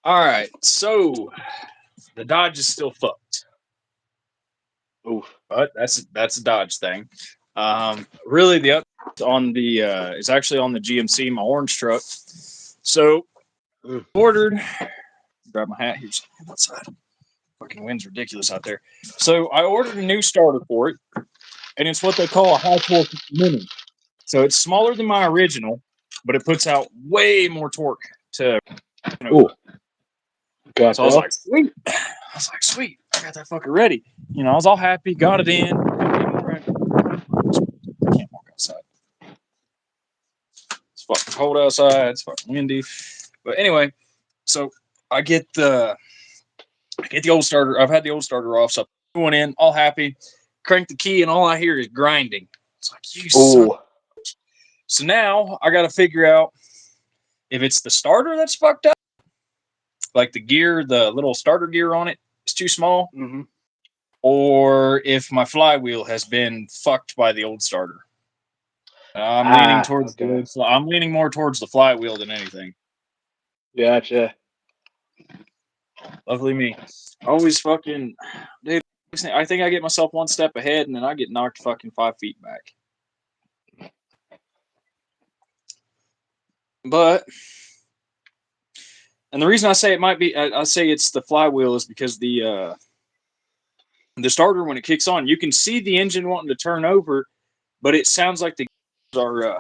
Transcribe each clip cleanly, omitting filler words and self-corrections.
All right, so the Dodge is still fucked, Oof. but that's a Dodge thing. Really, the up on the is actually on the GMC, my orange truck. So Mm. ordered. Grab my hat. Here's outside. Fucking wind's ridiculous out there. So I ordered a new starter for it, and it's what they call a high torque mini. So it's smaller than my original, but it puts out way more torque to Ooh. over. So I was Gotcha. like, sweet. I was like, sweet. I got that fucker ready. I was all happy, got it in. I can't walk outside. It's fucking cold outside. It's fucking windy. But anyway, so I get the old starter. I've had the old starter off, so I'm going in, all happy. Crank the key, and all I hear is grinding. It's like you son. Ooh. So now I got to figure out if it's the starter that's fucked up, like the gear, the little starter gear on it is too small, Mm-hmm. or if my flywheel has been fucked by the old starter. I'm leaning Ah. towards the Okay. old. I'm leaning more towards the flywheel than anything. Gotcha. Luckily me. Always fucking dude. I think I get myself one step ahead, and then I get knocked fucking 5 feet back. But and the reason I say it might be, I say it's the flywheel is because the starter when it kicks on, you can see the engine wanting to turn over, but it sounds like the gears are. I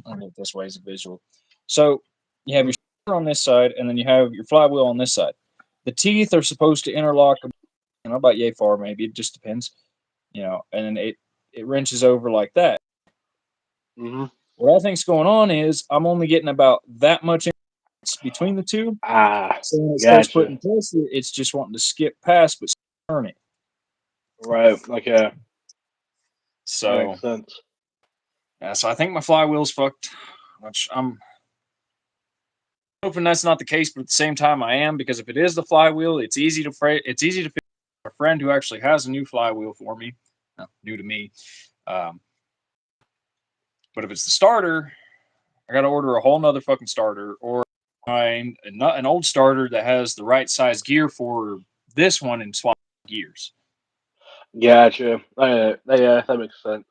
don't know if this way is a visual. So you have Mm-hmm. your starter on this side, and then you have your flywheel on this side. The teeth are supposed to interlock, about yay far, maybe it just depends, and then it wrenches over like that. Mm-hmm. What I think's going on is I'm only getting about that much between the two. Ah. So when it starts Gotcha. putting pressure, it's just wanting to skip past but turn it. Right. Okay. That So makes sense. yeah, so I think my flywheel's fucked, which I'm hoping that's not the case, but at the same time I am because if it is the flywheel, it's easy to fix. A friend who actually has a new flywheel for me, new to me. Um, but if it's the starter, I got to order a whole nother fucking starter or find an old starter that has the right size gear for this one and swap gears. Gotcha. Yeah, that makes sense.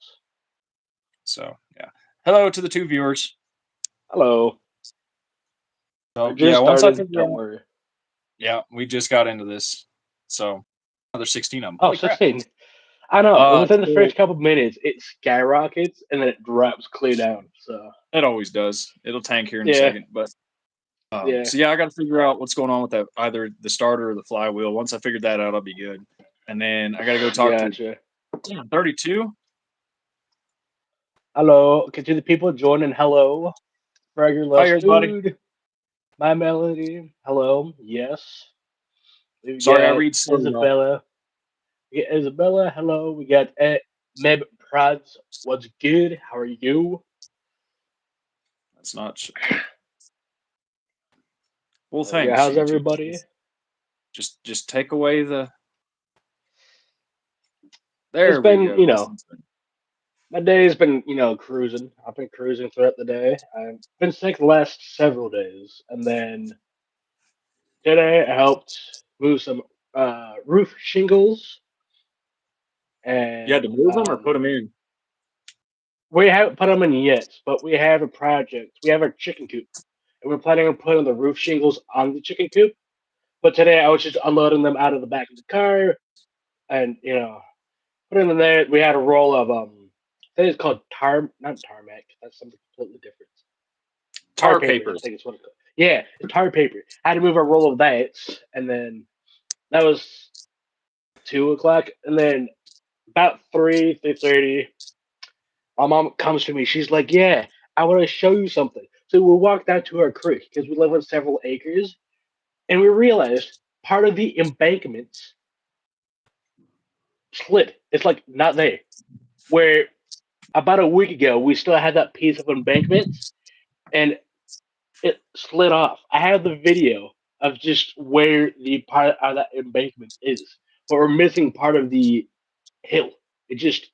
So yeah. Hello to the two viewers. Hello. I So yeah, just once I started. figure Don't out, worry. yeah, we just got into this. So another 16 of them. Oh, Holy crap. 16. I know. Within the So first couple of minutes, it skyrockets and then it drops clear down. So it always does. It'll tank here in a yeah, second, but yeah. so yeah, I got to figure out what's going on with that, either the starter or the flywheel. Once I figured that out, I'll be good. And then I got to go talk to Gotcha. 32. Hello. Okay, to the people joining, hello. Fragger Hi, loves everybody. food. My melody. Hello. Yes. We Sorry, I got read slow, y'all. Isabella. We got Isabella. Hello. We got Meb Prads. What's good? How are you? That's not. Well, There we go. thanks, How's YouTube. everybody? Just take away the. It's There we been, go. That sounds good. my day's been, cruising. I've been cruising throughout the day. I've been sick the last several days, and then today I helped move some roof shingles, You had to and move them or put them in. we haven't put them in yet. But we have a project. We have our chicken coop, and we're planning on putting the roof shingles on the chicken coop. But today I was just unloading them out of the back of the car, and putting them there. We had a roll of I think it's called not tarmac. That's something completely different. Tar Tar paper, I papers. think it's what it's called. Yeah, it's tar paper. I had to move a roll of that, and then that was 2 o'clock, and then about 3:30, my mom comes to me. She's like, "Yeah, I want to show you something." So we walked out to our creek because we live on several acres, and we realized part of the embankment slid. It's like not there. Where about a week ago we still had that piece of embankment, and it slid off. I have the video of just where the part of that embankment is, but we're missing part of the hill. It just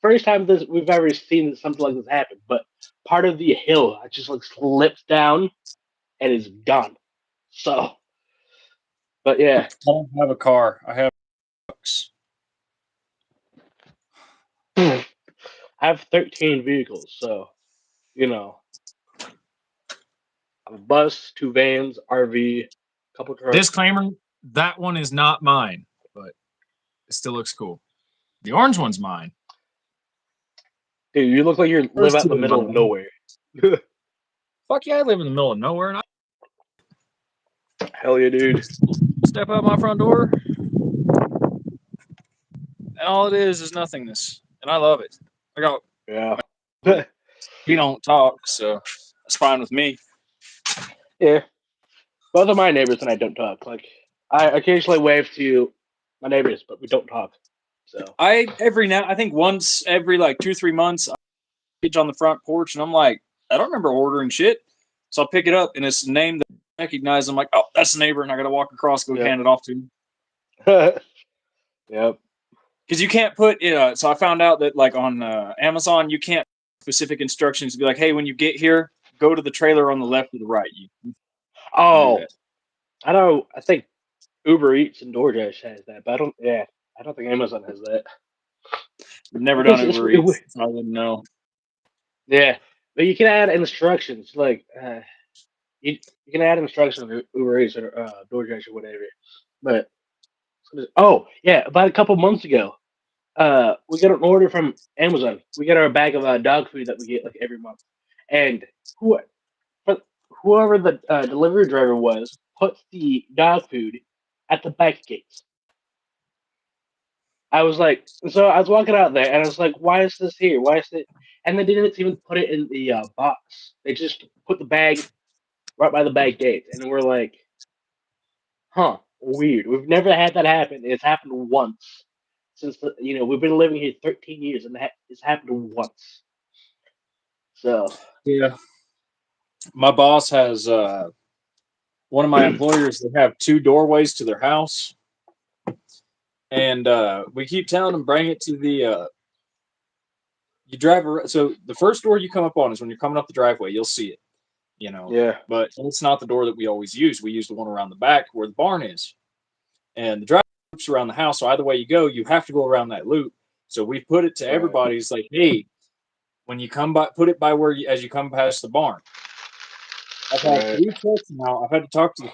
first time this we've ever seen something like this happen. But part of the hill just like slips down and is gone. So, but yeah, I don't have a car. I have trucks. I have 13 vehicles. So, you know, I have a bus, two vans, RV, couple trucks. Disclaimer: that one is not mine, but it still looks cool. The orange one's mine. Dude, you look like you live First out in two the are middle of mine. nowhere. Fuck yeah, I live in the middle of nowhere, and I Hell yeah, dude. step out my front door, and all it is nothingness, and I love it. I got, Yeah. but he don't talk, so that's fine with me. Yeah. Both of my neighbors and I don't talk. Like, I occasionally wave to my neighbors, but we don't talk. So, I think once every like 2 3 months, I pitch on the front porch, and I'm like, I don't remember ordering shit, so I'll pick it up, and it's a name that I recognize. I'm like, oh, that's the neighbor, and I got to walk across, go yep. hand it off to him. Yep. Because you can't put so I found out that like on Amazon you can't specific instructions to be like, hey, when you get here, go to the trailer on the left or the right. You can do Oh, that. I know. I think Uber Eats and DoorDash has that, but I don't. Yeah, I don't think Amazon has that. I've never done Because Uber Eats, so I wouldn't know. yeah, but you can add instructions like you can add instructions to Uber Eats or DoorDash or whatever. But oh yeah, about a couple months ago, we got an order from Amazon. We get our bag of dog food that we get like every month, and who but whoever the delivery driver was puts the dog food at the back gates. I was like, so I was walking out there, and I was like, why is this here? Why is it? And they didn't even put it in the box. They just put the bag right by the back gate, and we're like, huh, weird. We've never had that happen. It's happened once since we've been living here 13 years, and it's happened once. So Yeah, my boss has one of my employers. They have two doorways to their house, and we keep telling them bring it to the. You drive around, so the first door you come up on is when you're coming up the driveway. You'll see it, you know, yeah, but it's not the door that we always use. We use the one around the back where the barn is. And the drive loops around the house. So either way you go, you have to go around that loop. So we put it to right, everybody. It's like, hey, when you come by, put it by where you as you come past the barn. I've had right. 3 trucks now. I've had to talk to the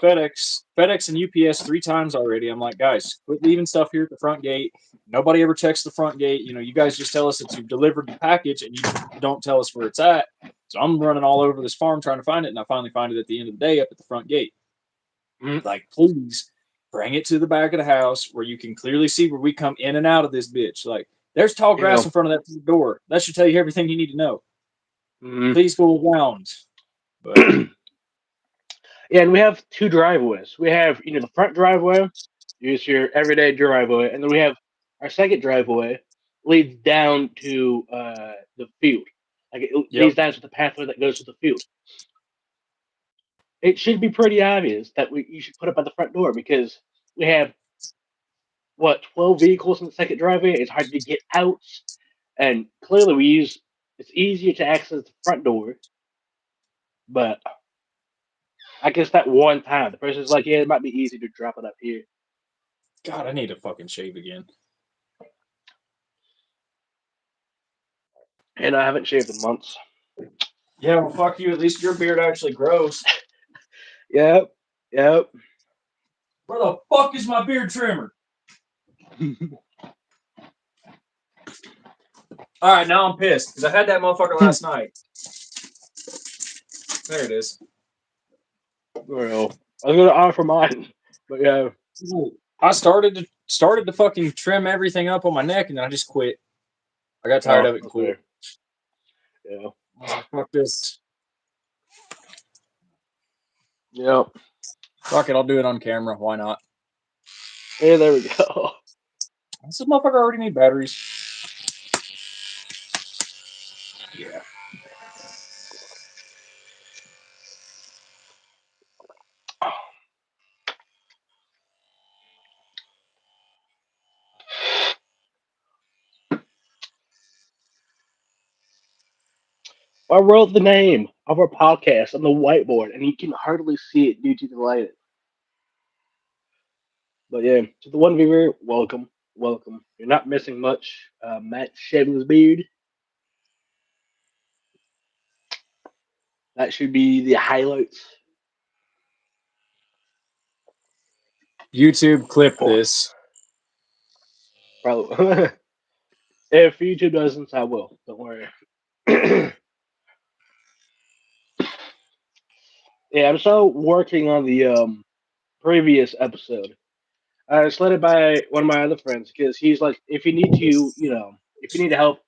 FedEx and UPS 3 times already. I'm like, guys, quit leaving stuff here at the front gate. Nobody ever checks the front gate. You guys just tell us that you've delivered the package and you don't tell us where it's at. So I'm running all over this farm trying to find it, and I finally find it at the end of the day up at the front gate. Mm, Like, please bring it to the back of the house where you can clearly see where we come in and out of this bitch. Like, there's tall grass yeah, in front of that door. That should tell you everything you need to know. mm. Please go around. But Yeah, and we have two driveways. We have the front driveway, use your everyday driveway, and then we have our second driveway leads down to the field. Like it yep, leads down to the pathway that goes to the field. It should be pretty obvious that you should put it by the front door because we have 12 vehicles in the second driveway. It's hard to get out, and clearly it's easier to access the front door. But I guess that one time the person's like, yeah, it might be easy to drop it up here. God, I need to fucking shave again. And I haven't shaved in months. Yeah, well, fuck you. At least your beard actually grows. Yep, yep. Where the fuck is my beard trimmer? All right, now I'm pissed because I had that motherfucker last night. There it is. Well, I was gonna offer mine, but yeah. I started to fucking trim everything up on my neck, and then I just quit. I got tired Oh, of it and quit. okay. Yeah. I was like, fuck this. Yep. Fuck it, I'll do it on camera. Why not? Hey, there we go. Does this motherfucker already need batteries? Yeah. I wrote the name of our podcast on the whiteboard, and you can hardly see it due to the light. But yeah, to the one viewer, welcome, welcome. You're not missing much. Matt shaving his beard. That should be the highlights. YouTube clip Oh, this. probably. If YouTube doesn't, I will. Don't worry. Yeah, I'm still working on the previous episode. I was led it by one of my other friends because he's like, if you need to, if you need help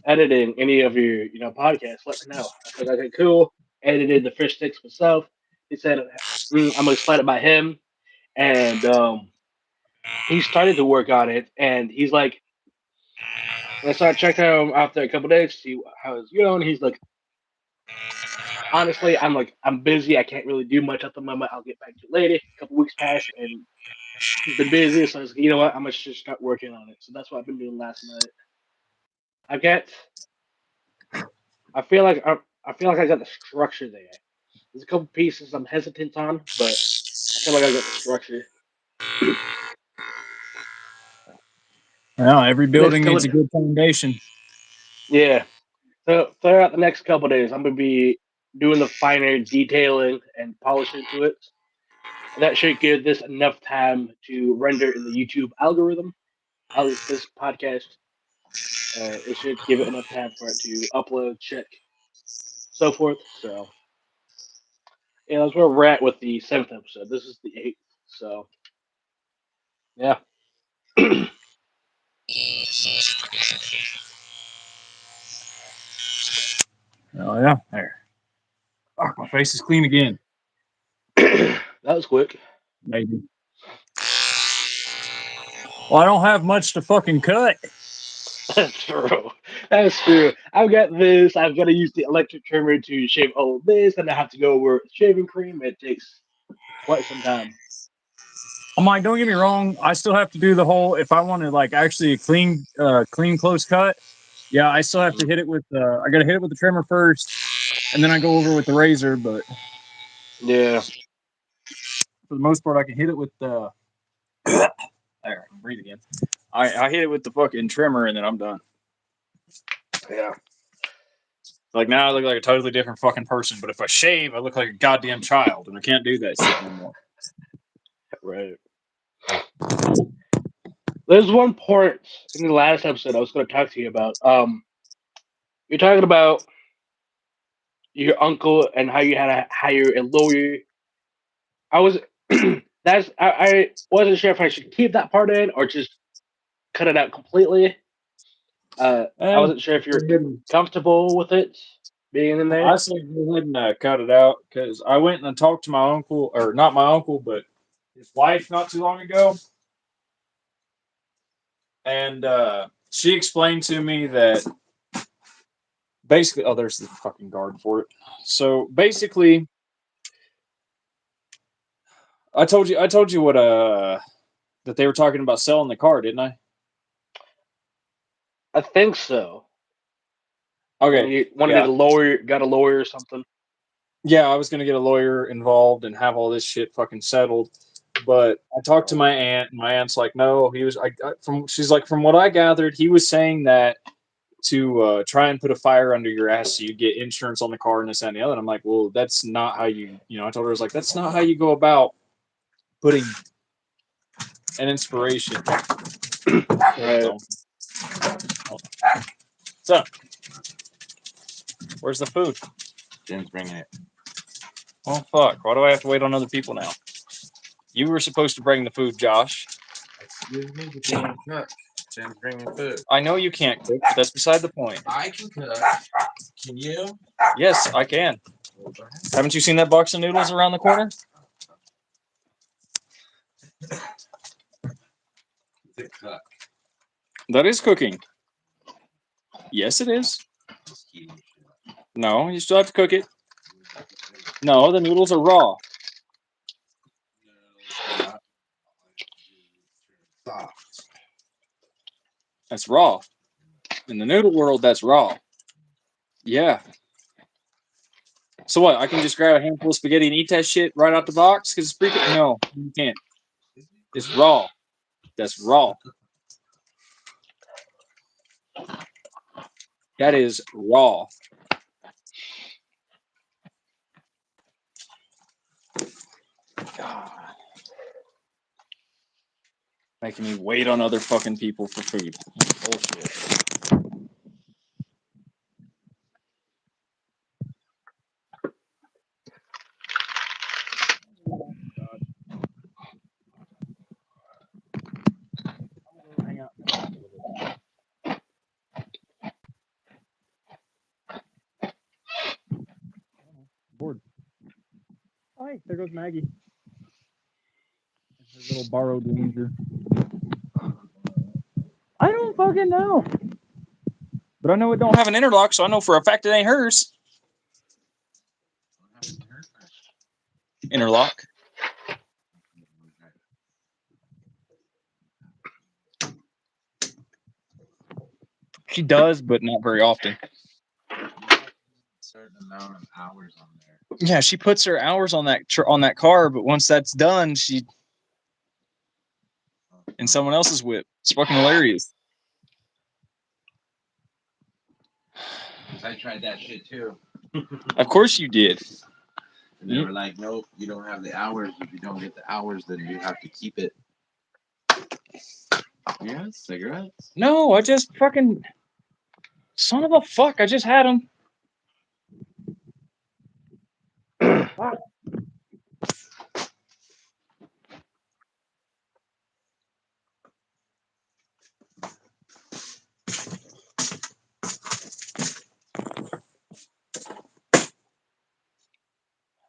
editing any of your, podcasts, let me know. I was like, okay, cool. Edited the fish sticks myself. He said, I'm gonna slide it by him, and he started to work on it, and he's like, when I started checking him after a couple days, see how it's going. He's like, honestly, I'm busy. I can't really do much at the moment. I'll get back to you later. A couple weeks passed, and he's been busy, so I was like, you know what? I'm gonna just start working on it. So that's what I've been doing last night. I get. I feel like I got the structure there. There's a couple pieces I'm hesitant on, but I feel like I got the structure. Well, every Next building needs couple, a good foundation. yeah. So throughout the next couple days, I'm gonna be doing the finer detailing and polishing to it. And that should give this enough time to render in the YouTube algorithm. This podcast, it should give it enough time for it to upload, check, so forth. So yeah, that's where we're at with the seventh episode. This is the eighth. So yeah. Oh yeah, there. Oh, my face is clean again. That was quick. Maybe. Well, I don't have much to fucking cut. That's true. That's true. I've got this. I've got to use the electric trimmer to shave all of this, and I have to go over with shaving cream. It takes quite some time. I'm like, don't get me wrong. I still have to do the whole. If I want to like actually a clean close cut, yeah, I still have to Mhm. hit it with. I got to hit it with the trimmer first, and then I go over with the razor. But Yeah, for the most part, I can hit it with the. There, I can breathe again. I hit it with the fucking trimmer, and then I'm done. yeah, Like now, I look like a totally different fucking person. But if I shave, I look like a goddamn child, and I can't do that shit no more. right. There's one part in the last episode I was going to talk to you about. You're talking about your uncle and how you had to hire a lawyer. I was I wasn't sure if I should keep that part in or just cut it out completely. I Eh, wasn't sure if go you're ahead and comfortable with it being in there. I say go ahead and cut it out because I went and talked to my uncle, or not my uncle, but his wife not too long ago, and she explained to me that basically, oh, there's the fucking guard for it. So basically, I told you what that they were talking about selling the car, didn't I? I think so. And Okay, you wanted yeah, a lawyer, got a lawyer or something. yeah, I was gonna get a lawyer involved and have all this shit fucking settled. But I talked to Right. my aunt, and my aunt's like, no, he was. From she's like, from what I gathered, he was saying that to try and put a fire under your ass so you get insurance on the car and this and the other. And I'm like, well, that's not how you know. I told her I was like, that's not how you go about putting an inspiration. Right. So, where's the food? Jen's bringing it. Oh fuck! Why do I have to wait on other people now? You were supposed to bring the food, Josh. Excuse me, you can't cook. Jen's bringing food. I know you can't cook, but that's beside the point. I can cook. Can you? Yes, I can. Haven't you seen that box of noodles around the corner? To cook. That is cooking. Yes, it is. Just eating shit. No, you still have to cook it. No, the noodles are raw. No, soft. That's raw. In the noodle world, that's raw. Yeah. So what? I can just grab a handful of spaghetti and eat that shit right out the box because it's freaking. No, you can't. It's raw. That's raw. That is raw. God. Making me wait on other fucking people for food. Bullshit. Hang out. Bored. Oh, hey, there goes Maggie. Her little borrowed leisure. I don't fucking know. But I know it don't have an interlock, so I know for a fact it ain't hers. Interlock. She does, but not very often. Certain amount of hours on there. Yeah, she puts her hours on that car, but once that's done, she in someone else's whip. It's fucking hilarious. I tried that shit too. Of course you did. And they were like, nope, you don't have the hours. If you don't get the hours, then you have to keep it. Yeah, cigarettes. No, I just fucking son of a fuck. I just had them.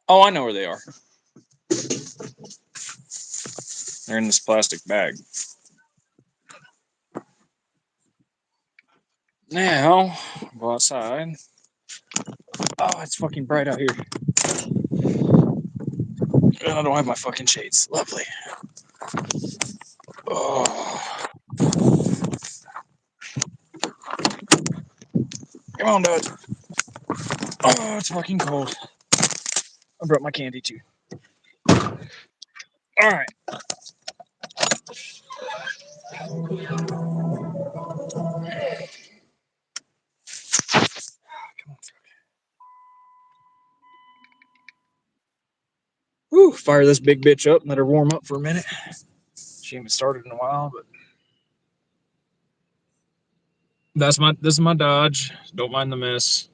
Oh, I know where they are. They're in this plastic bag. Now, go outside. Oh, it's fucking bright out here. And I don't have my fucking shades. Lovely. Oh. Come on, Dad. Oh, it's fucking cold. I brought my candy too. All right. Come on. Whew, fire this big bitch up and let her warm up for a minute. She ain't been started in a while, but this is my Dodge. Don't mind the mess.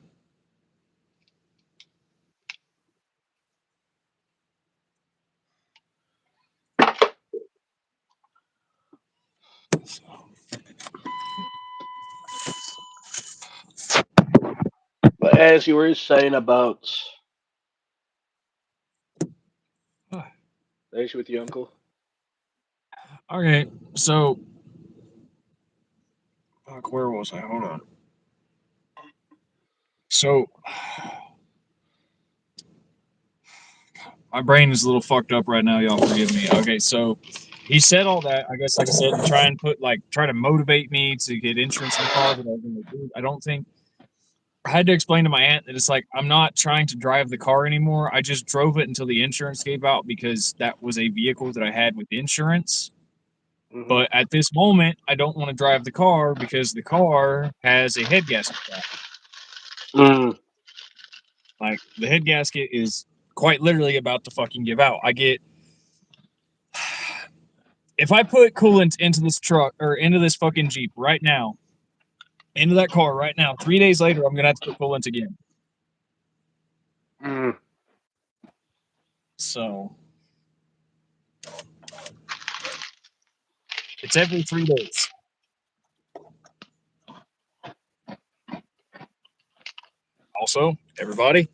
But as you were saying about the issue with your uncle. Okay, so fuck, where was I? Hold on. So my brain is a little fucked up right now, y'all forgive me. Okay, so he said all that, I guess, like I said, to try to motivate me to get insurance in the car, but I don't think I had to explain to my aunt that it's like I'm not trying to drive the car anymore. I just drove it until the insurance gave out because that was a vehicle that I had with insurance. Mm-hmm. But at this moment, I don't want to drive the car because the car has a head gasket. Like the head gasket is quite literally about to fucking give out. If I put coolant into this truck or into this fucking Jeep right now, into that car right now, 3 days later, I'm gonna have to put coolant again. So it's every 3 days. Also, everybody,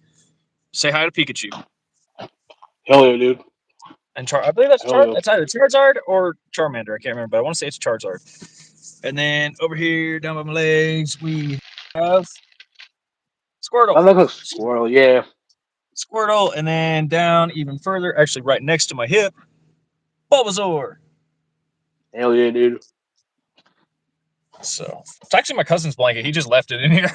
say hi to Pikachu. Hell yeah, dude. And I believe that's Hell yeah. that's either Charizard or Charmander. I can't remember, but I want to say it's Charizard. And then over here, down by my legs, we have Squirtle. I look like a squirrel, yeah. Squirtle, and then down even further, actually right next to my hip, Bulbasaur. Hell yeah, dude. So it's actually my cousin's blanket. He just left it in here.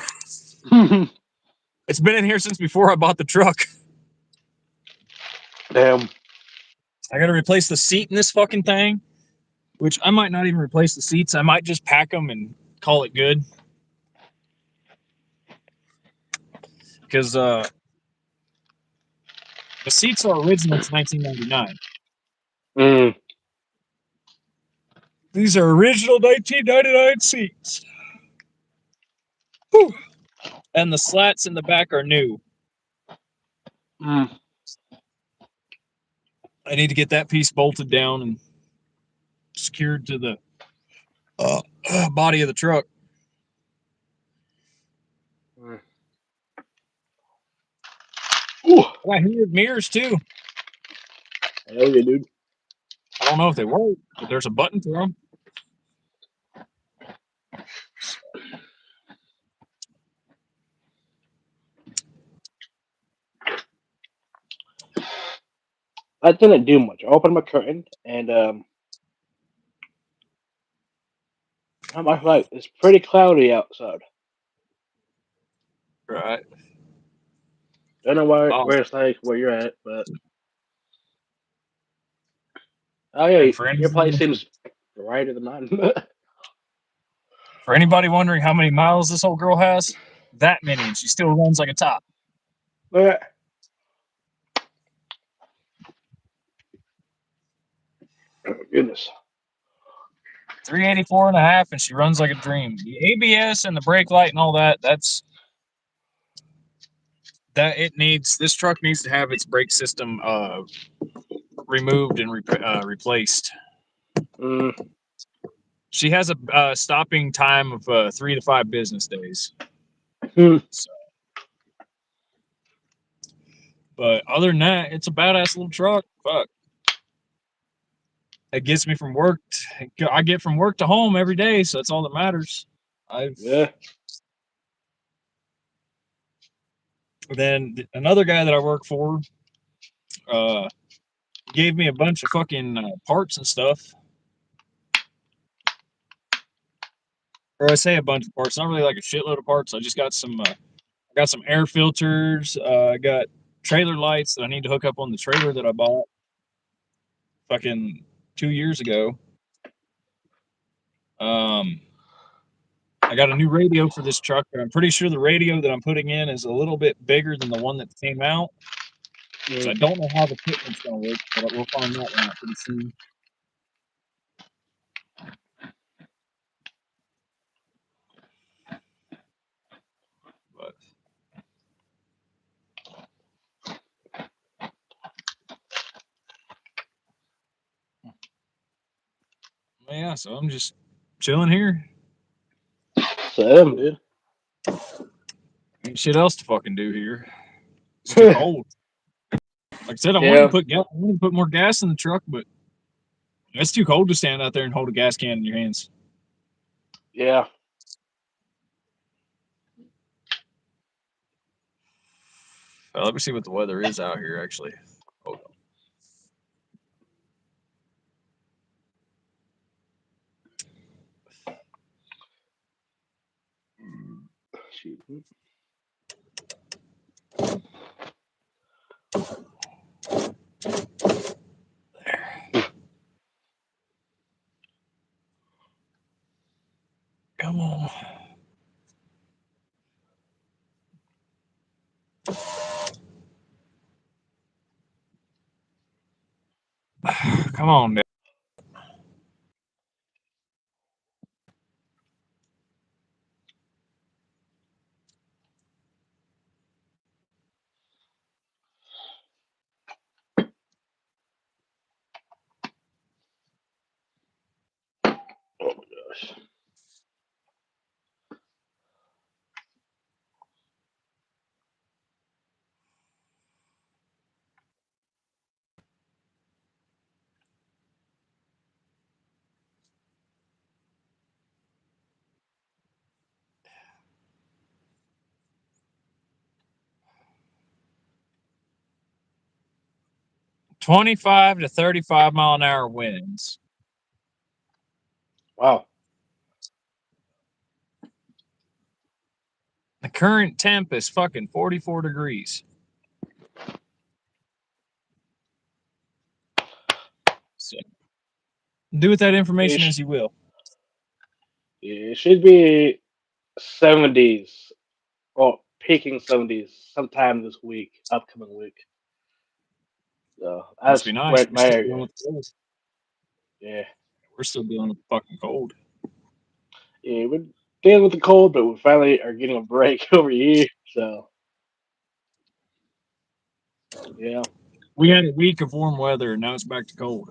It's been in here since before I bought the truck. Damn. I gotta replace the seat in this fucking thing. which I might not even replace the seats. I might just pack them and call it good. Because the seats are original to 1999. Mm. These are original 1999 seats. Whew. And the slats in the back are new. Mm. I need to get that piece bolted down and secured to the body of the truck. Mm. Ooh. I hear mirrors too. Hell yeah, dude. I don't know if they work, but there's a button for them. I didn't do much. I opened my curtain and I'm like, it's pretty cloudy outside. Right. Don't know where Oh, it's like where you're at, but oh yeah, and your place seems brighter than mine. for anybody wondering how many miles this old girl has, that many, and she still runs like a top. But, oh goodness. 384 and a half, and she runs like a dream. The ABS and the brake light and all that, this truck needs to have its brake system removed and replaced. Mm. She has a stopping time of 3 to 5 business days. Hmm. So, but other than that, it's a badass little truck. Fuck. It gets me from work. I get from work to home every day, so that's all that matters. Yeah. Then another guy that I work for gave me a bunch of fucking parts and stuff. Or I say a bunch of parts, not really like a shitload of parts. I just got some air filters. I got trailer lights that I need to hook up on the trailer that I bought fucking 2 years ago. I got a new radio for this truck, but I'm pretty sure the radio that I'm putting in is a little bit bigger than the one that came out. So I don't know how the fitment's going to work, but we'll find that one out pretty soon. But yeah, so I'm just chilling here. Same, dude. Ain't shit else to fucking do here. It's too cold. Like I said, I wanted to put more gas in the truck, but it's too cold to stand out there and hold a gas can in your hands. Yeah. Let me see what the weather is out here, actually. Hold on. Shoot. Come on. Come on, Dad. Oh my gosh. $25 to 35 mile an hour winds. Wow. The current temp is fucking 44 degrees. So Do with that information Ish. as you will. It should be 70s, or peaking 70s sometime this week, upcoming week. So Must that's be nice. where We're my still area. dealing with the cold. Yeah. We're still dealing with the fucking cold. Yeah, we're dealing with the cold, but we finally are getting a break over here. So, yeah. We had a week of warm weather, and now it's back to cold.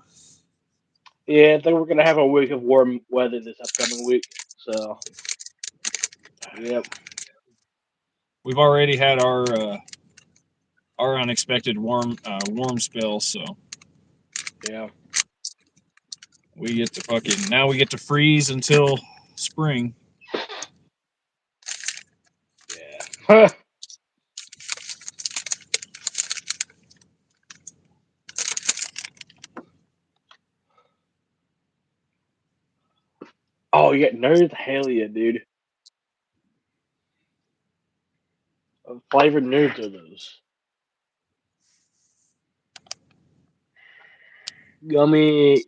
Yeah, I think we're going to have a week of warm weather this upcoming week. So, yep. We've already had our unexpected warm spell, so Yeah. we get to fucking now we get to freeze until spring. Yeah. Oh, you got nerds? Hell yeah, dude. What flavored nerds are those? Gummy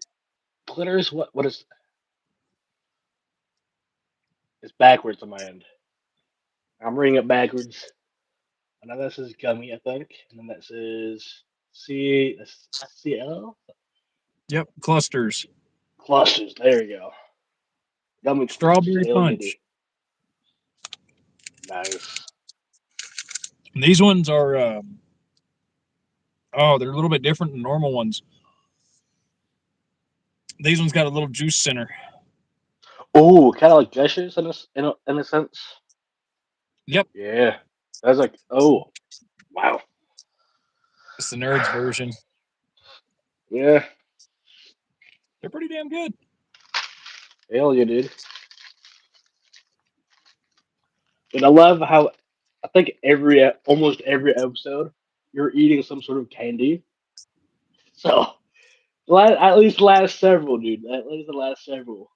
glitters? What is it's backwards on my end. I'm reading it backwards. I know that says gummy, I think. And then that says CL? Yep, clusters. Clusters. There we go. Gummy clusters. Strawberry Hell yeah, dude. punch. Nice. And these ones are oh, they're a little bit different than normal ones. These ones got a little juice center. Oh, kind of like gestures in a sense. Yep, Yeah. That's like, oh, wow. it's the nerds version. Yeah. They're pretty damn good. Hell yeah, dude. And I love how I think almost every episode, you're eating some sort of candy. So, at least the last several, dude. At least the last several.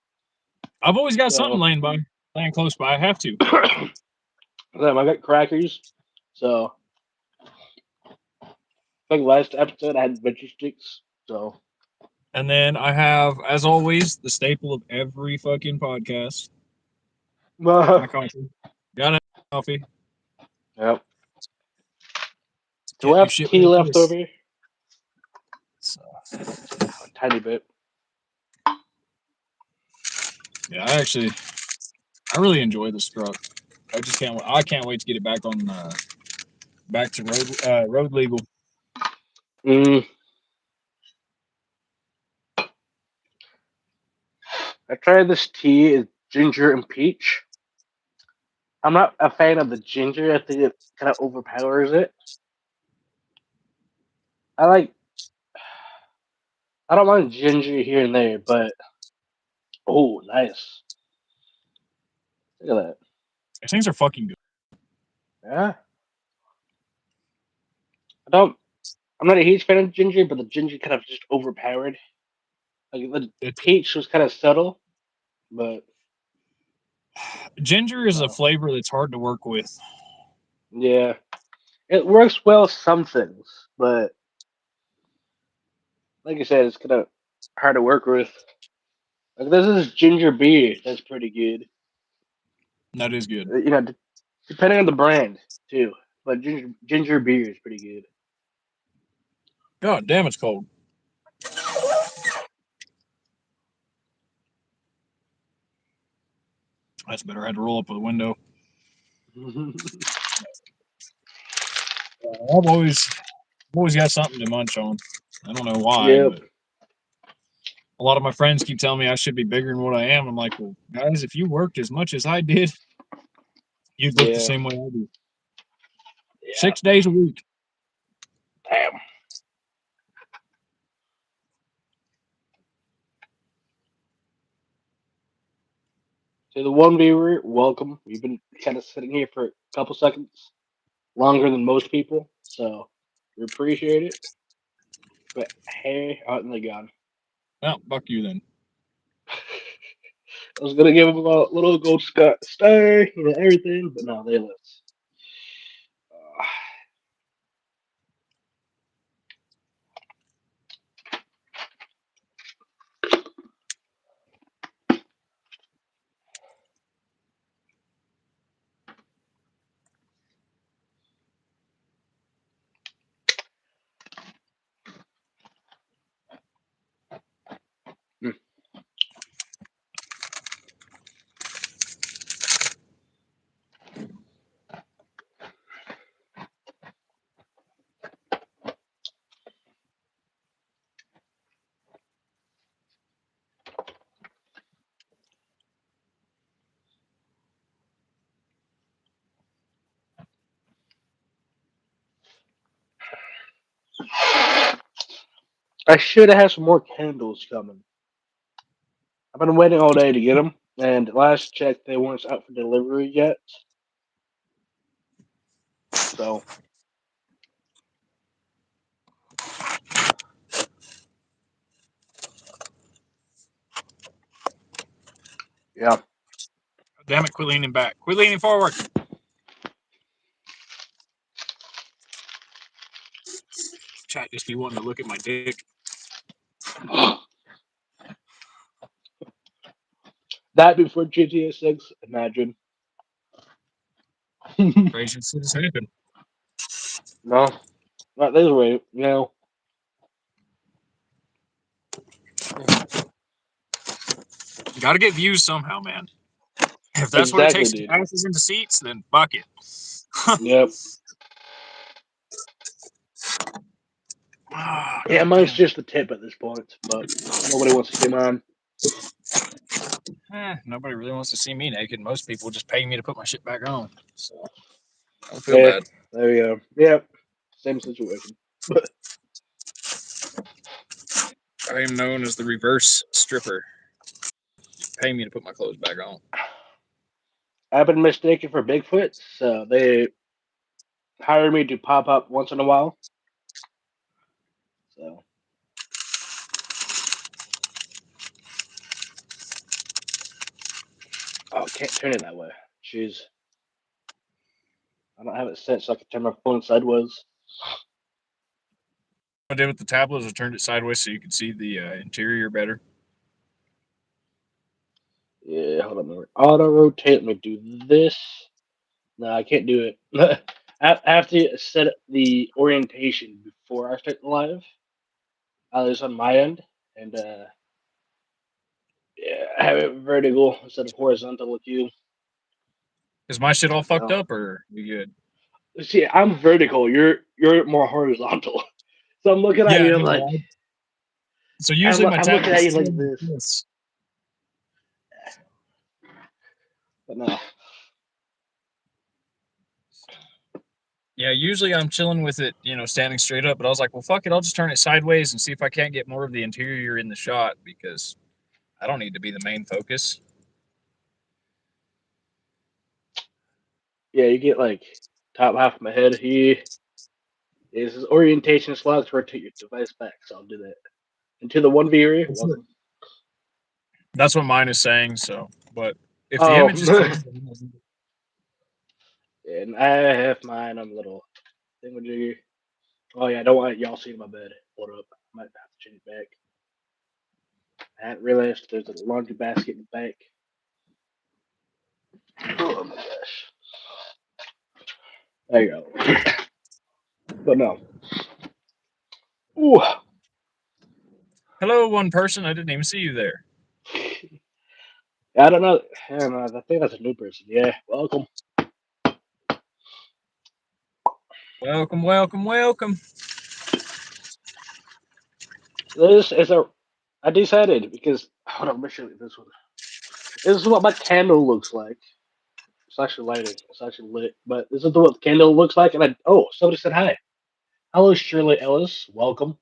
I've always got something So, laying close by. I have to. I got crackers. So, I think last episode I had veggie sticks. So, And then I have, as always, the staple of every fucking podcast, my yep. coffee. Got a coffee. Do I Can't do have shit tea without left this. over? So, A tiny bit. yeah, I really enjoy the struck. I can't wait to get it back on, back to road legal. Mm, I tried this tea. It's ginger and peach. I'm not a fan of the ginger. I think it kind of overpowers it. I like. I don't mind ginger here and there, but oh, nice. Look at These things are fucking good. that. Yeah. I don't. I'm not a huge fan of ginger, but the ginger kind of just overpowered. Like the It's peach was kind of subtle, but ginger is a uh, flavor that's hard to work with. yeah, it works well some things, but like I said, it's kind of hard to work with. Like this is ginger beer. That's pretty good. That is good. Depending on the brand too. But ginger beer is pretty good. God damn, it's cold. That's better. I had to roll up with a window. I've always got something to munch on. I don't know why, Yep. but a lot of my friends keep telling me I should be bigger than what I am. I'm like, well, guys, if you worked as much as I did, you'd look the Yeah. same way I do. Yeah. 6 days a week. Damn. To the one viewer, welcome. We've been kind of sitting here for a couple seconds longer than most people, so we appreciate it. But hey, out and they gone. Well, fuck you then. I was gonna give them a little gold star, everything, but no, they left. Uh, I should have had some more candles coming. I've been waiting all day to get them, and last check they weren't out for delivery yet. So yeah, Damn it! Quit leaning back. Quit leaning forward. Chat just be wanting to look at my dick. that before GTA 6. Imagine. Crazy shit has happened. No, not this way. No. Got to get views somehow, man. If that's what it Exactly, takes to dude. get asses into seats, then fuck it. Yep. Ah, Yeah, God mine's damn. just the tip at this point, but nobody wants to see mine. Nobody really wants to see me naked. Most people just pay me to put my shit back on. So I don't feel Yeah, bad. there you go. Yep, same situation. I am known as the reverse stripper. Pay me to put my clothes back on. I've been mistaken for Bigfoot, so they hire me to pop up once in a while. So, oh, can't turn it that way. Jeez, I don't have it set so I can turn my phone sideways. What I did with the tablet is I turned it sideways so you could see the interior better. Yeah, hold on. Auto rotate. Let me do this. No, I can't do it. I have to set the orientation before I start the live. At least on my end, and yeah, I have it vertical instead of horizontal with you. Is my shit all fucked So up or you good? see, I'm vertical. You're more horizontal. So I'm looking at Yeah, you like no. So usually my I'm looking tablet at is you like still like this. this. But no. Yeah, usually I'm chilling with it, standing straight up. But I was like, well, fuck it. I'll just turn it sideways and see if I can't get more of the interior in the shot because I don't need to be the main focus. Yeah, you get like top half of my head here. This is orientation slots rotate your device back, so I'll do that. And to the one viewer, welcome. That's what mine is saying. So, but if the Oh, image is clear, and I have mine on a little thingamajigger. Oh yeah, I don't want y'all seeing my bed. Hold up, I might have to change it back. I hadn't realized there's a laundry basket in the back. Oh my gosh. There you go. But no. Ooh. hello, one person. I didn't even see you there. I don't know. I don't know. I think that's a new person. Yeah. Welcome. Welcome, welcome, welcome. This is a. I decided because hold on, let me show you this one. This is what my candle looks like. It's actually lighting. It's actually lit. But this is what the candle looks like. And somebody said hi. Hello, Shirley Ellis. Welcome.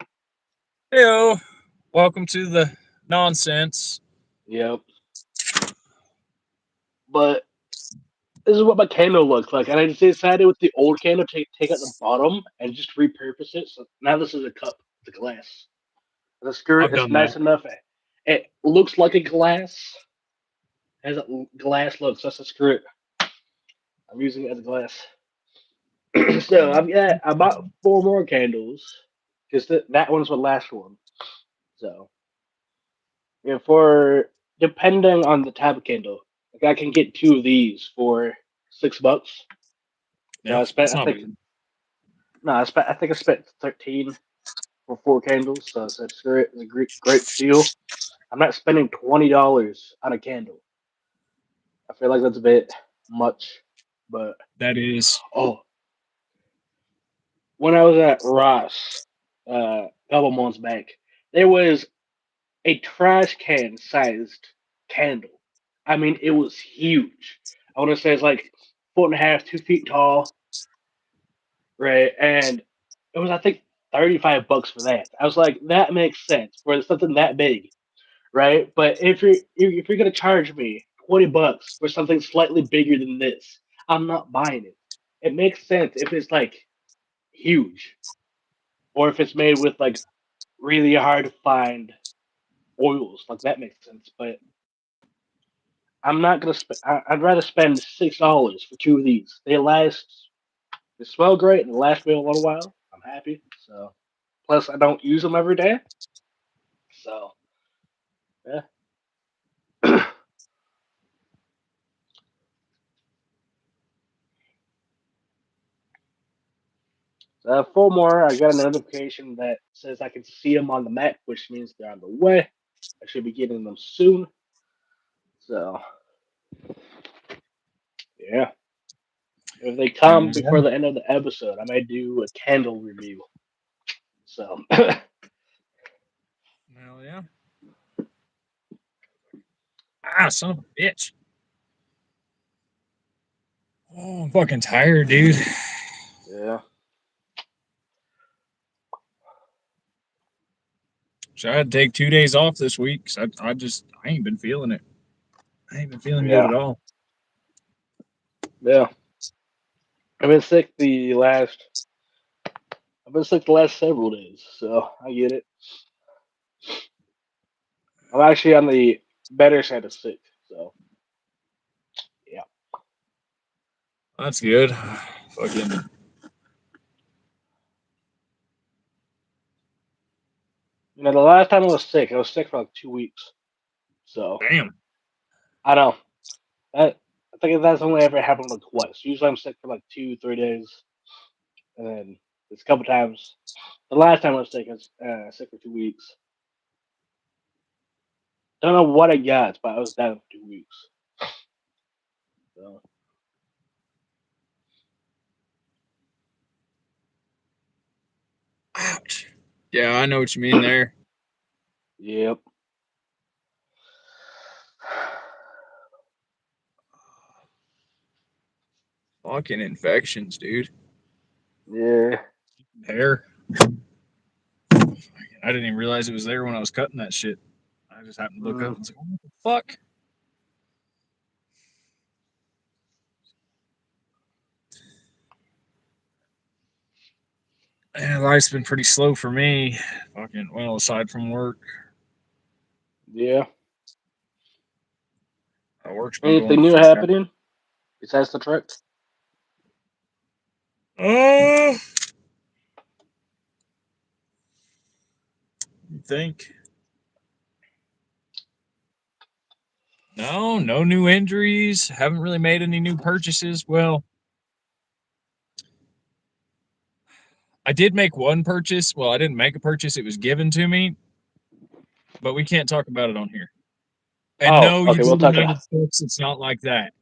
Heyo. Welcome to the nonsense. Yep. But this is what my candle looks like, and I just decided with the old candle to take out the bottom and just repurpose it. So now this is a cup, the glass. The skirt I've is done that. nice enough. It looks like a glass. Has a glass look. So that's a skirt. I'm using it as a glass. So I bought four more candles because that one's my last one. So yeah, for depending on the type of candle, like I can get two of these for $6. So Yeah, I spent that's I not think bad. no I think I spent 13 for four candles. So I said screw it, it's a great deal. I'm not spending $20 on a candle. I feel like that's a bit much, but That is. oh, when I was at Ross a couple months back, there was a trash can sized candle. I mean, it was huge. I want to say it's like 1.5 feet, 2 feet tall, right? And it was, I think, $35 for that. I was like, that makes sense for something that big, right? But if you're gonna charge me $20 for something slightly bigger than this, I'm not buying it. It makes sense if it's like huge, or if it's made with like really hard to find oils. Like that makes sense. But I'm not gonna spend. I'd rather spend $6 for two of these. They last. They smell great and last me a little while. I'm happy. So plus I don't use them every day. So yeah. So I have four more. I got a notification that says I can see them on the map, which means they're on the way. I should be getting them soon. So yeah. If they come Yeah. before the end of the episode, I may do a candle review. So Hell yeah. Ah, son of a bitch. Oh, I'm fucking tired, dude. yeah. So I had to take 2 days off this week because I ain't been feeling it. I ain't been feeling good Yeah. at all. Yeah. I've been sick the last I've been sick the last several days, so I get it. I'm actually on the better side of sick, so yeah. That's good. Fucking The last time I was sick for like 2 weeks. So damn. I know. That I think that's only ever happened like twice. Usually I'm sick for like 2, 3 days, and then it's a couple times. The last time I was sick, I was sick for 2 weeks. Don't know what I got, but I was down for 2 weeks. So Ouch. Yeah, I know what you mean there. yep. Fucking infections, dude. Yeah. Hair. I didn't even realize it was there when I was cutting that shit. I just happened to look up Mm, and was like, what the fuck? And life's been pretty slow for me. Fucking well, aside from work. yeah. Work's been going Anything the new fuck out. happening besides the truck? Oh, you think? No, no new injuries. Haven't really made any new purchases. Well, I did make one purchase. Well, I didn't make a purchase. It was given to me, but we can't talk about it on here. And Oh, no, okay. We'll United talk about. United States, it's not like that.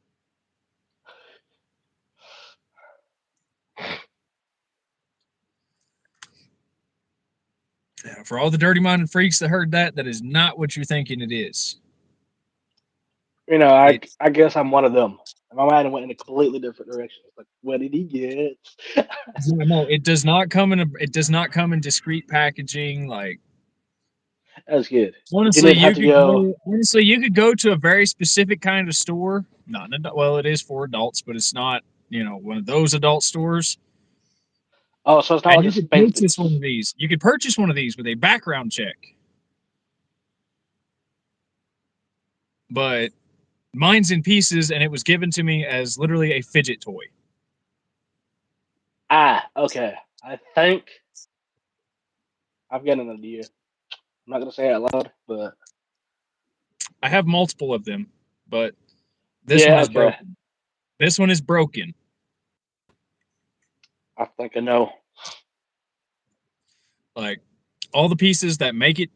Yeah, for all the dirty-minded freaks that heard that, that is not what you're thinking it is. I It I guess I'm one of them. My mind went in a completely different direction. It's like, what did he get? no, it does not come in it does not come in discrete packaging. Like That's good. You didn't have to go. honestly you could go to a very specific kind of store. Not an adult, well, it is for adults, but it's not one of those adult stores. Oh, so it's not And like a you could purchase one Spencer's. of these. You could purchase one of these with a background check. But mine's in pieces, and it was given to me as literally a fidget toy. Ah, okay. I think I've got an idea. I'm not gonna say it out loud, but I have multiple of them, but this one yeah, is okay. broken. This one is broken. I think I know. Like all the pieces that make it,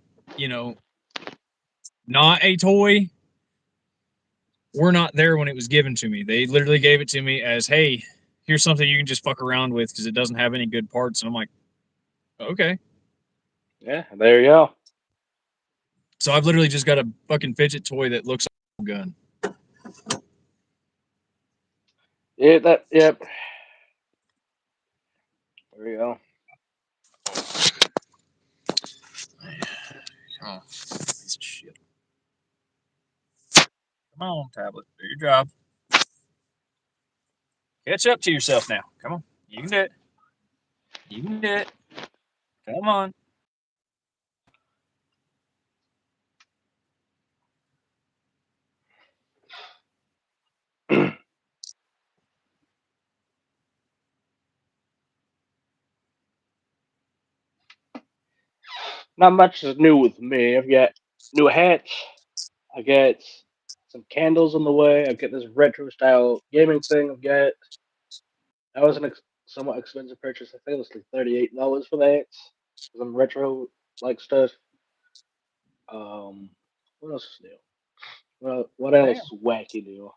not a toy were not there when it was given to me. They literally gave it to me as, hey, here's something you can just fuck around with because it doesn't have any good parts. And I'm like, okay. Yeah, there you go. So I've literally just got a fucking fidget toy that looks like a gun. Yeah, yep. There you go. Come on. Piece of shit. Come on, tablet. Do your job. Catch up to yourself now. Come on. You can do it. You can do it. Come on. Not much is new with me. I've got new hats. I got some candles on the way. I've got this retro style gaming thing. I've got that was somewhat expensive purchase. I think it was like $38 for that. Some retro like stuff. Um, what else is new? Well, what Damn. else wacky new?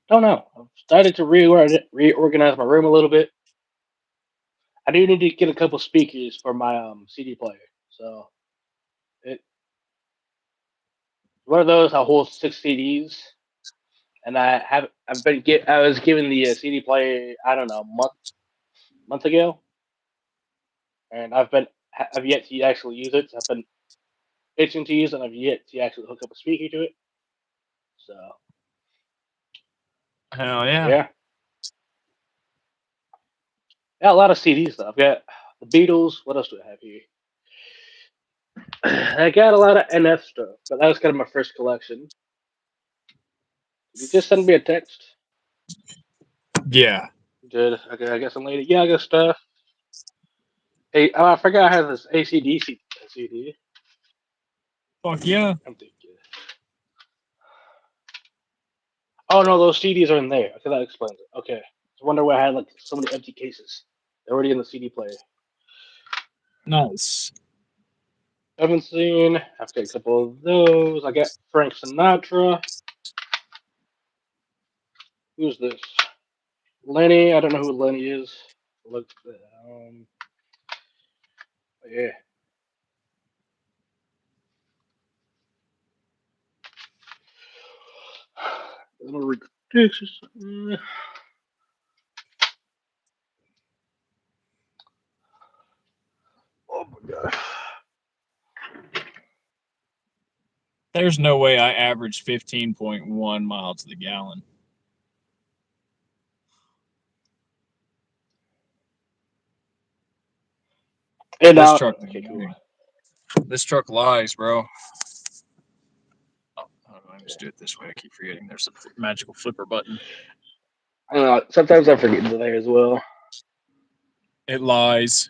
Don't know. I've started to reorganize my room a little bit. I do need to get a couple speakers for my CD player. So it one of those. I hold 6 CDs, and I was given the CD player. I don't know, month ago, and I've yet to actually use it. I've been itching to use it, and I've yet to actually hook up a speaker to it. So Hell yeah. yeah, yeah, a lot of CDs though. I've got the Beatles. What else do I have here? I got a lot of NF stuff, but that was kind of my first collection. Did you just send me a text? Yeah. Did okay? I got some lady. Yeah, I got stuff. Hey, oh, I forgot I have this ACDC CD. Fuck yeah. I'm thinking. Oh no, those CDs are in there. Okay, that explains it. Okay, I wonder why I had like so many empty cases. They're already in the CD player. Nice. Haven't seen. I've got a couple of those. I got Frank Sinatra. Who's this? Lenny. I don't know who Lenny is. Look, yeah. I'm gonna read this. Oh my god. There's no way I averaged 15.1 miles to the gallon. And This now, truck, okay, cool. this truck lies, bro. Oh, how do I just do it this way? I keep forgetting. There's a magical flipper button. I don't know. Sometimes I forget they're there as well. It lies.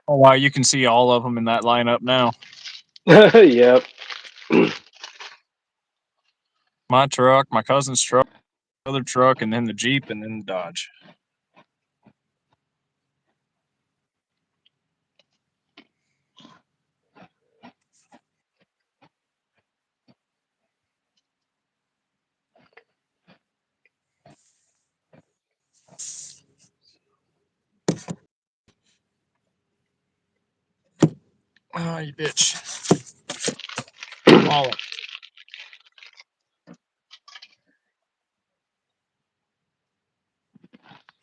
Oh wow, you can see all of them in that lineup now. Yep. My truck, my cousin's truck, other truck, and then the Jeep, and then the Dodge. Oh, you bitch. Wallet.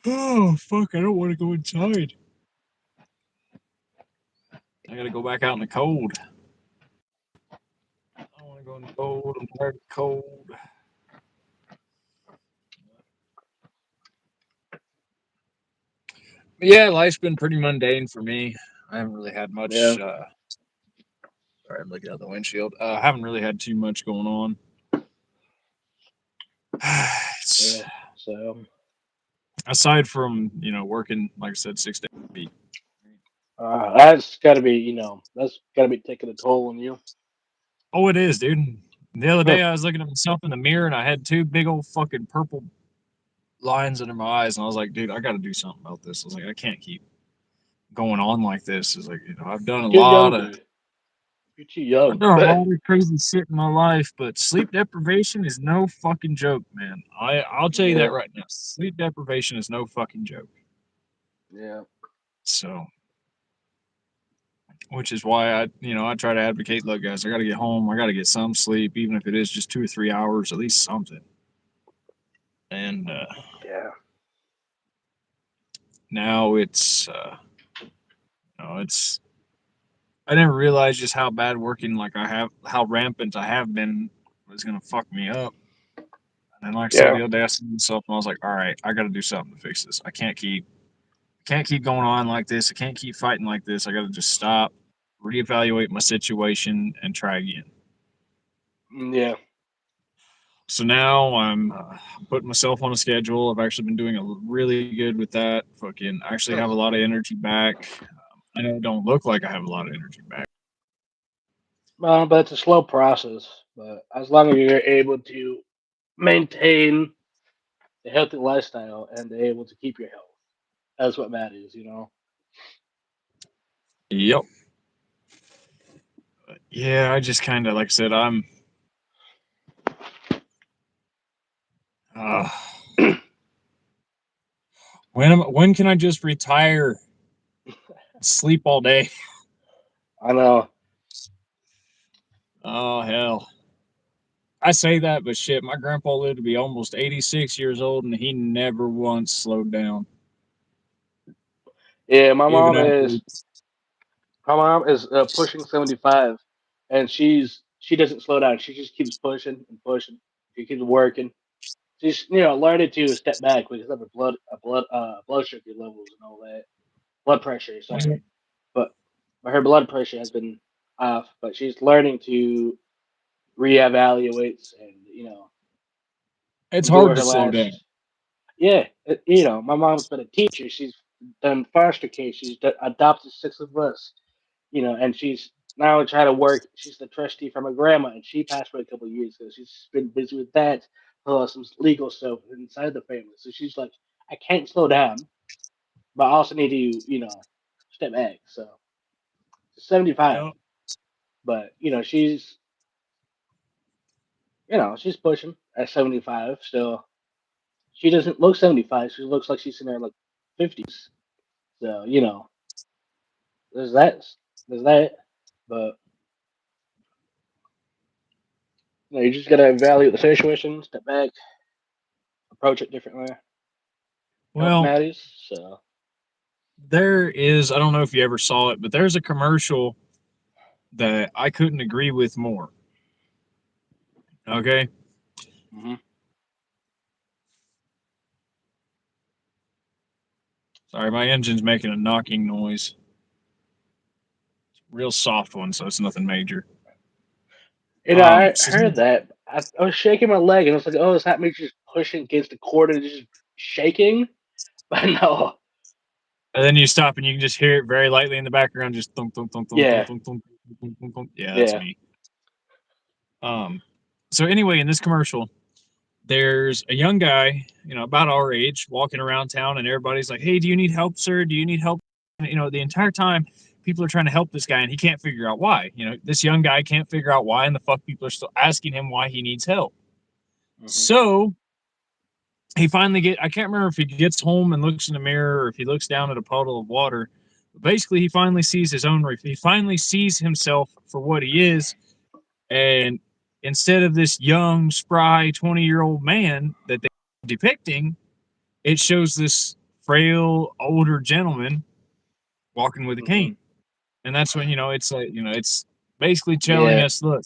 Oh, fuck, I don't want to go inside. I gotta go back out in the cold. I don't want to go in the cold. I'm tired of the cold. But yeah, life's been pretty mundane for me. I haven't really had much. Yeah. Sorry, I'm looking out the windshield. I haven't really had too much going on. It's, Yeah. So aside from working, like I said, 6 days a week. that's got to be, that's got to be taking a toll on you. Oh, it is, dude. The other day I was looking at myself in the mirror and I had two big old fucking purple lines under my eyes, and I was like, dude, I got to do something about this. I was like, I can't keep going on like this. It's like, I've done a You're lot of younger. You're too I've young. done a lot of crazy shit in my life, but sleep deprivation is no fucking joke, man. I'll tell you Yeah. that right now. Sleep deprivation is no fucking joke. Yeah. So which is why I try to advocate. Look, guys, I got to get home. I got to get some sleep, even if it is just 2 or 3 hours, at least something. And Yeah. now it's. I didn't realize just how bad working how rampant I have been was gonna fuck me up. And like I said Yeah. the other day, I said to myself, and I was like, all right, I got to do something to fix this. I can't keep going on like this. I can't keep fighting like this. I got to just stop, reevaluate my situation, and try again. Yeah. So now I'm putting myself on a schedule. I've actually been doing really good with that. Fucking, I actually have a lot of energy back. I know it don't look like I have a lot of energy back. Well, but it's a slow process. But as long as you're able to maintain a healthy lifestyle and able to keep your health, that's what matters. Yep. Yeah, I just kind of like I said, Uh, when can I just retire, sleep all day? I know. Oh hell. I say that, but shit, my grandpa lived to be almost 86 years old, and he never once slowed down, Yeah, even after. my mom is pushing 75, and she doesn't slow down. She just keeps pushing and pushing. She keeps working. She's learning to step back because of her blood sugar levels and all that. Blood pressure, sorry, but her blood pressure has been off. But she's learning to reevaluate and It's endure hard her to slow down. last. Yeah, my mom's been a teacher. She's done foster care. She's adopted 6 of us. And she's now trying to work. She's the trustee for my grandma, and she passed away a couple of years ago. She's been busy with that, plus some legal stuff inside the family. So she's like, I can't slow down, but I also need to, step back. So she's 75, Yeah. but she's pushing at 75 still. She doesn't look 75. She looks like she's in her like 50s. So there's that. There's that. But you just gotta evaluate the situation, step back, approach it differently. Health Well, matters. So. there is. I don't know if you ever saw it, but there's a commercial that I couldn't agree with more. Okay. Hmm. Sorry, my engine's making a knocking noise. Real soft one, so it's nothing major. I So heard that. I was shaking my leg, and I was like, "Oh, is that me just pushing against the cord and just shaking?" But no. and then you stop and you can just hear it very lightly in the background, just thunk thunk thunk thunk thunk Yeah. thunk thunk thunk thunk thunk. Yeah, that's Yeah. me. Um, so anyway, in this commercial, there's a young guy, about our age, walking around town, and everybody's like, "Hey, do you need help, sir? Do you need help?" And, the entire time, people are trying to help this guy, and he can't figure out why. This young guy can't figure out why, and the fuck people are still asking him why he needs help. Hmm. So he finally I can't remember if he gets home and looks in the mirror or if he looks down at a puddle of water. But basically, he finally sees he finally sees himself for what he is, and instead of this young, spry 20-year-old man that they're depicting, it shows this frail, older gentleman walking with a Hmm. cane. And that's when, it's like, it's basically telling Yeah. us, look,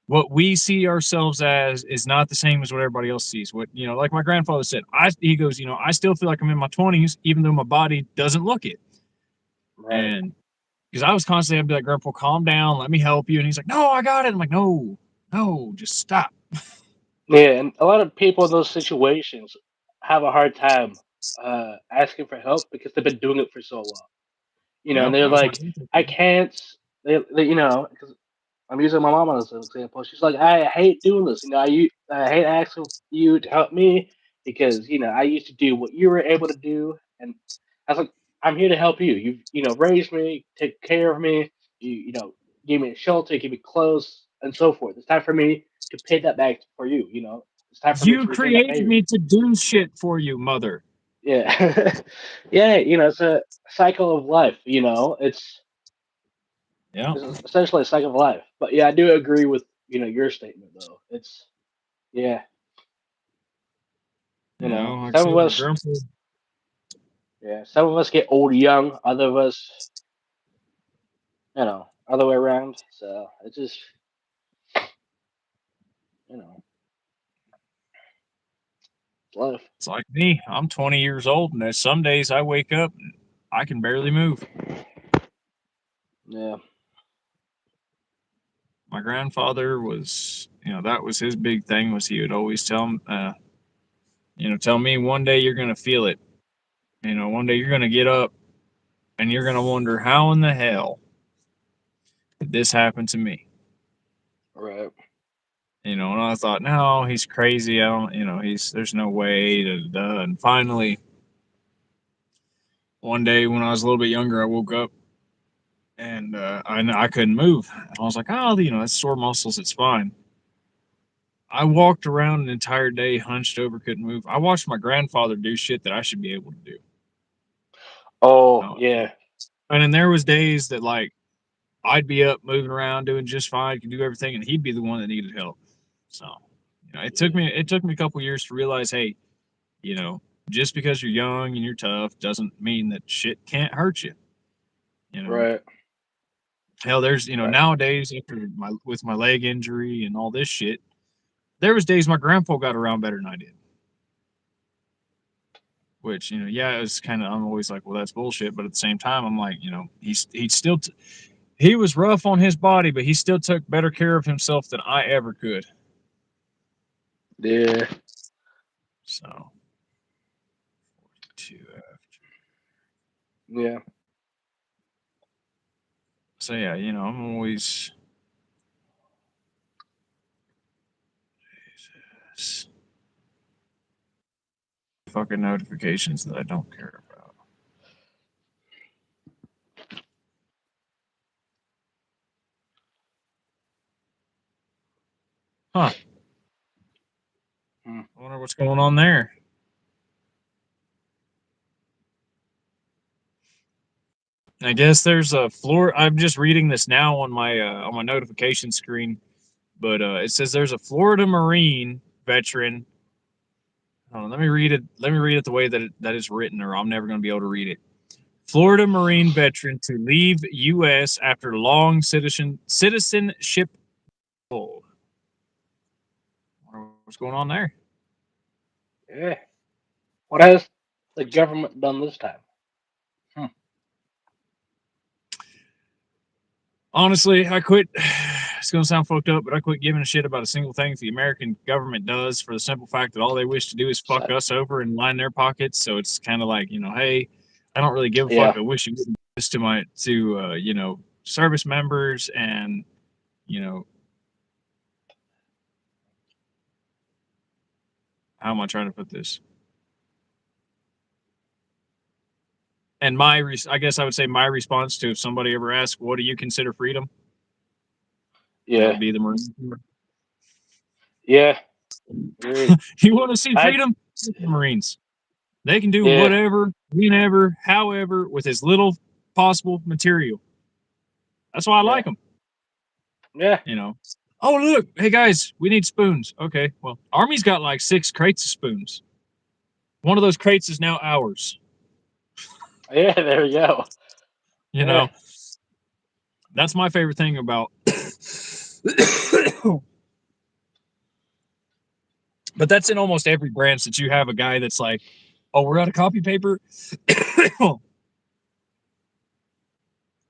what we see ourselves as is not the same as what everybody else sees. What, like my grandfather said, he goes, I still feel like I'm in my 20s, even though my body doesn't look it. Right. And because I was constantly, I'd be like, Grandpa, calm down, let me help you. And he's like, no, I got it. I'm like, no, no, just stop. Yeah, and a lot of people in those situations have a hard time asking for help because they've been doing it for so long. And Yep, they're that was my like, grandpa. I can't. Because I'm using my mom as an example. She's like, I hate doing this. I hate asking you to help me because I used to do what you were able to do, and I was like, I'm here to help you. You've raised me, take care of me. Give me a shelter, give me clothes, and so forth. It's time for me to pay that back for you. It's time for me You to return that created favor. me to do shit for you, mother. Yeah, yeah. It's a cycle of life. It's Yeah. It's essentially a second life. But yeah, I do agree with your statement though. It's yeah, Like I some of said, my us grandpa. some of us get old young, other of us other way around. So it's just you know life. It's like me. I'm 20 years old, and there's some days I wake up and I can barely move. Yeah. My grandfather was, that was his big thing. Was he would always tell me one day you're gonna feel it. One day you're gonna get up and you're gonna wonder how in the hell did this happen to me. Right. And I thought, no, he's crazy. I don't, there's no way. And finally, one day when I was a little bit younger, I woke up and I couldn't move. I was like, oh, it's sore muscles. It's fine. I walked around an entire day hunched over, couldn't move. I watched my grandfather do shit that I should be able to do. Oh Uh, yeah. and then there was days that like I'd be up moving around doing just fine, could do everything, and he'd be the one that needed help. So, it took me a couple years to realize, hey, you know, just because you're young and you're tough doesn't mean that shit can't hurt you. You know, Right. hell, there's Right. nowadays after with my leg injury and all this shit, there was days my grandpa got around better than I did. Which yeah, it was kind of. I'm always like, well, that's bullshit. But at the same time, I'm like, he's still he was rough on his body, but he still took better care of himself than I ever could. Yeah. So 42 after. Yeah. So yeah, I'm always Jesus, fucking notifications that I don't care about. Huh? Hmm. I wonder what's going on there. I guess there's a floor. I'm just reading this now on my notification screen, but it says there's a Florida Marine veteran. Hold on, let me read it. Let me read it the way that it's written, or I'm never going to be able to read it. Florida Marine veteran to leave U.S. after long citizenship hold. What's going on there? Yeah. What has the government done this time? Hmm. Honestly, I quit. It's going to sound fucked up, but I quit giving a shit about a single thing the American government does for the simple fact that all they wish to do is fuck So, us over and line their pockets. So it's kind of like, hey, I don't really give a fuck. yeah. I wish you would do this to service members and, you know, how am I trying to put this? And I guess I would say my response to if somebody ever asks, what do you consider freedom? That Yeah. would be the Marine Corps. Yeah. Agreed. You want to see I. freedom? Send the Marines. They can do Yeah. whatever, whenever, however, with as little possible material. That's why I Yeah. like them. Yeah. Oh, look. Hey, guys, we need spoons. Okay. Well, Army's got like 6 crates of spoons. One of those crates is now ours. Yeah. There we go. You Yeah. know, that's my favorite thing about. But that's in almost every branch that you have a guy that's like, oh, we're out of copy paper.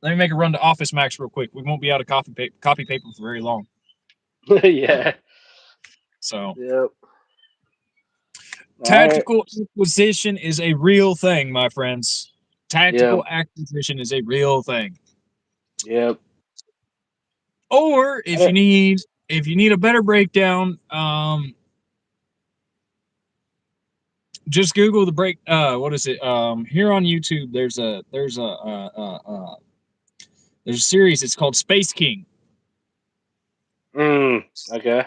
Let me make a run to Office Max real quick. We won't be out of copy paper for very long. Yeah. So, Yep. All right. tactical acquisition is a real thing, my friends. Yep. Tactical acquisition is a real thing. Yep. Or Eh, if you need a better breakdown, just Google the break. What is it? Here on YouTube, there's a series. It's called Space King. Okay.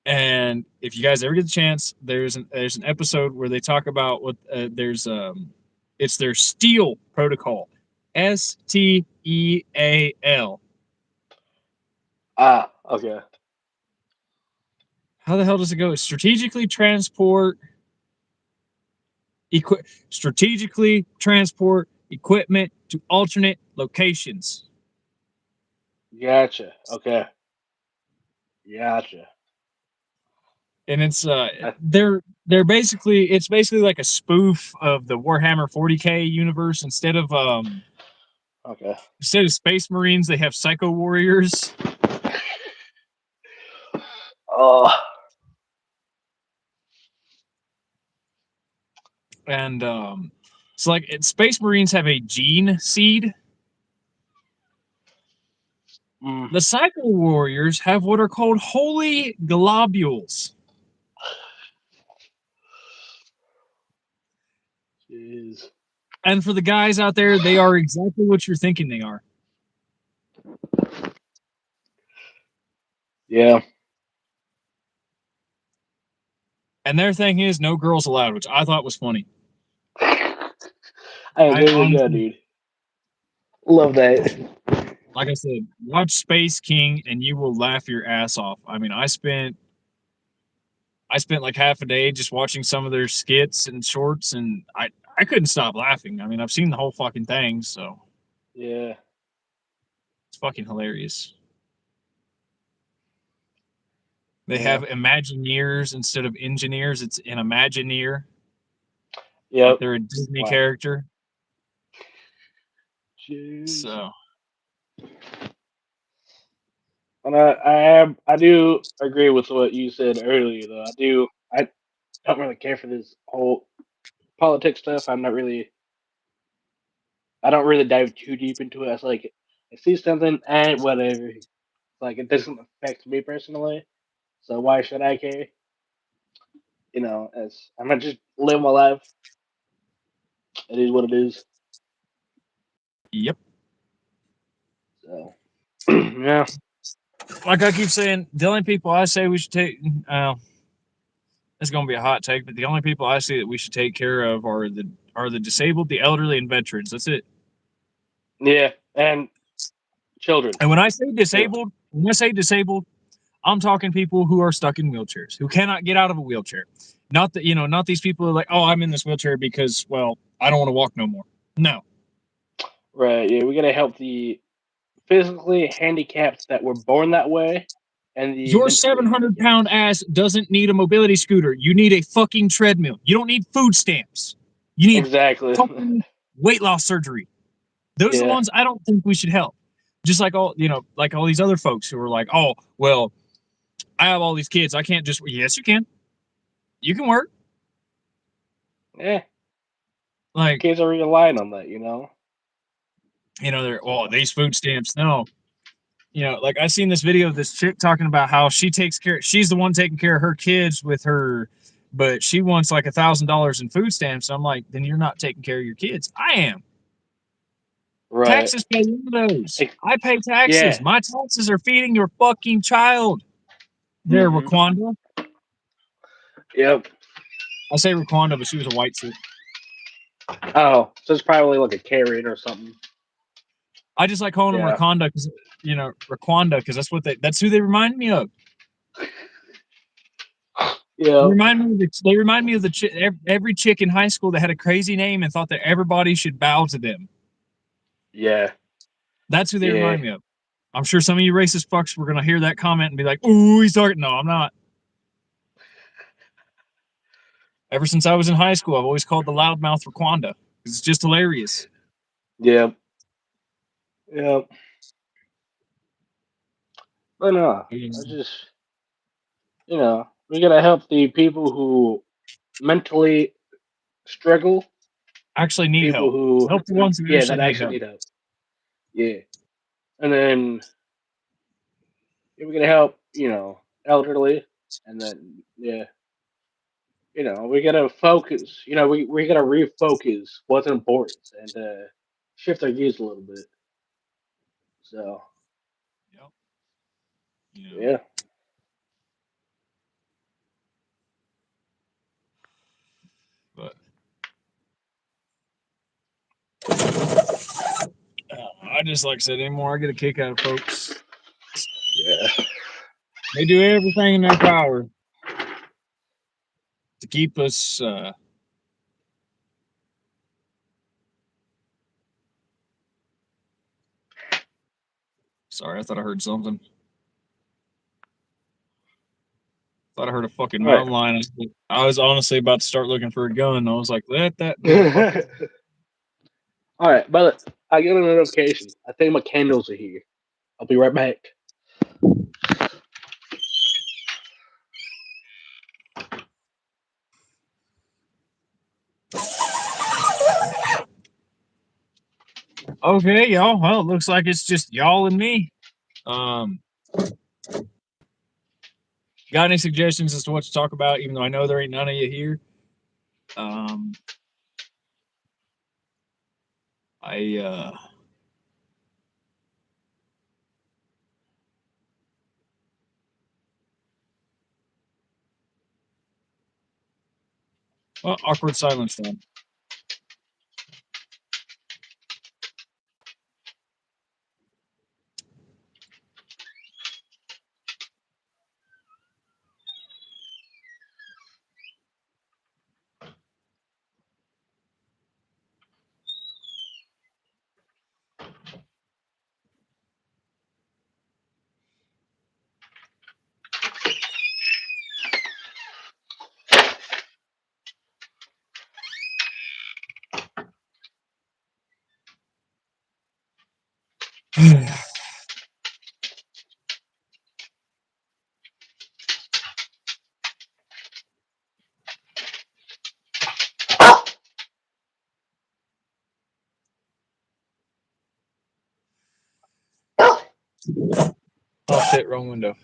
And if you guys ever get the chance, there's an episode where they talk about what it's their Steel protocol. STEAL. Ah, okay. How the hell does it go? Strategically transport equipment to alternate locations. Gotcha. Okay. Gotcha. And it's I- they're basically it's basically like a spoof of the Warhammer 40K universe. Okay. Instead of Space Marines, they have Psycho Warriors. Oh. And it's like Space Marines have a gene seed. Mm. The Psycho Warriors have what are called holy globules. Jeez. And for the guys out there, they are exactly what you're thinking they are. Yeah. And their thing is no girls allowed, which I thought was funny. Hey, I there you go, honestly, dude. Love that. like I said, watch Space King and you will laugh your ass off. I mean, I spent like half a day just watching some of their skits and shorts, and I couldn't stop laughing. I mean, I've seen the whole fucking thing, so Yeah. it's fucking hilarious. They Yeah. have Imagineers instead of engineers. It's an Imagineer. Like Yep. they're a Disney Wow. character. Jeez. So And I do agree with what you said earlier, though. I don't really care for this whole politics stuff. I don't really dive too deep into it. It's like I see something and whatever. Like it doesn't affect me personally, so why should I care? As I'm gonna just live my life. It is what it is. yep. So yeah, Like I keep saying, the only people I say we should take it's gonna be a hot take, but the only people I see that we should take care of are the disabled, the elderly, and veterans. That's it. yeah, and children And too. when I say disabled, I'm talking people who are stuck in wheelchairs, who cannot get out of a wheelchair. Not that not these people who are like, oh, I'm in this wheelchair because, well, I don't want to walk no more. No. Right? Yeah, we gotta help the physically handicapped that were born that way, and the Your mentally 700-pound handicapped. ass doesn't need a mobility scooter. You need a fucking treadmill. You don't need food stamps. You need Exactly. fucking weight loss surgery. Those are the Yeah. ones I don't think we should help. Just like like all these other folks who are like, oh, well, I have all these kids. I can't just. Yes, you can. You can work. Yeah. Like, Kids are relying on that. they're, oh, So these food stamps. No. Like I seen this video of this chick talking about how she's the one taking care of her kids with her, but she wants like $1,000 in food stamps. I'm like, then you're not taking care of your kids. I am. right. Taxes pay into those. Ex- I pay taxes. Yeah. My taxes are feeding your fucking child. There, Hmm. Raquanda. Yep. I say Raquanda, but she was a white chick. Oh, so it's probably like a Karen or something. I just like calling them Yeah. Raquanda because Raquanda because that's who they remind me of. Yeah. They remind me of every chick in high school that had a crazy name and thought that everybody should bow to them. Yeah. That's who they Yeah. remind me of. I'm sure some of you racist fucks were gonna hear that comment and be like, "Ooh, he's talking." No, I'm not. Ever since I was in high school, I've always called the loudmouth Raquanda because it's just hilarious. Yeah. Yeah. But no, I just we gotta help the people who mentally struggle, Actually, need people help. who Help the ones who yeah actually that need actually help. need help. Yeah. And then we're gonna help, elderly, and then yeah, we gotta focus. We gotta refocus what's important and shift our views a little bit. So Yep. You know, yeah, but I just like I said anymore. I get a kick out of folks. Yeah. They do everything in their power to keep us. Sorry, I thought I heard something. Thought I heard a fucking All right. mountain lion. I was honestly about to start looking for a gun. I was like, let that motherfucker. All right, but I get a notification. I think my candles are here. I'll be right back. Okay, y'all. Well, it looks like it's just y'all and me. Um, got any suggestions as to what to talk about? Even though I know there ain't none of you here. I well, awkward silence then. Oh shit! Wrong window.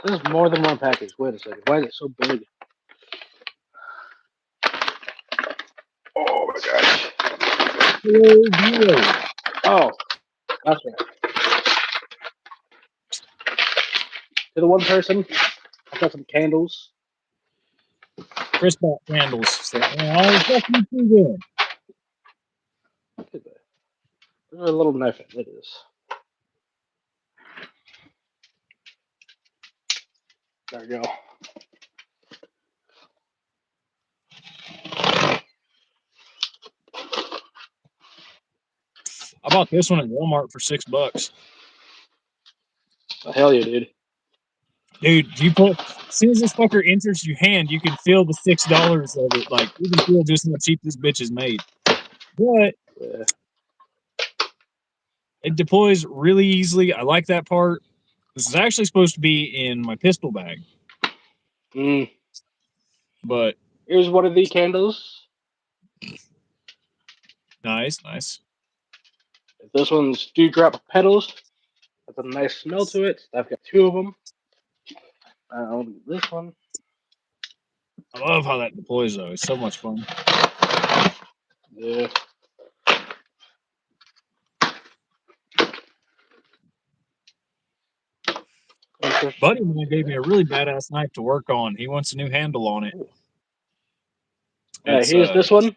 There's more than one package. Wait a second. Why is it so big? Oh my gosh. Oh, that's right. To the one person, I got some candles. Chris bought candles. So, oh, fuck you too good. Look at that. There's a little knife. Look at this. There we go. I bought this one at Walmart for $6. Oh, hell yeah, dude. Dude, you put as soon as this fucker enters your hand, you can feel the $6 of it. Like you can feel just how cheap this bitch is made. But Yeah. it deploys really easily. I like that part. This is actually supposed to be in my pistol bag, Mm. but Here's one of the candles. nice. This one's Dewdrop Petals. Has a nice smell to it. I've got two of them. This one. I love how that deploys though. It's so much fun. Yeah. Buddy of mine gave me a really badass knife to work on. He wants a new handle on it. It's Here's this one. it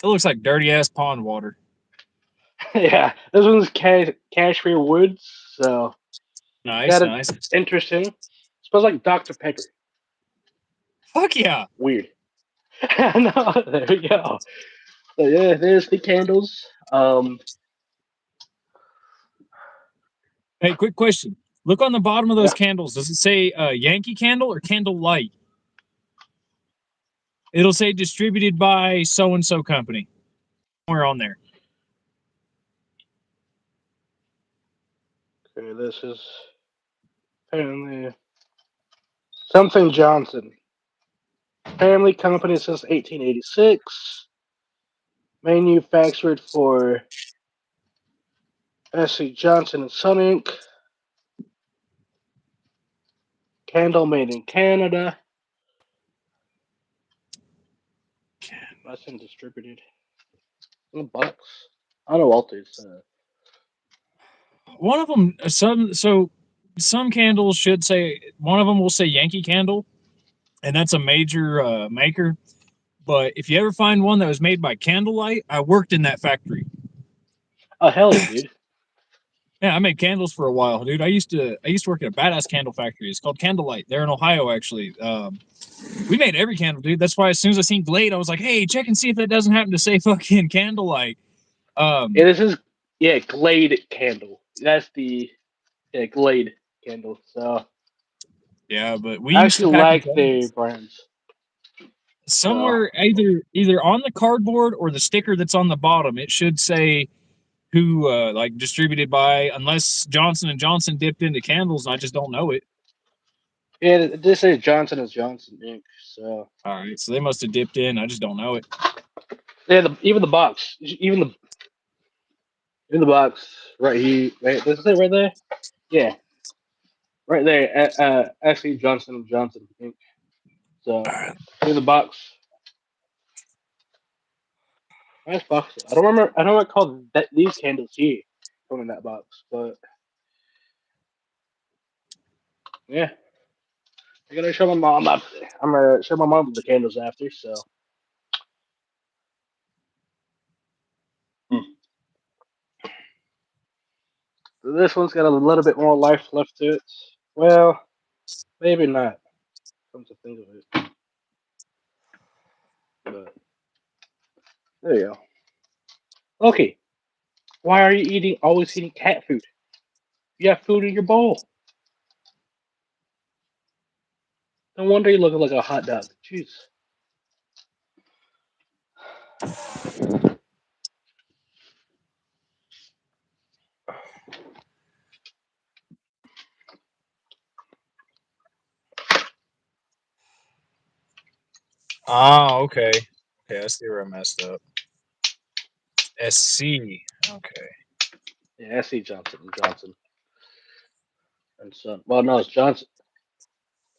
looks like dirty ass pond water. Yeah, this one's Cashmere Woods. So Nice. interesting. Smells like Dr. Pepper. Fuck yeah. Weird. No, there we go. So yeah, there's the candles. Hey, quick question. Look on the bottom of those Yeah. candles. Does it say Yankee Candle or Candle Light? It'll say distributed by so and so company. Somewhere on there. Okay, this is apparently something Johnson. Family company since 1886. Manufactured for S.C. Johnson and Son Inc. Candle made in Canada. That's and distributed. In a box. I know Walter's. One of them, some candles should say, one of them will say Yankee Candle, and that's a major maker. But if you ever find one that was made by Candlelight, I worked in that factory. Oh hell yeah, dude! Yeah, I made candles for a while, dude. I used to work at a badass candle factory. It's called Candlelight. They're in Ohio, actually. We made every candle, dude. That's why as soon as I seen Glade, I was like, hey, check and see if that doesn't happen to say fucking Candlelight. Yeah, this is Glade candle. That's the Glade candle. So yeah, but we I used to actually pack like their brands. somewhere either on the cardboard or the sticker that's on the bottom. It should say who like distributed by, unless Johnson and Johnson dipped into candles and I just don't know it. Yeah, this is Johnson and Johnson Inc. So All right, so they must have dipped in. I just don't know it. yeah, even the box, even the box right here. Right, does it say right there? Yeah, right there. Actually, Johnson and Johnson Inc. So in the box. Nice box. I don't remember. I don't recall that these candles here come in that box, but yeah, I gotta show my mom after. I'm gonna show my mom the candles after. So. This one's got a little bit more life left to it. Well, maybe not. Come to think of it. But there you go. Okay, why are you always eating cat food? You have food in your bowl. No wonder you look like a hot dog. Jeez. Ah, okay. Okay, I see where I messed up. SC. Okay. Yeah, S.C. Johnson and Johnson and Son. Well, no, it's Johnson.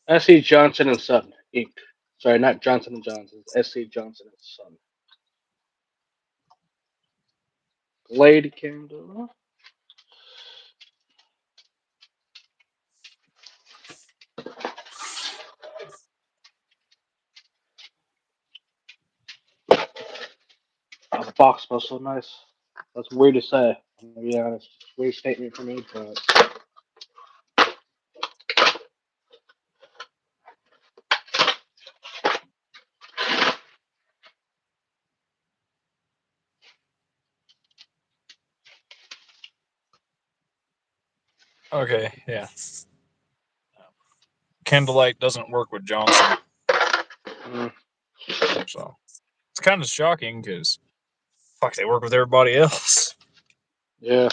S.C. Johnson and Son Inc. Sorry, not Johnson and Johnson. It's S.C. Johnson and Son. Glade candle. Oh, the box smells so nice. That's weird to say. I'm gonna be honest. Weird statement for me, but Okay, yeah. Candlelight doesn't work with Johnson, mm, so it's kind of shocking because fuck, they work with everybody else. yeah.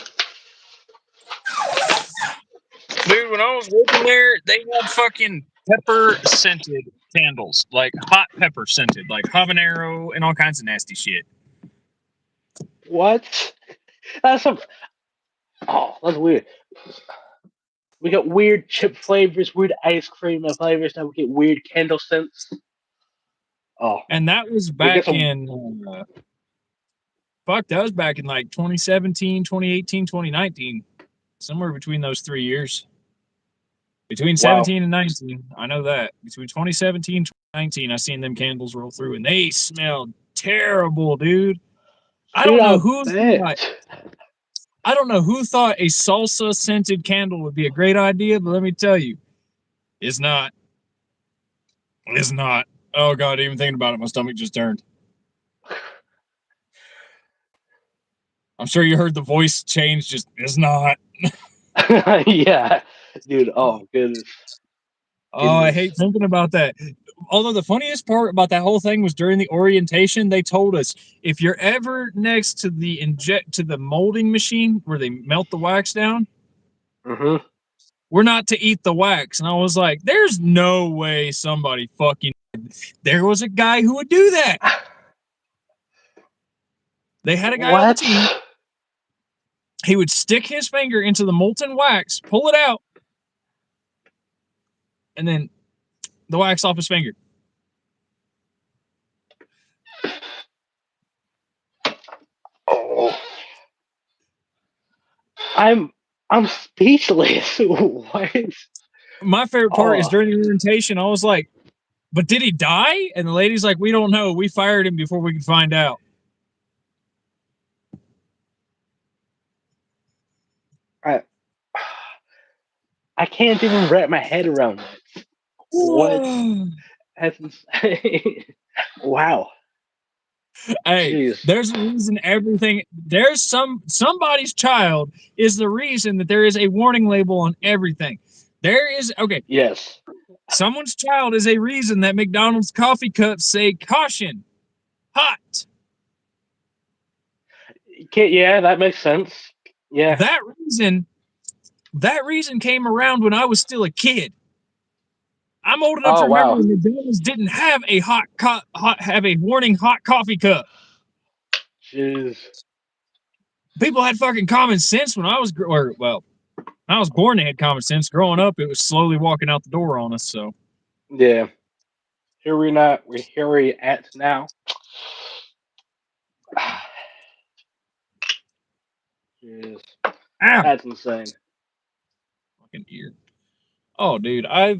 Dude, when I was working there, they had fucking pepper scented candles, like hot pepper scented, like habanero and all kinds of nasty shit. What? That's some. Oh, that's weird. We got weird chip flavors, weird ice cream flavors. Now we get weird candle scents. Oh, And that was we get back some. in that was back in like 2017, 2018, 2019. Somewhere between those 3 years. Between Wow. 17 and 19, I know that. Between 2017 and 2019, I seen them candles roll through, and they smelled terrible, dude. I Dude, don't know I who thought. bet. I don't know who thought a salsa scented candle would be a great idea, but let me tell you, it's not. It's not. Oh god, even thinking about it, my stomach just turned. I'm sure you heard the voice change. Just it's not. Yeah, dude. Oh, goodness. Oh, I hate thinking about that. Although the funniest part about that whole thing was during the orientation, they told us if you're ever next to the molding machine where they melt the wax down, Mm-hmm. we're not to eat the wax. And I was like, there's no way somebody fucking There was a guy who would do that. They had a guy on the What? team. He would stick his finger into the molten wax, pull it out, and then the wax off his finger. Oh. I'm speechless. What? My favorite part is during the orientation, I was like, but did he die? And the lady's like, we don't know. We fired him before we could find out. I can't even wrap my head around that. What? That's insane. Wow. Hey, Jeez. there's a reason everything. There's somebody's child is the reason that there is a warning label on everything. There is Yes. Someone's child is a reason that McDonald's coffee cups say caution, hot. Yeah, that makes sense. Yeah. That reason came around when I was still a kid. I'm old enough to remember when McDonald's didn't have a have a warning hot coffee cup. Jeez. People had fucking common sense when I was I was born. They had common sense. Growing up, it was slowly walking out the door on us. So Yeah. Here we at now. Jeez. Ow. That's insane. Fucking ear. Oh, dude, I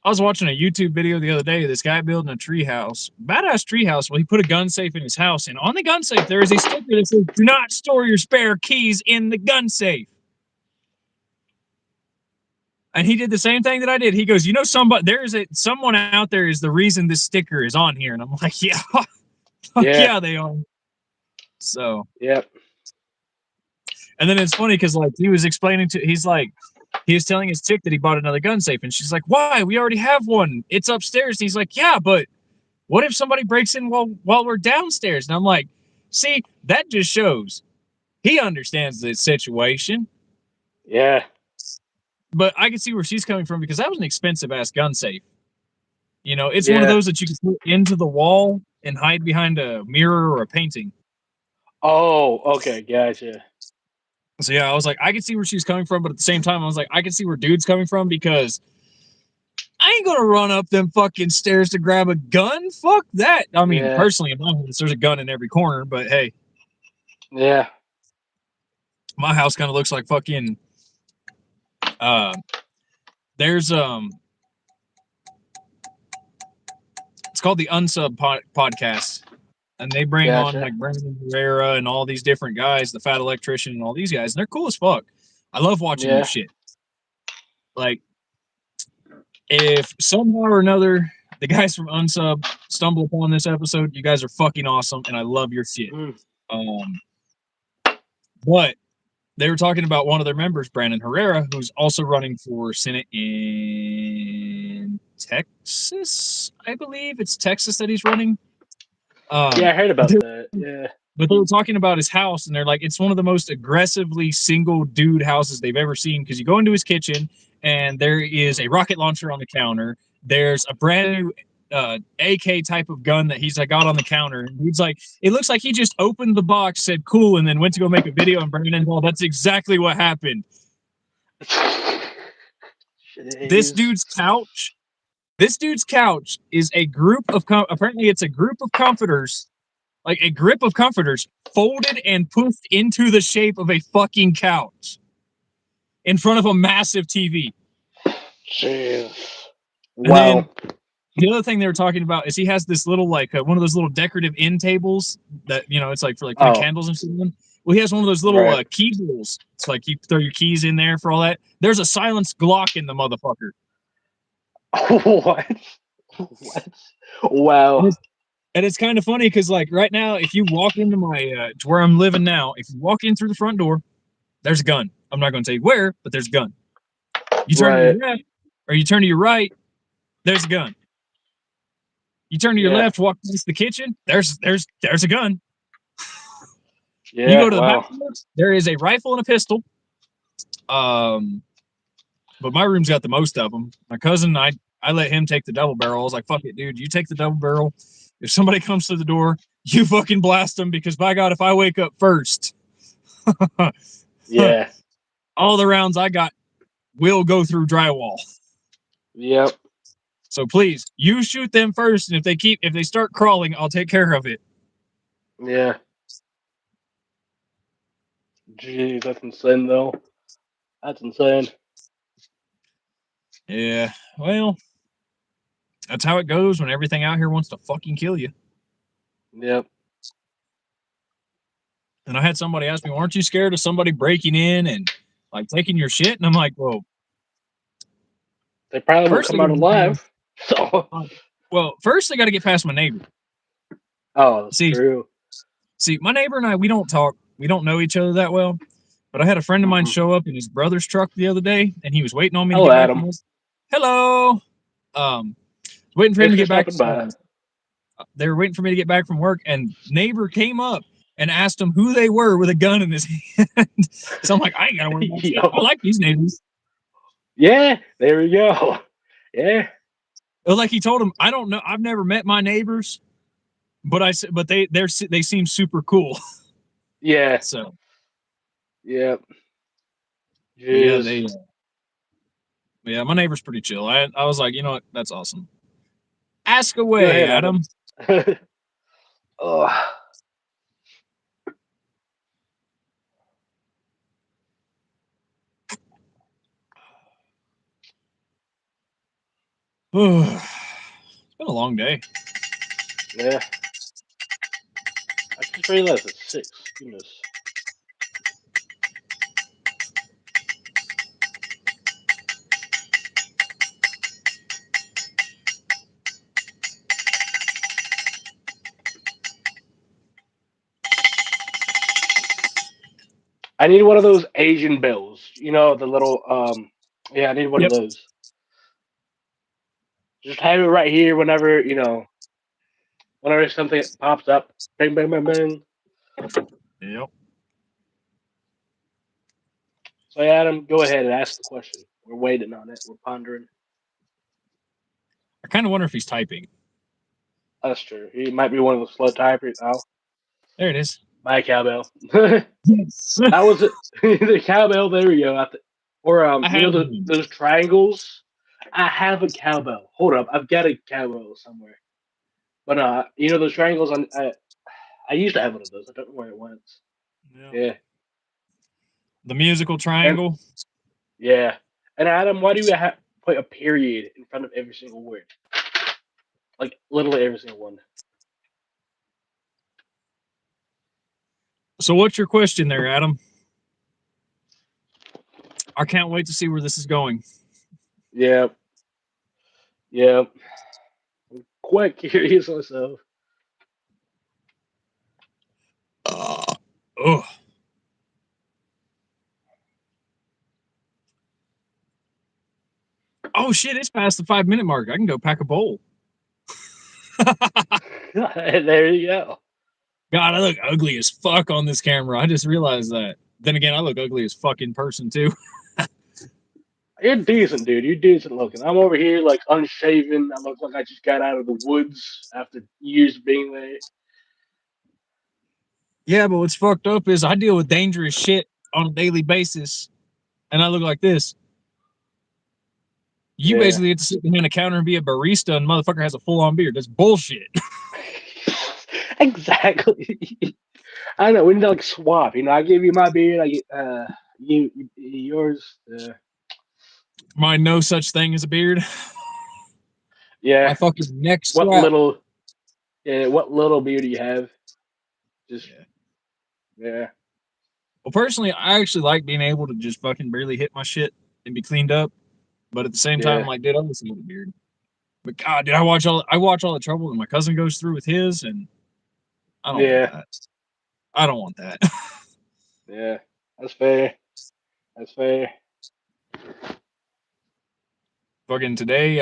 was watching a YouTube video the other day of this guy building a treehouse. Badass treehouse. Well, he put a gun safe in his house, and on the gun safe there is a sticker that says, "Do not store your spare keys in the gun safe." And he did the same thing that I did. He goes, someone out there is the reason this sticker is on here. And I'm like, yeah, yeah, they are. So, yep. And then it's funny because he was explaining he was telling his chick that he bought another gun safe, and she's like, "Why? We already have one. It's upstairs." And he's like, "Yeah, but what if somebody breaks in while we're downstairs?" And I'm like, "See, that just shows he understands the situation." Yeah. But I can see where she's coming from because that was an expensive ass gun safe. You know, it's one of those that you can put into the wall and hide behind a mirror or a painting. Oh, okay, gotcha. So yeah, I was like, I can see where she's coming from, but at the same time, I was like, I can see where dude's coming from because I ain't gonna run up them fucking stairs to grab a gun. Fuck that. I mean, personally, in my house, there's a gun in every corner, but hey. Yeah. My house kind of looks like fucking there's it's called the Unsub podcast, and they bring on like Brendan Herrera and all these different guys, the Fat Electrician and all these guys, and they're cool as fuck. I love watching their shit. Like, if somehow or another the guys from Unsub stumble upon this episode, you guys are fucking awesome, and I love your shit. But they were talking about one of their members, Brandon Herrera, who's also running for Senate in Texas. I believe it's Texas that he's running. Yeah, I heard about that. Yeah. But they were talking about his house, and they're like, it's one of the most aggressively single dude houses they've ever seen, because you go into his kitchen, and there is a rocket launcher on the counter. There's a brand new AK type of gun that he's got on the counter. And he's like, it looks like he just opened the box, said cool, and then went to go make a video and bring it in. Well, that's exactly what happened. This dude's couch is a group of apparently it's a group of comforters, like a grip of comforters folded and pushed into the shape of a fucking couch in front of a massive TV. Jeez. Wow. The other thing they were talking about is he has this little one of those little decorative end tables that, you know, it's like for like putting candles and something. Well, he has one of those little key holes. It's like you throw your keys in there for all that. There's a silenced Glock in the motherfucker. What? What? Wow. And it's kind of funny because, like, right now, if you walk into my to where I'm living now, if you walk in through the front door, there's a gun. I'm not going to tell you where, but there's a gun. You turn to your left, or you turn to your right, there's a gun. You turn to your left, walk past the kitchen, there's a gun. You go to the bathroom, there is a rifle and a pistol. But my room's got the most of them. My cousin, I I let him take the double barrel. I was like, fuck it, dude. You take the double barrel. If somebody comes to the door, you fucking blast them because by God, if I wake up first, Yeah. all the rounds I got will go through drywall. Yep. So please, you shoot them first, and if they start crawling, I'll take care of it. Yeah. Jeez, that's insane though. That's insane. Yeah, well, that's how it goes when everything out here wants to fucking kill you. Yep. And I had somebody ask me, "Aren't you scared of somebody breaking in and like taking your shit?" And I'm like, "Well, They probably won't first come they out gotta get alive. So. first they got to get past my neighbor. Oh, that's See, true. my neighbor and I, we don't talk. We don't know each other that well. But I had a friend of mine Mhm. show up in his brother's truck the other day, and he was waiting on me to Hello, get back Adam. from work. Hello. Waiting for him Thanks to for get back. stopping by. They were waiting for me to get back from work, and neighbor came up and asked him who they were with a gun in his hand. So I'm like, I ain't gotta worry about shit. I Yo. like these neighbors. Yeah, there we go. Yeah. Like he told him, I don't know. I've never met my neighbors, but they seem super cool. Yeah. So, Yep. but yeah, Jeez. my neighbor's pretty chill. I was like, you know what? That's awesome. Ask Go away, ahead, Adam. Adam. Oh. It's been a long day. Yeah. I just realized it's 6. Goodness. I need one of those Asian bells. You know, the little yeah, I need one of Yep. those. Just have it right here whenever something pops up. Bang bang bang bang. Yep. So Adam, go ahead and ask the question. We're waiting on it. We're pondering. I kind of wonder if he's typing. That's true. He might be one of the slow typers. Oh, There it is. my cowbell. That Yes. was it. The cowbell. There we go. Or I have one. those triangles. I have a cowbell. Hold up, I've got a cowbell somewhere. But those triangles. I used to have one of those. I don't know where it went. Yeah. Yeah, The musical and triangle. yeah. And Adam, why do you put a period in front of every single word? Like literally every single one. So what's your question there, Adam? I can't wait to see where this is going. Yeah, yeah. I'm quite curious myself. Oh, oh shit! It's past the 5 minute mark. I can go pack a bowl. There you go. God, I look ugly as fuck on this camera. I just realized that. Then again, I look ugly as fuck in person too. You're decent, dude. You're decent looking. I'm over here like unshaven. I look like I just got out of the woods after years being there. Yeah, but what's fucked up is I deal with dangerous shit on a daily basis, and I look like this. You Yeah. basically get to sit behind a counter and be a barista, and motherfucker has a full on beard. That's bullshit. Exactly. I know. We need to like swap. I give you my beard. I get you yours. My no such thing as a beard. My Yeah. fucking neck What strap. little? Yeah. What little beard you have? Just Yeah. yeah. Well, personally, I actually like being able to just fucking barely hit my shit and be cleaned up. But at the same time, I'm Yeah. like, dude, I listen to the beard. But God, dude, I watch all the trouble that my cousin goes through with his, and I don't want Yeah. that. I don't want that. Yeah. That's fair. That's fair. Fucking today,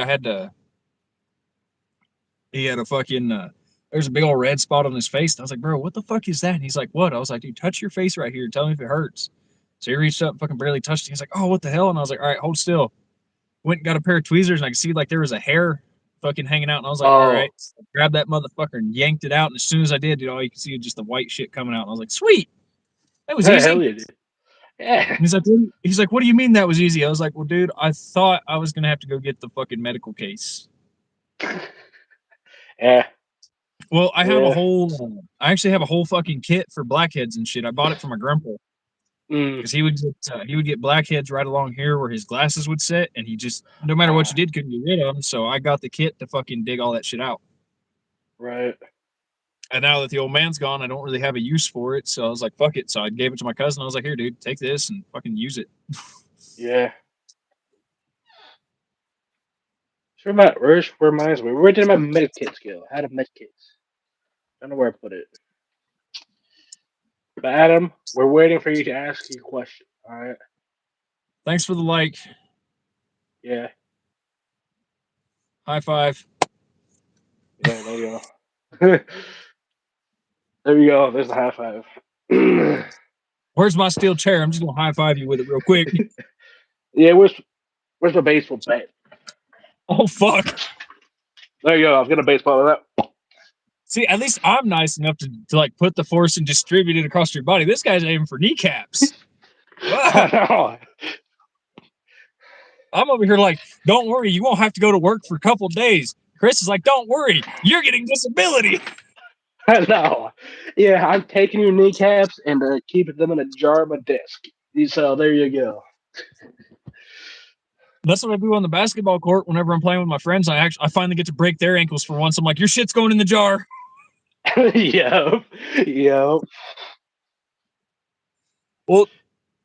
he had a fucking, there's a big old red spot on his face. And I was like, bro, what the fuck is that? And he's like, what? I was like, dude, touch your face right here and tell me if it hurts. So he reached up and fucking barely touched it. He's like, oh, what the hell? And I was like, all right, hold still. Went and got a pair of tweezers, and I could see like there was a hair fucking hanging out, and I was like, all Oh, right. I grabbed that motherfucker and yanked it out, and as soon as I did, dude, all you could see was just the white shit coming out. And I was like, sweet, that was easy. hell yeah, dude. Yeah. And he's like, what do you mean that was easy? I was like, well, dude, I thought I was gonna have to go get the fucking medical case. Yeah. Well, I have a Yeah. whole, I actually have a whole fucking kit for blackheads and shit. I bought it for my grandpa Mm, because he would get blackheads right along here where his glasses would sit, and he just no matter what you did couldn't get rid of them. So I got the kit to fucking dig all that shit out. right. And now that the old man's gone, I don't really have a use for it. So I was like, fuck it. So I gave it to my cousin. I was like, here, dude, take this and fucking use it. Yeah. So where mine's where did my medkits go? I had a medkits. I don't know where I put it. But Adam, we're waiting for you to ask your question. All right. Thanks for the like. Yeah. High five. Yeah. There you go. There you go. There's the high five. Where's my steel chair? I'm just gonna high five you with it real quick. Yeah. Where's my baseball bat? Oh fuck. There you go. I was gonna baseball with that. See, at least I'm nice enough to like put the force and distribute it across your body. This guy's aiming for kneecaps. I Wow. know. I'm over here like, don't worry, you won't have to go to work for a couple days. Chris is like, don't worry, you're getting disability. I know. Yeah, I'm taking your kneecaps and keeping them in a jar of my desk. So there you go. That's what I do on the basketball court whenever I'm playing with my friends. I finally get to break their ankles for once. I'm like, your shit's going in the jar. Yep. Yep. Well,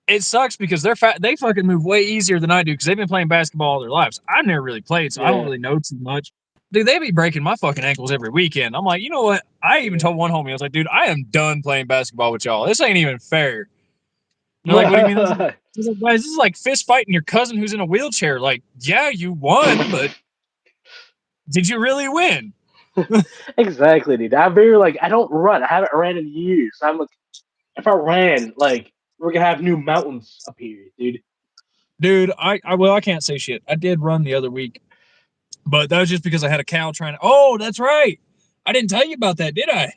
it sucks because they fucking move way easier than I do because they've been playing basketball all their lives. I've never really played, so I don't Yeah. really know too much. Dude, they be breaking my fucking ankles every weekend. I'm like, you know what? I even told one homie, I was like, dude, I am done playing basketball with y'all. This ain't even fair. And they're like, what do you mean? I was like, this is like fist fighting your cousin who's in a wheelchair. Like, yeah, you won, but did you really win? Exactly, dude. I'm very like I don't run. I haven't ran in years. I'm like, if I ran, like we're gonna have new mountains up here, dude. Dude, I can't say shit. I did run the other week, but that was just because I had a cow trying to. Oh, that's right. I didn't tell you about that, did I?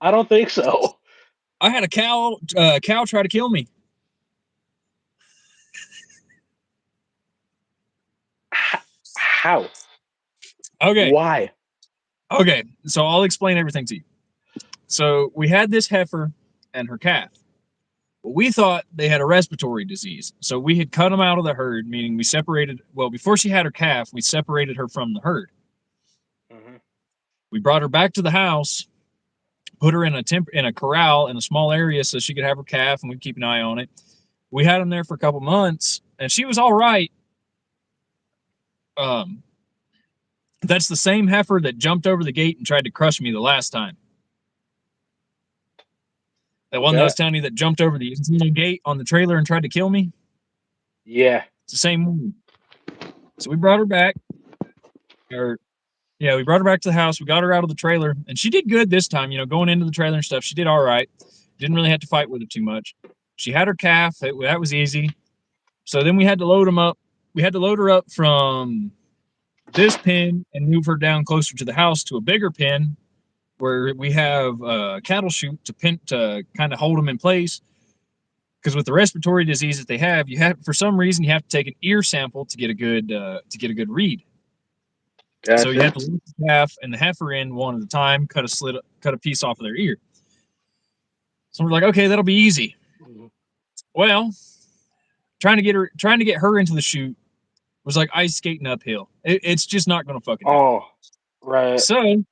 I don't think so. I had a cow try to kill me. How? Okay. Why? Okay. So I'll explain everything to you. So we had this heifer and her calf. Well, we thought they had a respiratory disease. So we had cut them out of the herd, meaning we separated. Well, before she had her calf, we separated her from the herd. Mm-hmm. We brought her back to the house, put her in a corral in a small area so she could have her calf, and we'd keep an eye on it. We had them there for a couple months, and she was all right. That's the same heifer that jumped over the gate and tried to crush me the last time. That one that I was telling you that jumped over the gate on the trailer and tried to kill me. Yeah. It's the same one. So we brought her back. We brought her back to the house. We got her out of the trailer, and she did good this time. You know, going into the trailer and stuff, she did all right. Didn't really have to fight with it too much. She had her calf. That was easy. So then we had to load them up. We had to load her up from this pen and move her down closer to the house to a bigger pen where we have a cattle chute to kind of hold them in place. Because with the respiratory disease that they have, for some reason you have to take an ear sample to get a good read. Gotcha. So you have to look the calf and the heifer in one at a time, cut a piece off of their ear. So we're like, okay, that'll be easy. Mm-hmm. Well, trying to get her into the chute was like ice skating uphill. It's just not going to fucking happen. Oh, right. So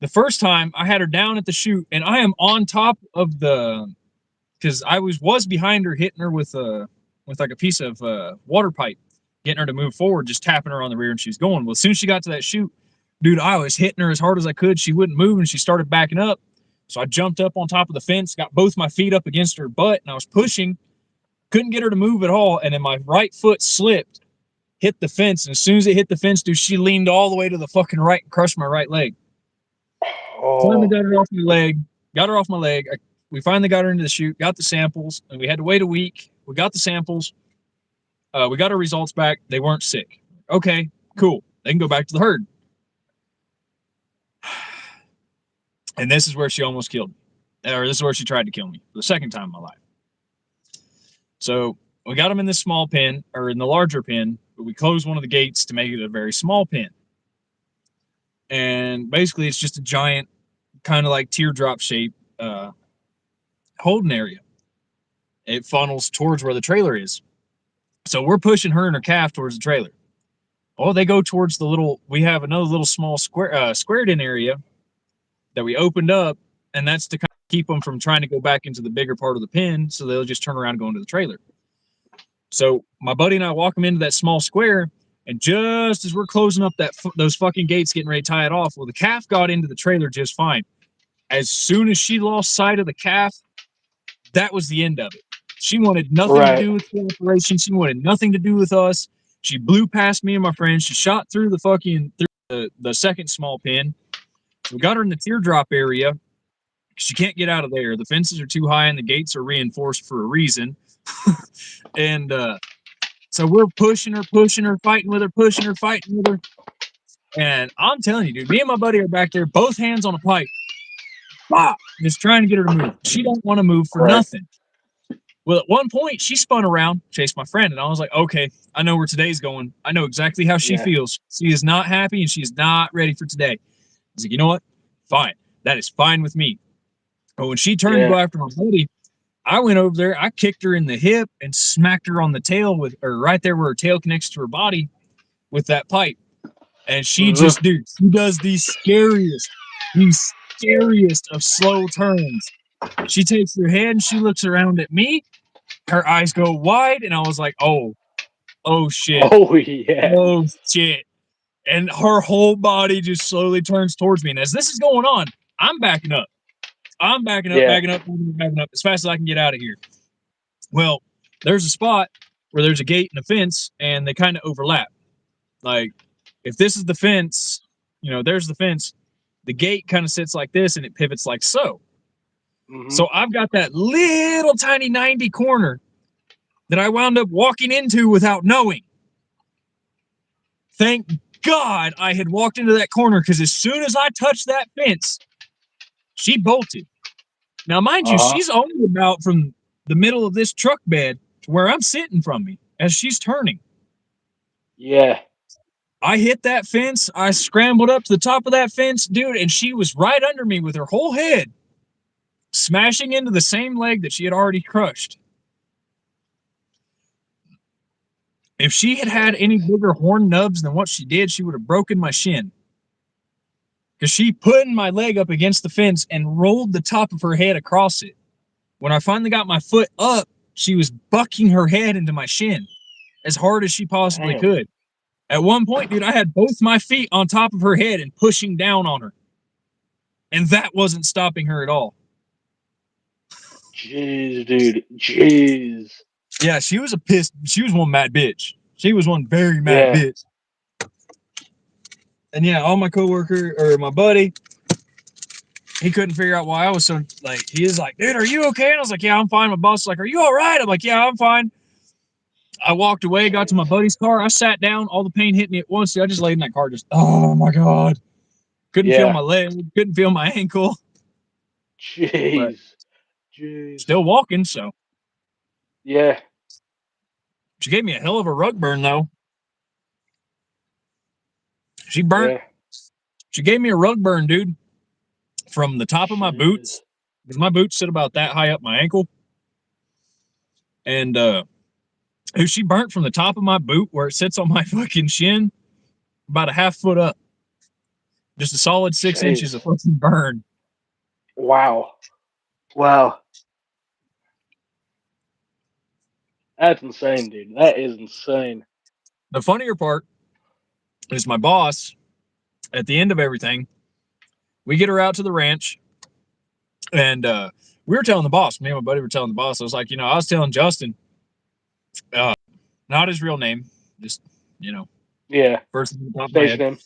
the first time I had her down at the chute, and I am on top of because I was behind her, hitting her with like a piece of water pipe, getting her to move forward, just tapping her on the rear, and she was going. Well, as soon as she got to that chute, dude, I was hitting her as hard as I could. She wouldn't move, and she started backing up. So I jumped up on top of the fence, got both my feet up against her butt, and I was pushing. Couldn't get her to move at all, and then my right foot slipped, hit the fence, and as soon as it hit the fence, dude, she leaned all the way to the fucking right and crushed my right leg. Finally got her off my leg. We finally got her into the chute, got the samples, and we had to wait a week. We got the samples. We got our results back. They weren't sick. Okay, cool. They can go back to the herd. And this is where she almost killed me. Or this is where she tried to kill me for the second time in my life. So we got them in this small pen, or in the larger pen, but we closed one of the gates to make it a very small pen. And basically, it's just a giant, kind of like teardrop shape holding area. It funnels towards where the trailer is. So we're pushing her and her calf towards the trailer. Oh, they go towards the little, we have another little small squared in area that we opened up, and that's to kind of keep them from trying to go back into the bigger part of the pen, so they'll just turn around and go into the trailer. So my buddy and I walk them into that small square, and just as we're closing up those fucking gates, getting ready to tie it off, well, the calf got into the trailer just fine. As soon as she lost sight of the calf, that was the end of it. She wanted nothing to do with the operation. She wanted nothing to do with us. She blew past me and my friends. She shot through the second small pen. We got her in the teardrop area. She can't get out of there. The fences are too high and the gates are reinforced for a reason. And so we're pushing her, fighting with her, fighting with her. And I'm telling you, dude, me and my buddy are back there, both hands on a pipe. Bah! Just trying to get her to move. She don't want to move for nothing. Well, at one point, she spun around, chased my friend, and I was like, okay, I know where today's going. I know exactly how she feels. She is not happy, and she is not ready for today. I was like, you know what? Fine. That is fine with me. But when she turned to go after my buddy, I went over there, I kicked her in the hip and smacked her on the tail or right there where her tail connects to her body with that pipe. And she just, dude, she does the scariest of slow turns. She takes her head and she looks around at me. Her eyes go wide, and I was like, oh shit. Oh, yeah. Oh, shit. And her whole body just slowly turns towards me. And as this is going on, I'm backing up. Backing up as fast as I can get out of here. Well, there's a spot where there's a gate and a fence, and they kind of overlap. Like, if this is the fence, there's the fence. The gate kind of sits like this, and it pivots like so. Mm-hmm. So I've got that little tiny 90 corner that I wound up walking into without knowing. Thank God I had walked into that corner, because as soon as I touched that fence, she bolted. Now, mind you, she's only about from the middle of this truck bed to where I'm sitting from me as she's turning. Yeah. I hit that fence. I scrambled up to the top of that fence, dude, and she was right under me with her whole head smashing into the same leg that she had already crushed. If she had had any bigger horn nubs than what she did, she would have broken my shin. Because she put my leg up against the fence and rolled the top of her head across it. When I finally got my foot up, she was bucking her head into my shin as hard as she possibly could. At one point, dude, I had both my feet on top of her head and pushing down on her. And that wasn't stopping her at all. Jeez, dude. Jeez. Yeah, she was one mad bitch. She was one very mad bitch. And yeah, all my my buddy, he couldn't figure out why I was so, like, he is like, dude, are you okay? And I was like, yeah, I'm fine. My boss was like, are you all right? I'm like, yeah, I'm fine. I walked away, got to my buddy's car. I sat down. All the pain hit me at once. I just laid in that car, just, oh my God. Couldn't feel my leg. Couldn't feel my ankle. Jeez. Still walking, so. Yeah. She gave me a hell of a rug burn, though. She burnt. Yeah. She gave me a rug burn, dude, from the top of my boots. Because my boots sit about that high up my ankle. And she burnt from the top of my boot where it sits on my fucking shin about a half foot up. Just a solid 6 inches of fucking burn. Wow. That's insane, dude. That is insane. The funnier part is my boss, at the end of everything, we get her out to the ranch, and we were telling the boss, me and my buddy were telling the boss, I was like, I was telling Justin, not his real name, just, first name top of my head.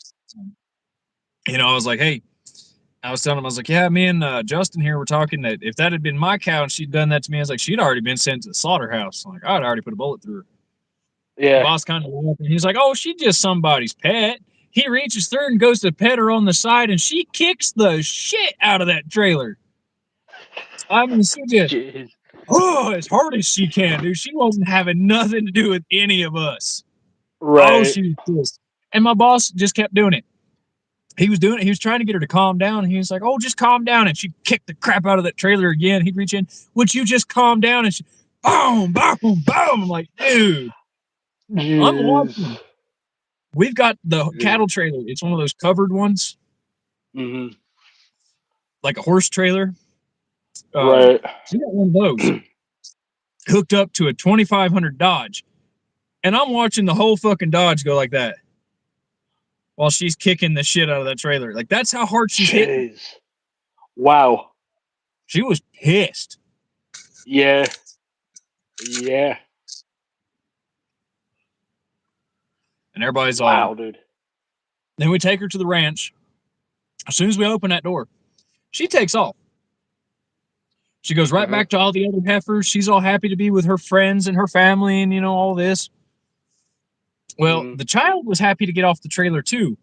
I was like, hey, I was telling him, I was like, yeah, me and Justin here were talking that if that had been my cow and she'd done that to me, I was like, she'd already been sent to the slaughterhouse. I'm like, I'd already put a bullet through her. Yeah. Boss kind of laughed, and he's like, "Oh, she's just somebody's pet." He reaches through and goes to pet her on the side, and she kicks the shit out of that trailer. I mean, she just Jeez. as hard as she can, dude. She wasn't having nothing to do with any of us. Right. Oh, she was pissed. And my boss just kept doing it. He was doing it. He was trying to get her to calm down. And he was like, "Oh, just calm down." And she kicked the crap out of that trailer again. He'd reach in, "Would you just calm down?" And she, boom, boom, boom. I'm like, dude, I'm watching. Jeez. We've got the cattle trailer. It's one of those covered ones, Mm-hmm. like a horse trailer. Right. She got one of those hooked up to a 2500 Dodge. And I'm watching the whole fucking Dodge go like that while she's kicking the shit out of that trailer. Like, that's how hard she's hitting. Jeez. Wow. She was pissed. Yeah. Yeah. And everybody's Wow, all, dude. then we take her to the ranch. As soon as we open that door, she takes off. She goes right back to all the other heifers. She's all happy to be with her friends and her family and, all this. Well, the child was happy to get off the trailer too.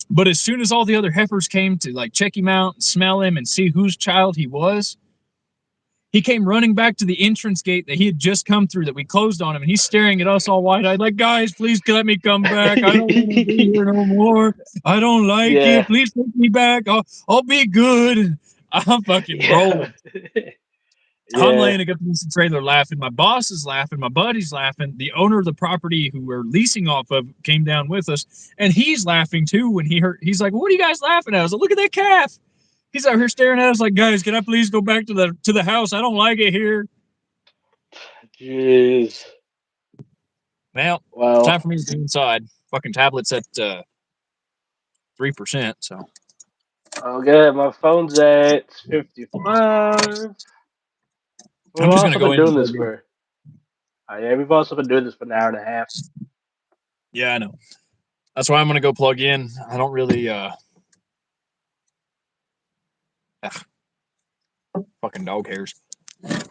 But as soon as all the other heifers came to like check him out and smell him and see whose child he was, he came running back to the entrance gate that he had just come through that we closed on him. And he's staring at us all wide-eyed like, "Guys, please let me come back. I don't want to be here no more. I don't like it. Please take me back. I'll be good." I'm fucking rolling. I'm laying against the trailer laughing. My boss is laughing. My buddy's laughing. The owner of the property who we're leasing off of came down with us, and he's laughing too when he heard. He's like, "What are you guys laughing at?" I was like, "Look at that calf." He's out here staring at us like, "Guys, can I please go back to the house? I don't like it here." Jeez. Well, Wow. time for me to go inside. Fucking tablet's at 3%. So Okay, my phone's at 55. I'm just gonna go in. Doing this for. Yeah, we've also been doing this for an hour and a half. Yeah, I know. That's why I'm gonna go plug in. I don't really fucking dog hairs. I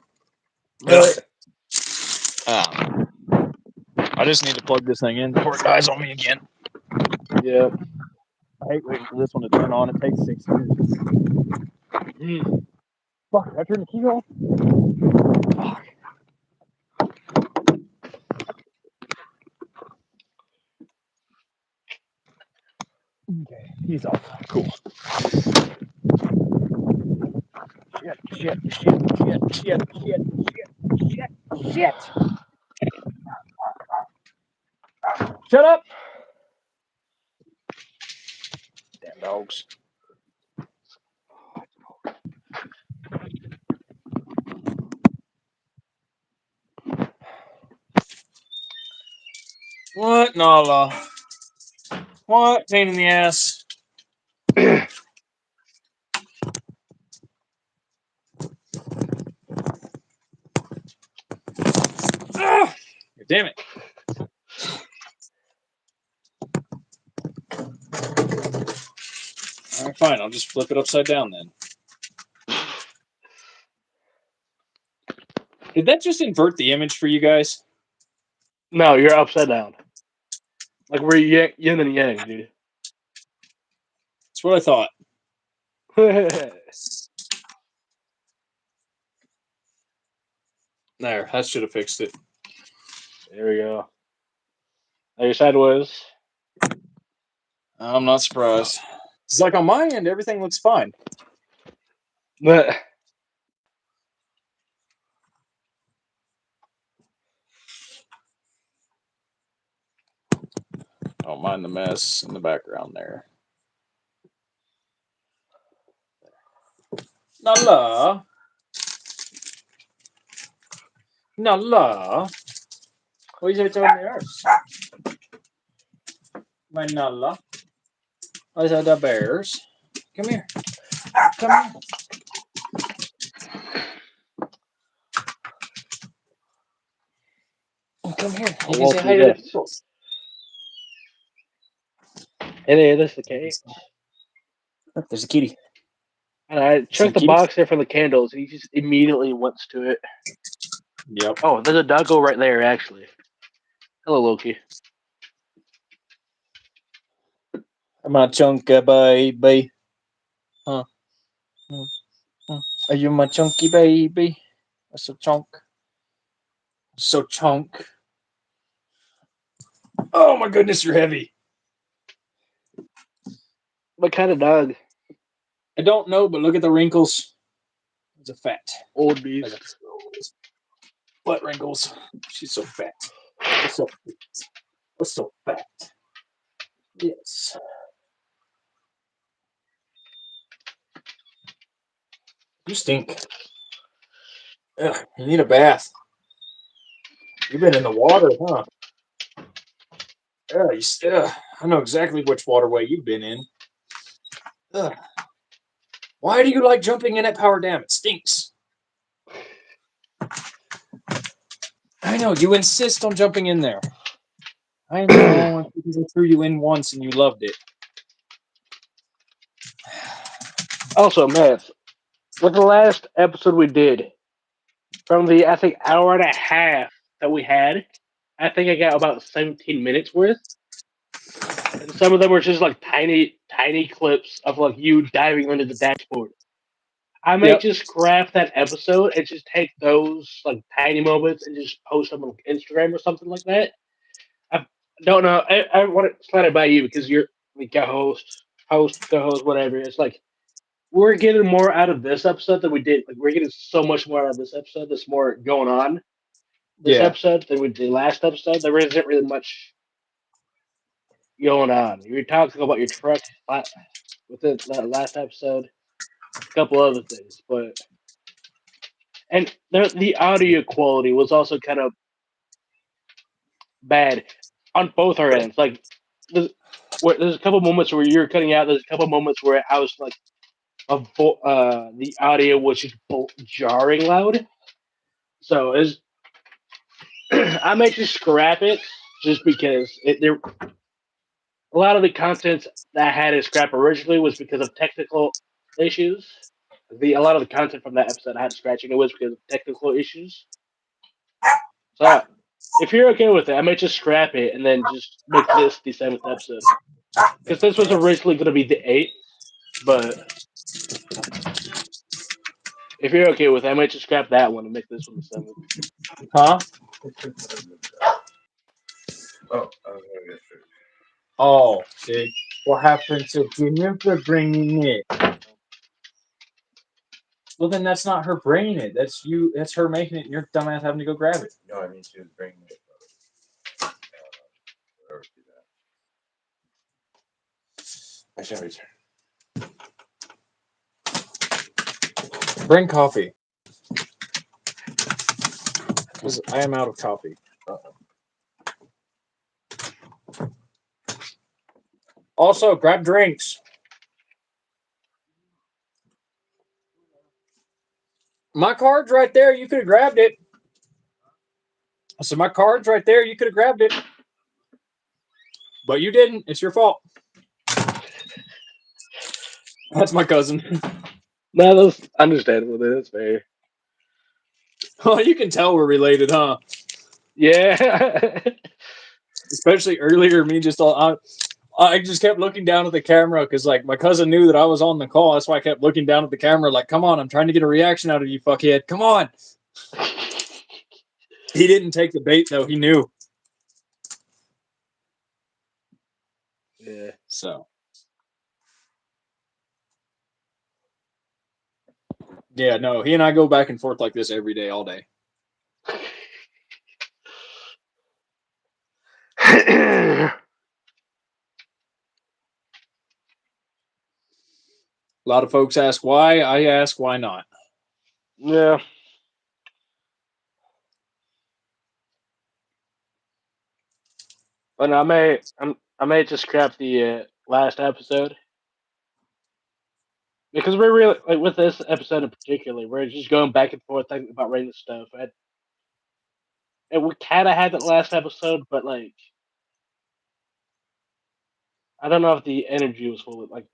just need to plug this thing in before it dies on me again. Yeah. I hate waiting for this one to turn on. It takes 6 minutes. Fuck, did I turn the key off? Fuck. Okay, he's off. Cool. Shit. Shut up. Damn dogs. What, Nala? What pain in the ass? Damn it. All right, fine. I'll just flip it upside down then. Did that just invert the image for you guys? No, you're upside down. Like we're yin and yang, dude. That's what I thought. There, that should have fixed it. There we go. Now you're sideways. I'm not surprised. It's like on my end, everything looks fine. But Don't mind the mess in the background there. Nala. Nala. What is it on the earth? My Nala. Those are the bears. Come here. Come here. Come here. You can say hi to the people. Hey there, that's the cage. Look, there's a kitty. And I checked the box there for the candles. He just immediately went to it. Yep. Oh, there's a doggo right there, actually. Hello, Loki. My chunky baby. Huh? Hmm, hmm. Are you my chunky baby? So chunk. So chunk. Oh my goodness, you're heavy. What kind of dog? I don't know, but look at the wrinkles. It's a fat. Old Like a beast. butt wrinkles. She's so fat. What's so fat? What's so fat? Yes. You stink. Ugh, you need a bath. You've been in the water, huh? I know exactly which waterway you've been in. Ugh. Why do you like jumping in at Power Dam? It stinks. I know, you insist on jumping in there. I know, because I threw you in once and you loved it. Also, Matt, with the last episode we did, from the I think hour and a half that we had, I think I got about 17 minutes worth, and some of them were just like tiny clips of like you diving under the dashboard. I might Yep. just grab that episode and just take those like tiny moments and just post them on Instagram or something like that. I don't know. I want to slide it by you because you're the co-host, whatever. It's like we're getting more out of this episode than we did. Like we're getting so much more out of this episode. There's more going on this Yeah. episode than we did last episode. There isn't really much going on. You were talking about your truck within the last episode, a couple other things, but and the audio quality was also kind of bad on both our ends. Like there's a couple moments where you're cutting out. There's a couple moments where I was like, the audio was just jarring loud. So is I might just scrap it just because there a lot of the content that I had to scrap originally was because of technical issues. A lot of the content from that episode I had scratching it was because of technical issues. So if you're okay with it, I might just scrap it and then just make this the seventh episode. Because this was originally going to be the eighth, but if you're okay with it, I might just scrap that one and make this one the seventh. Huh? Oh, I was gonna get food. Oh, see. What happened to dinner for bringing it? Well, then that's not her bringing it. That's you. That's her making it. And your dumbass having to go grab it. No, I mean she was bringing it. Whatever she did. I shall return. Bring coffee. Because I am out of coffee. Also, grab drinks. My card's right there. You could have grabbed it. So my card's right there. You could have grabbed it. But you didn't. It's your fault. That's my cousin. No, that's understandable. That's fair. Well, you can tell we're related, huh? Yeah. Especially earlier, me just all I just kept looking down at the camera because like my cousin knew that I was on the call. That's why I kept looking down at the camera, like, "Come on, I'm trying to get a reaction out of you, fuckhead. Come on." He didn't take the bait though. He knew. Yeah. So yeah, no, he and I go back and forth like this every day, all day. A lot of folks ask why. I ask why not. Yeah. But I may just scrap the last episode because we're really like with this episode in particular, we're just going back and forth thinking about random stuff. And we kind of had that last episode, but like I don't know if the energy was full. Like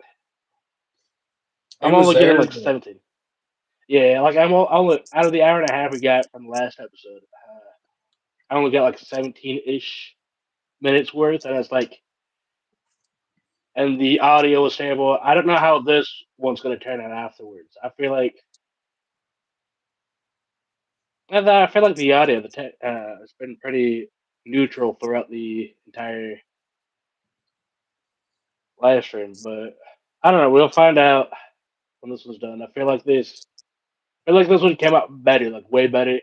It I'm was only getting there. like 17. Yeah, like I'm only out of the hour and a half we got from the last episode. I only got like 17 ish. minutes worth, and it's like, and the audio was terrible. I don't know how this one's going to turn out afterwards. I feel like the audio, has been pretty neutral throughout the entire live stream, but I don't know. We'll find out when this one's done. I feel like this one came out better, like way better.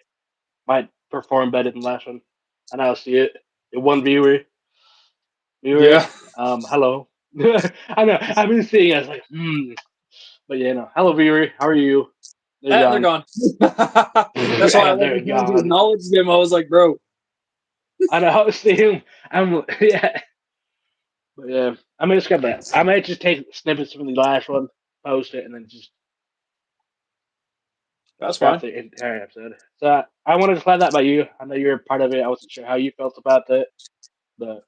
Might perform better than last one. And I'll see it. It one viewer. Yeah. Hello. I know. I've been seeing it. I was like, but yeah, no. Hello, viewer. How are you? They're They're gone. gone. That's why I They're wasn't trying to gone. acknowledge them. I was like, bro. I know. I was seeing. Yeah. But yeah, I mean, it's got that. I might just take snippets from the last one, post it, and then just That's scrap fine. the entire episode. So I wanted to find that by you. I know you were part of it. I wasn't sure how you felt about that, but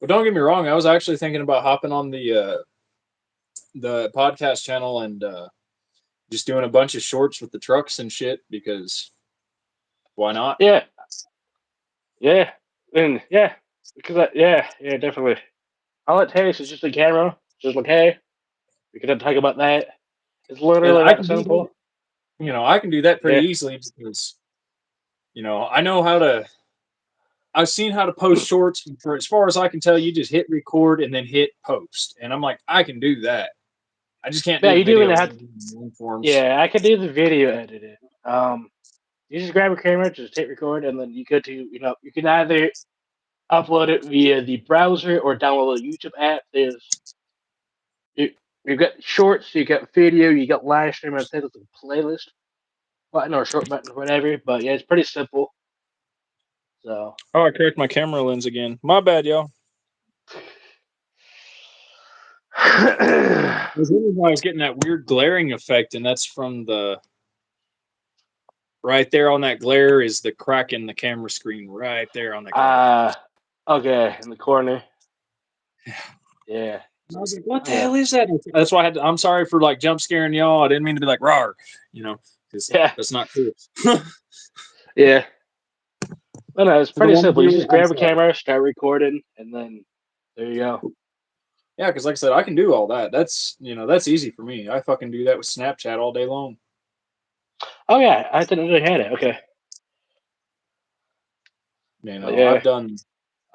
But don't get me wrong. I was actually thinking about hopping on the podcast channel and just doing a bunch of shorts with the trucks and shit because why not? yeah, and because definitely. All it takes is just a camera, just like, hey, we can talk about that. It's And literally I that can do that. simple. I can do that pretty Yeah, easily because I know how to. I've seen how to post shorts. And for as far as I can tell, you just hit record and then hit post, and I'm like, I can do that. I just can't yeah, do the you do even video have. forms. Yeah, I could do the video editing. You just grab a camera, just hit record, and then you go to you can either upload it via the browser or download a YouTube app. You, you got shorts, you got video, you got live stream. I think it's a playlist button or short button, whatever. But yeah, it's pretty simple. So. Oh, I cracked my camera lens again. My bad, y'all. I was wondering why I was getting that weird glaring effect, and that's from the right there on that glare is the crack in the camera screen right there on the glare. Okay, in the corner. Yeah. I was like, what the Yeah. hell is that? That's why I'm sorry for like jump scaring y'all. I didn't mean to be like rawr, because Yeah. that's not cool. Yeah. But no, it's For the pretty one simple. You viewer, just I'm grab a sorry. camera, start recording, and then there you go. Yeah, because like I said, I can do all that. That's easy for me. I fucking do that with Snapchat all day long. Oh yeah, I didn't really had it. Okay. But yeah.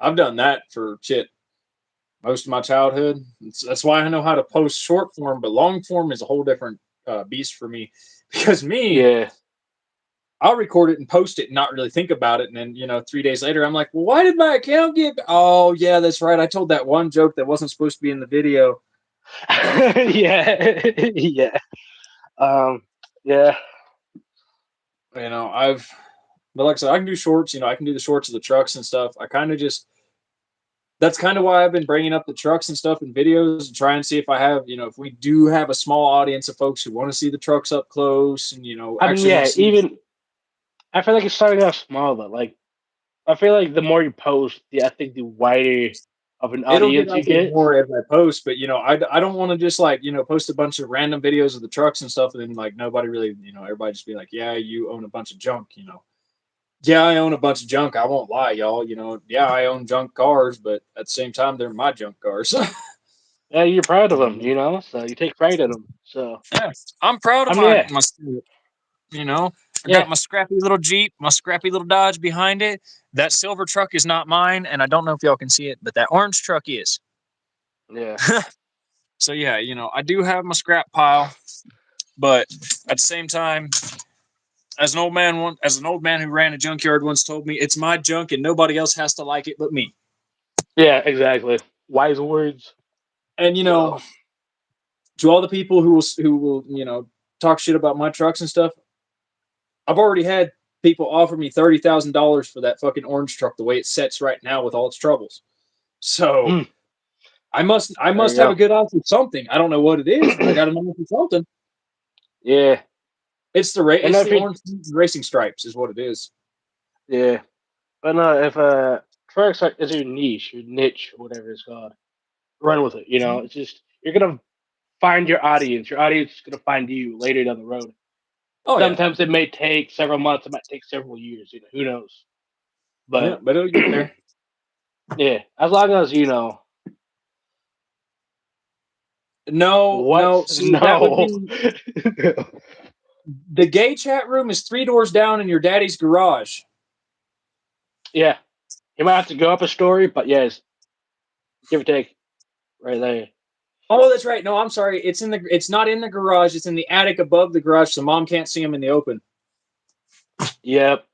I've done that for shit most of my childhood. That's why I know how to post short form, but long form is a whole different beast for me. Because Yeah. I'll record it and post it and not really think about it. And then, 3 days later, I'm like, well, why did my account get? Oh, yeah, that's right. I told that one joke that wasn't supposed to be in the video. Yeah. Yeah. Yeah. But like I said, I can do shorts. I can do the shorts of the trucks and stuff. That's kind of why I've been bringing up the trucks and stuff in videos and try and see if I have, if we do have a small audience of folks who want to see the trucks up close and, I mean, actually want yeah. to see. Even I feel like it's starting off small, but like I feel like the more you post, I think the wider of an It'll get audience you out there get. more as I post, but I don't want to just like post a bunch of random videos of the trucks and stuff, and then like nobody really everybody just be like, yeah, you own a bunch of junk, Yeah, I own a bunch of junk. I won't lie, y'all. Yeah, I own junk cars, but at the same time, they're my junk cars. Yeah, you're proud of them, so you take pride in them. So Yeah, I'm proud I of mean, my yeah, my. I yeah, got my scrappy little Jeep, my scrappy little Dodge behind it. That silver truck is not mine, and I don't know if y'all can see it, but that orange truck is. yeah. So yeah, I do have my scrap pile, but at the same time, as an old man who ran a junkyard once told me, it's my junk and nobody else has to like it but me. Yeah, exactly. Wise words. And So to all the people who will talk shit about my trucks and stuff, I've already had people offer me $30,000 for that fucking orange truck the way it sets right now with all its troubles. So I must there you have a go. good eye for something. I don't know what it is, but I got to know for something. Yeah, and It's if the you, orange racing stripes is what it is. yeah, but no, if trucks is your niche, whatever it's called, run with it. It's just you're gonna find your audience. Your audience is gonna find you later down the road. Oh yeah, Sometimes it may take several months. It might take several years. Who knows? yeah, But but it'll get there. Yeah, as long as you know No, what. no. See, that would No. be the gay chat room is 3 doors down in your daddy's garage. Yeah, you might have to go up a story, but yes, give or take, right there. Oh, that's right. No, I'm sorry. It's not in the garage. It's in the attic above the garage, so mom can't see him in the open. Yep.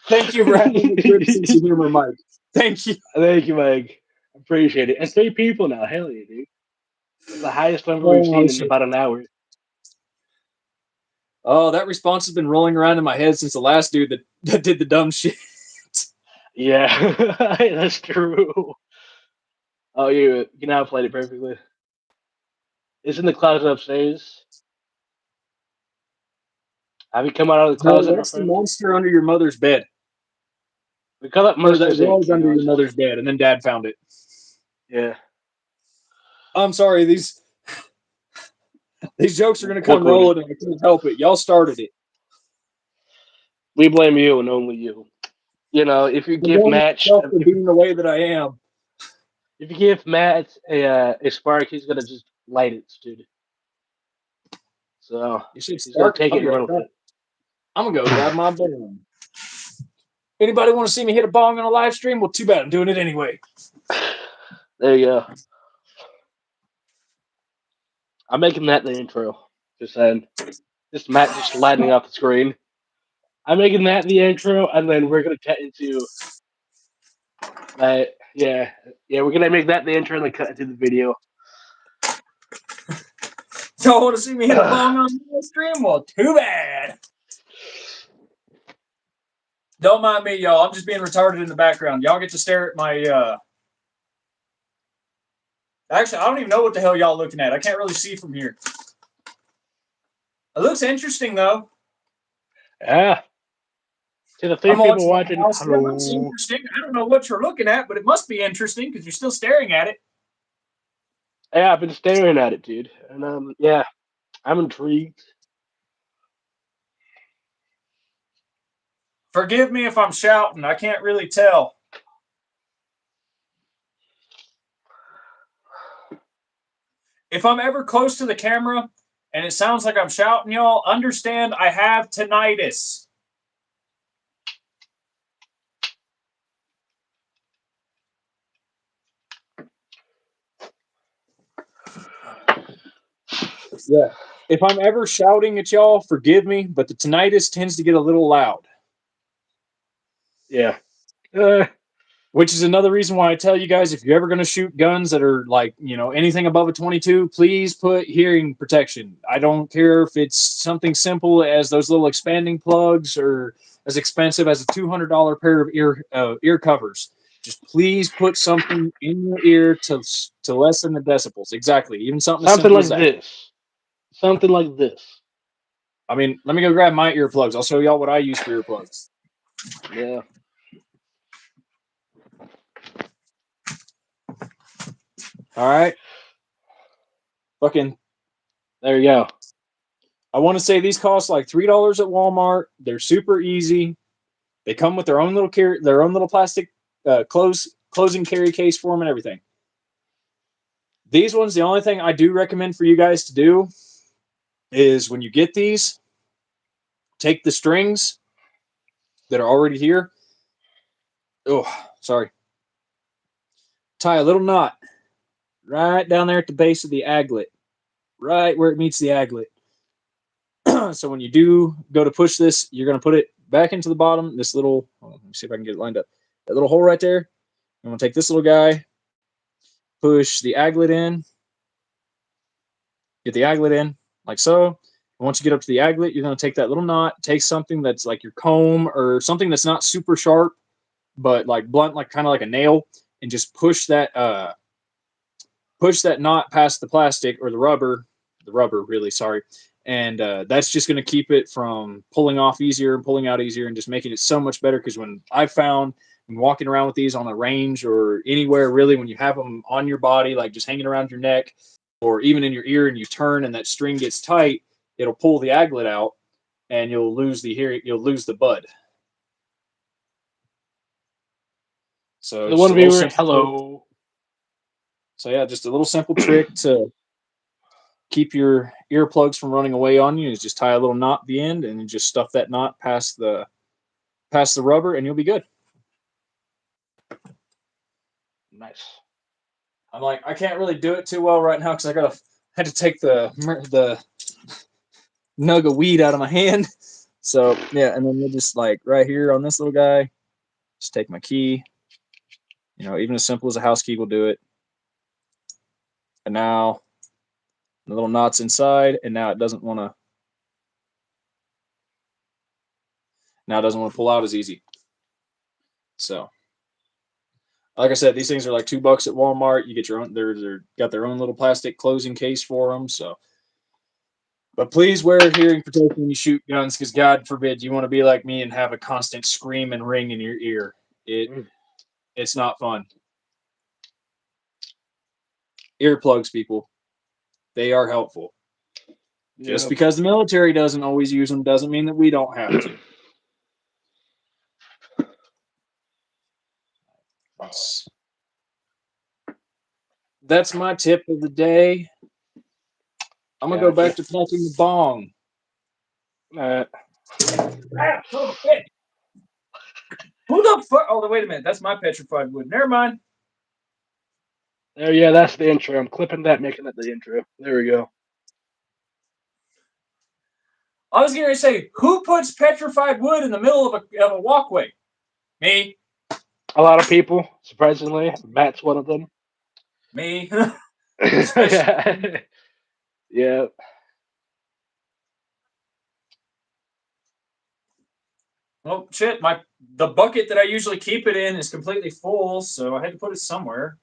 Thank you for having a good sense of humor, Mike. Thank you. Thank you, Mike. Appreciate it. And 3 people now. Hell yeah, dude. That's the highest number we've Oh, seen in shit. about an hour. Oh, that response has been rolling around in my head since the last dude that did the dumb shit. Yeah, that's true. Oh, you now played it perfectly. It's in the closet upstairs. Have you come out of the No, closet, my that's the friend? monster under your mother's bed. We call that Or that Monsters Inc. was You under know, your it's just mother's bed, and then Dad found it. yeah. I'm sorry, these jokes are gonna come Quoted. rolling, and I can't help it. Y'all started it. We blame you and only you. You know, if you I'm give blaming Matt myself for being the way that I am. if you give Matt a spark, he's gonna just light it, dude. So You said he's gonna spark? take I'll it be and right run with back. it. I'm gonna go grab my bong. Anybody want to see me hit a bong on a live stream? Well, too bad. I'm doing it anyway. There you go. I'm making that the intro. Just saying. Just Matt just lighting up the screen. I'm making that the intro, and then we're gonna cut into that. Yeah, yeah, we're gonna make that the intro and then cut into the video. Y'all want to see me hit a bong on the live stream? Well, too bad. Don't mind me, y'all. I'm just being retarded in the background. Y'all get to stare at my. Actually, I don't even know what the hell y'all looking at. I can't really see from here. It looks interesting though. Yeah. To the 3 I'm people watching the watching, house. Yeah, it looks hello. interesting. I don't know what you're looking at, but it must be interesting because you're still staring at it. Yeah, I've been staring at it, dude, and yeah, I'm intrigued. Forgive me if I'm shouting. I can't really tell. If I'm ever close to the camera and it sounds like I'm shouting, y'all, understand I have tinnitus. Yeah. If I'm ever shouting at y'all, forgive me, but the tinnitus tends to get a little loud. Yeah. Which is another reason why I tell you guys, if you're ever going to shoot guns that are like, anything above a 22, please put hearing protection. I don't care if it's something simple as those little expanding plugs or as expensive as a $200 pair of ear covers. Just please put something in your ear to lessen the decibels. Exactly. Even something as Something simple as like that. this. Something like this. I mean, let me go grab my earplugs. I'll show y'all what I use for earplugs. Yeah. All right. Fucking, There you go. I want to say these cost like $3 at Walmart. They're super easy. They come with their own little plastic closing carry case for them and everything. These ones, the only thing I do recommend for you guys to do is when you get these, take the strings that are already here. Oh, sorry. Tie a little knot right down there at the base of the aglet, right where it meets the aglet. So when you do go to push this, you're going to put it back into the bottom. This little, let me see if I can get it lined up. That little hole right there. I'm going to take this little guy, push the aglet in, get the aglet in like so. And once you get up to the aglet, you're going to take that little knot, take something that's like your comb or something that's not super sharp, but like blunt, like kind of like a nail, and just push that knot past the plastic or the rubber really, sorry. And that's just going to keep it from pulling off easier and pulling out easier and just making it so much better. Because when I found when walking around with these on the range or anywhere really, when you have them on your body, like just hanging around your neck or even in your ear and you turn and that string gets tight, it'll pull the aglet out and you'll lose the hearing, you'll lose the bud. So For the just one a little viewer, simple trick. hello. So yeah, just a little simple trick to keep your earplugs from running away on you is just tie a little knot at the end and just stuff that knot past the rubber and you'll be good. Nice. I'm like, I can't really do it too well right now because had to take the nug of weed out of my hand. So yeah, and then we'll just like right here on this little guy, just take my key. Even as simple as a house key will do it. And now the little knot's inside, and now it doesn't want to. Now it doesn't want to pull out as easy. So, like I said, these things are like $2 at Walmart. You get your own. They're got their own little plastic closing case for them. So, but please wear hearing protection when you shoot guns, because God forbid you want to be like me and have a constant scream and ring in your ear. It's not fun. Earplugs, people, they are helpful. Just Yep. because the military doesn't always use them doesn't mean that we don't have to. That's my tip of the day. I'm gonna go back to packing the bong. Who the fuck? Oh, wait a minute. That's my petrified wood. Never mind. Oh yeah, that's the intro. I'm clipping that, making that the intro. There we go. I was gonna say, who puts petrified wood in the middle of a walkway? Me. A lot of people, surprisingly. Matt's one of them. Me. Yeah. Well, shit. The bucket that I usually keep it in is completely full, so I had to put it somewhere.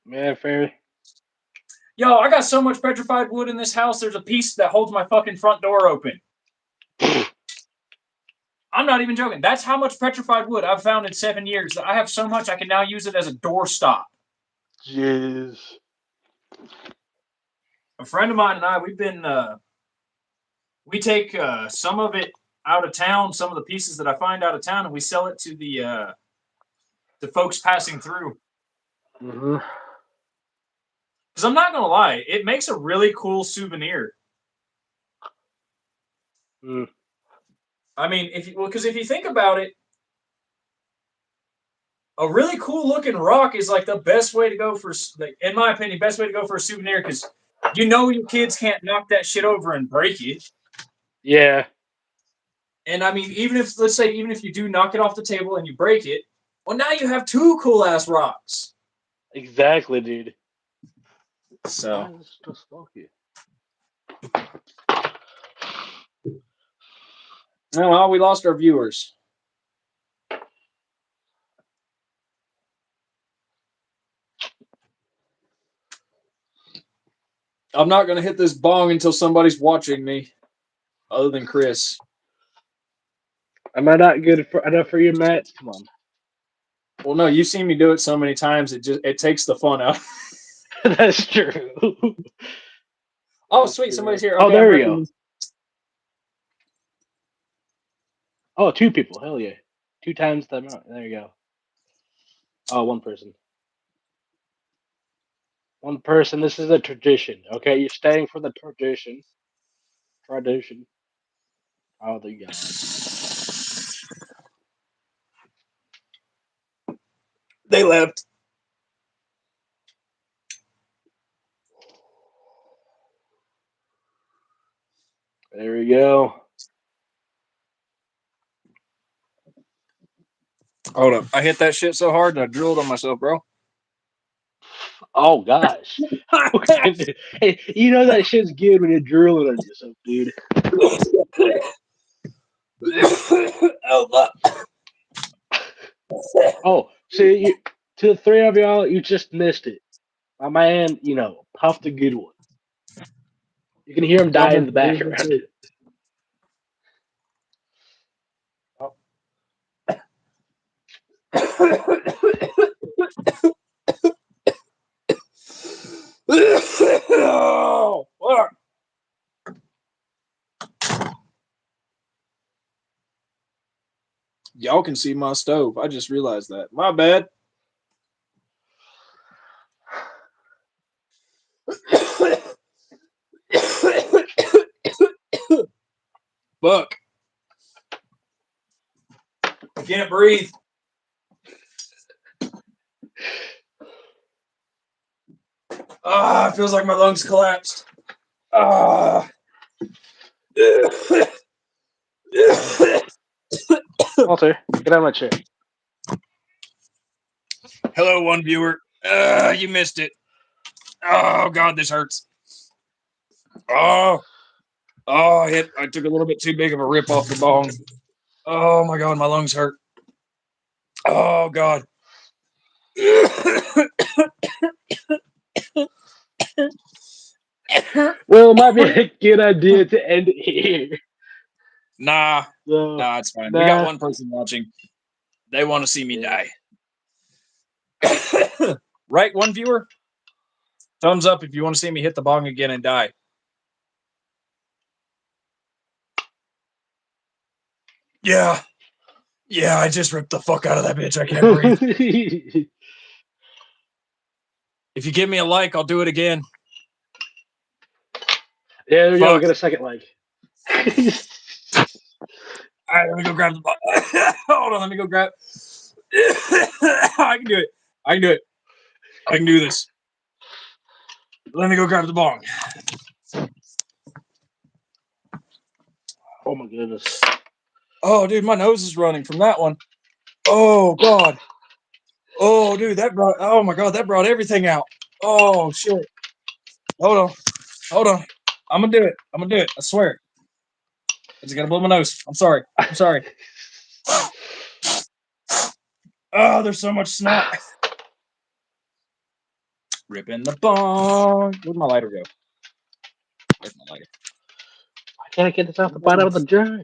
Yeah, fair. Yo, I got so much petrified wood in this house. There's a piece that holds my fucking front door open. I'm not even joking. That's how much petrified wood I've found in 7 years. I have so much I can now use it as a doorstop. Jeez. A friend of mine and I, we take some of it out of town, some of the pieces that I find out of town, and we sell it to the folks passing through. Mm-hmm. Because I'm not gonna lie, it makes a really cool souvenir. Mm. I mean, if you think about it, a really cool looking rock is like the best way to go for, like, in my opinion, best way to go for a souvenir, because your kids can't knock that shit over and break it. Yeah. And I mean, even if you do knock it off the table and you break it, well, now you have two cool ass rocks. Exactly, dude. So. Why is this still smoky? Oh, well, we lost our viewers. I'm not going to hit this bong until somebody's watching me, other than Chris. Am I not good enough for you, Matt? Come on. Well, no, you've seen me do it so many times. It takes the fun out. That's true. Oh, That's sweet, true. somebody's here. Oh, Okay, there I'm we ready. go. Oh, 2 people. Hell yeah. 2 times the amount. There you go. Oh, 1 person. 1 person. This is a tradition. Okay, you're staying for the tradition. Tradition. Oh, they're gone. They left. There we go. Hold up. I hit that shit so hard that I drilled on myself, bro. Oh gosh. Hey, you know that shit's good when you're drooling on yourself, dude. Oh, see, to the 3 of y'all, you just missed it. My man, puffed a good one. You can hear him die in the background. Oh, fuck. Y'all can see my stove. I just realized that. My bad. Buck. I can't breathe. Ah, it feels like my lungs collapsed. Ah. Walter, get out of my chair. Hello, one viewer. You missed it. Oh God, this hurts. Oh, I took a little bit too big of a rip off the bone. Oh my God, my lungs hurt. Oh God. Well, it might be a good idea to end it here. Nah, So, it's fine. We got nah. one person watching. They want to see me die. Right, one viewer? Thumbs up if you want to see me hit the bong again and die. Yeah. Yeah, I just ripped the fuck out of that bitch. I can't breathe. If you give me a like, I'll do it again. Yeah, there we go. Fuck. Get a second like. All right, let me go grab the bong. Hold on, let me go grab. I can do it. I can do it. I can do this. Let me go grab the bong. Oh my goodness. Oh, dude, my nose is running from that one. Oh God. Oh, dude, that brought. Oh my God, that brought everything out. Oh shit. Hold on. I'm gonna do it. I swear. I just gotta blow my nose. I'm sorry. Oh, there's so much snot. Ripping the bong. Where'd my lighter go? Where's my lighter? Why can't I get this off the bottom of the jar?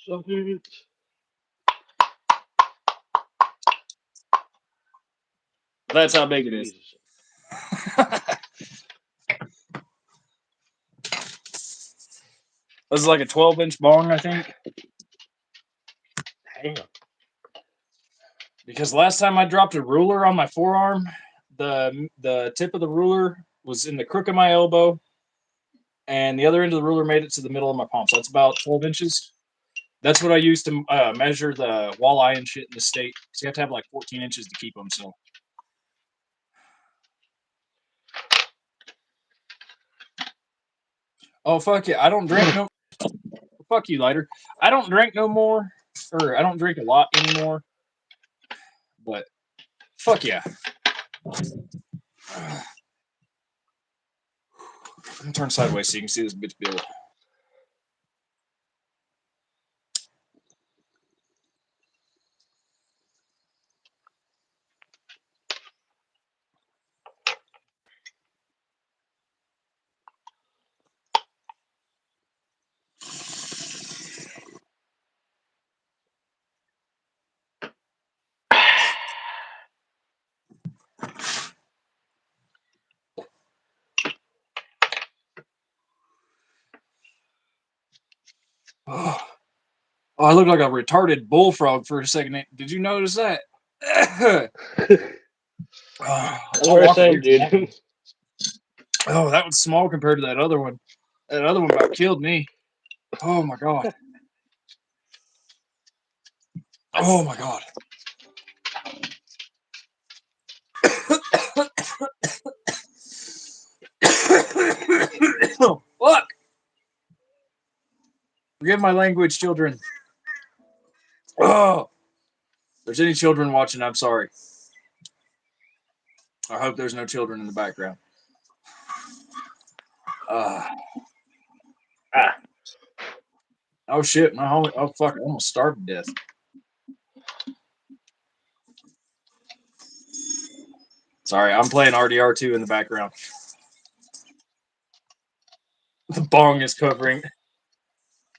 So good. That's how big it is. This is like a 12-inch bong, I think. Damn. Because last time I dropped a ruler on my forearm, the tip of the ruler was in the crook of my elbow, and the other end of the ruler made it to the middle of my palm. So that's about 12 inches. That's what I use to measure the walleye and shit in the state. So you have to have like 14 inches to keep them. So. Oh fuck yeah! I don't drink no. Fuck you, lighter. I don't drink no more, or I don't drink a lot anymore. But fuck yeah. I'm gonna turn sideways so you can see this bitch build. Oh, I look like a retarded bullfrog for a second. Did you notice that? That's what I'm saying, dude. Oh, that was small compared to that other one. That other one about killed me. Oh my God. Oh my God. Oh, fuck. Forgive my language, children. Oh, if there's any children watching, I'm sorry. I hope there's no children in the background. Oh shit, my homie. Oh fuck, I almost starved to death. Sorry, I'm playing RDR2 in the background. The bong is covering.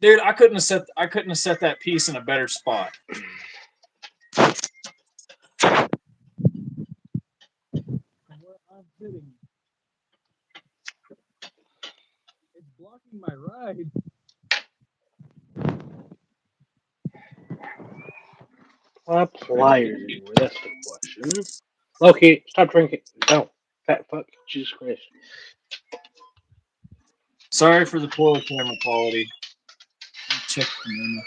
Dude, I couldn't have set that piece in a better spot. Where I'm sitting. It's blocking my ride. What pliers anymore? That's the question. Loki, stop drinking. Don't. Fat fuck. Jesus Christ. Sorry for the poor camera quality. Check the name I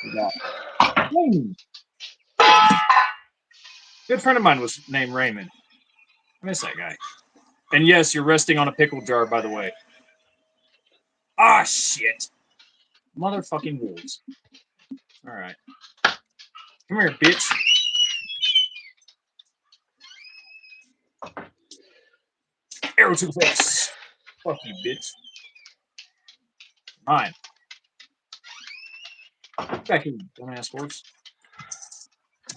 forgot. Raymond. Good friend of mine was named Raymond. I miss that guy. And yes, you're resting on a pickle jar, by the way. Ah, shit. Motherfucking wolves. All right. Come here, bitch. Arrow to the face. Fuck you, bitch. Mine. Back in, dumbass horse.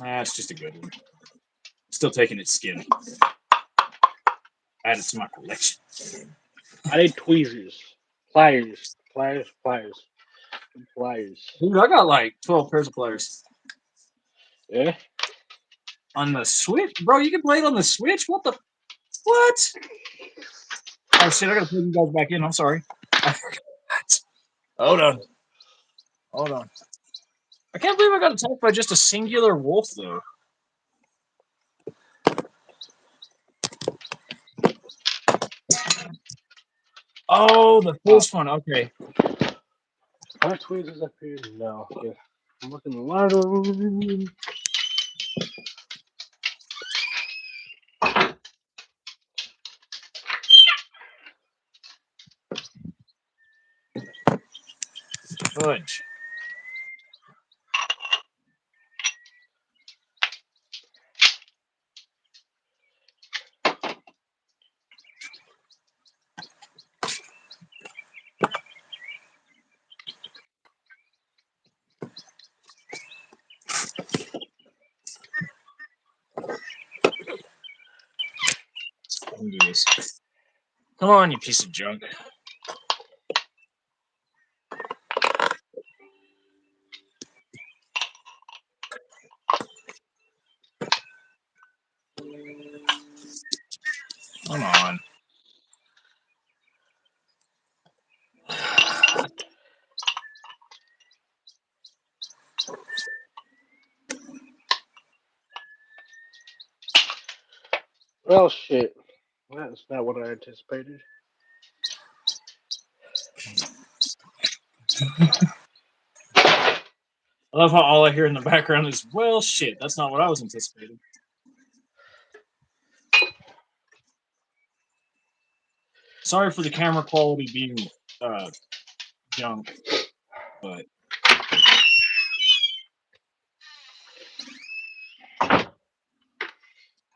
It's just a good one. Still taking its skin. Add it to my collection. I need tweezers, pliers. Dude, I got like 12 pairs of pliers. Yeah. On the Switch? Bro, you can play it on the Switch? What the? What? Oh, shit, I gotta put you guys back in. I'm sorry. I forgot. Hold on. I can't believe I got attacked by just a singular wolf, though. Oh, the first one. Okay. Are tweezers up here? No. Yeah. I'm looking in the larder room. Fudge. Let me do this. Come on, you piece of junk. Come on. Well, shit. That's not what I anticipated. I love how all I hear in the background is, well, shit, that's not what I was anticipating. Sorry for the camera quality being junk, but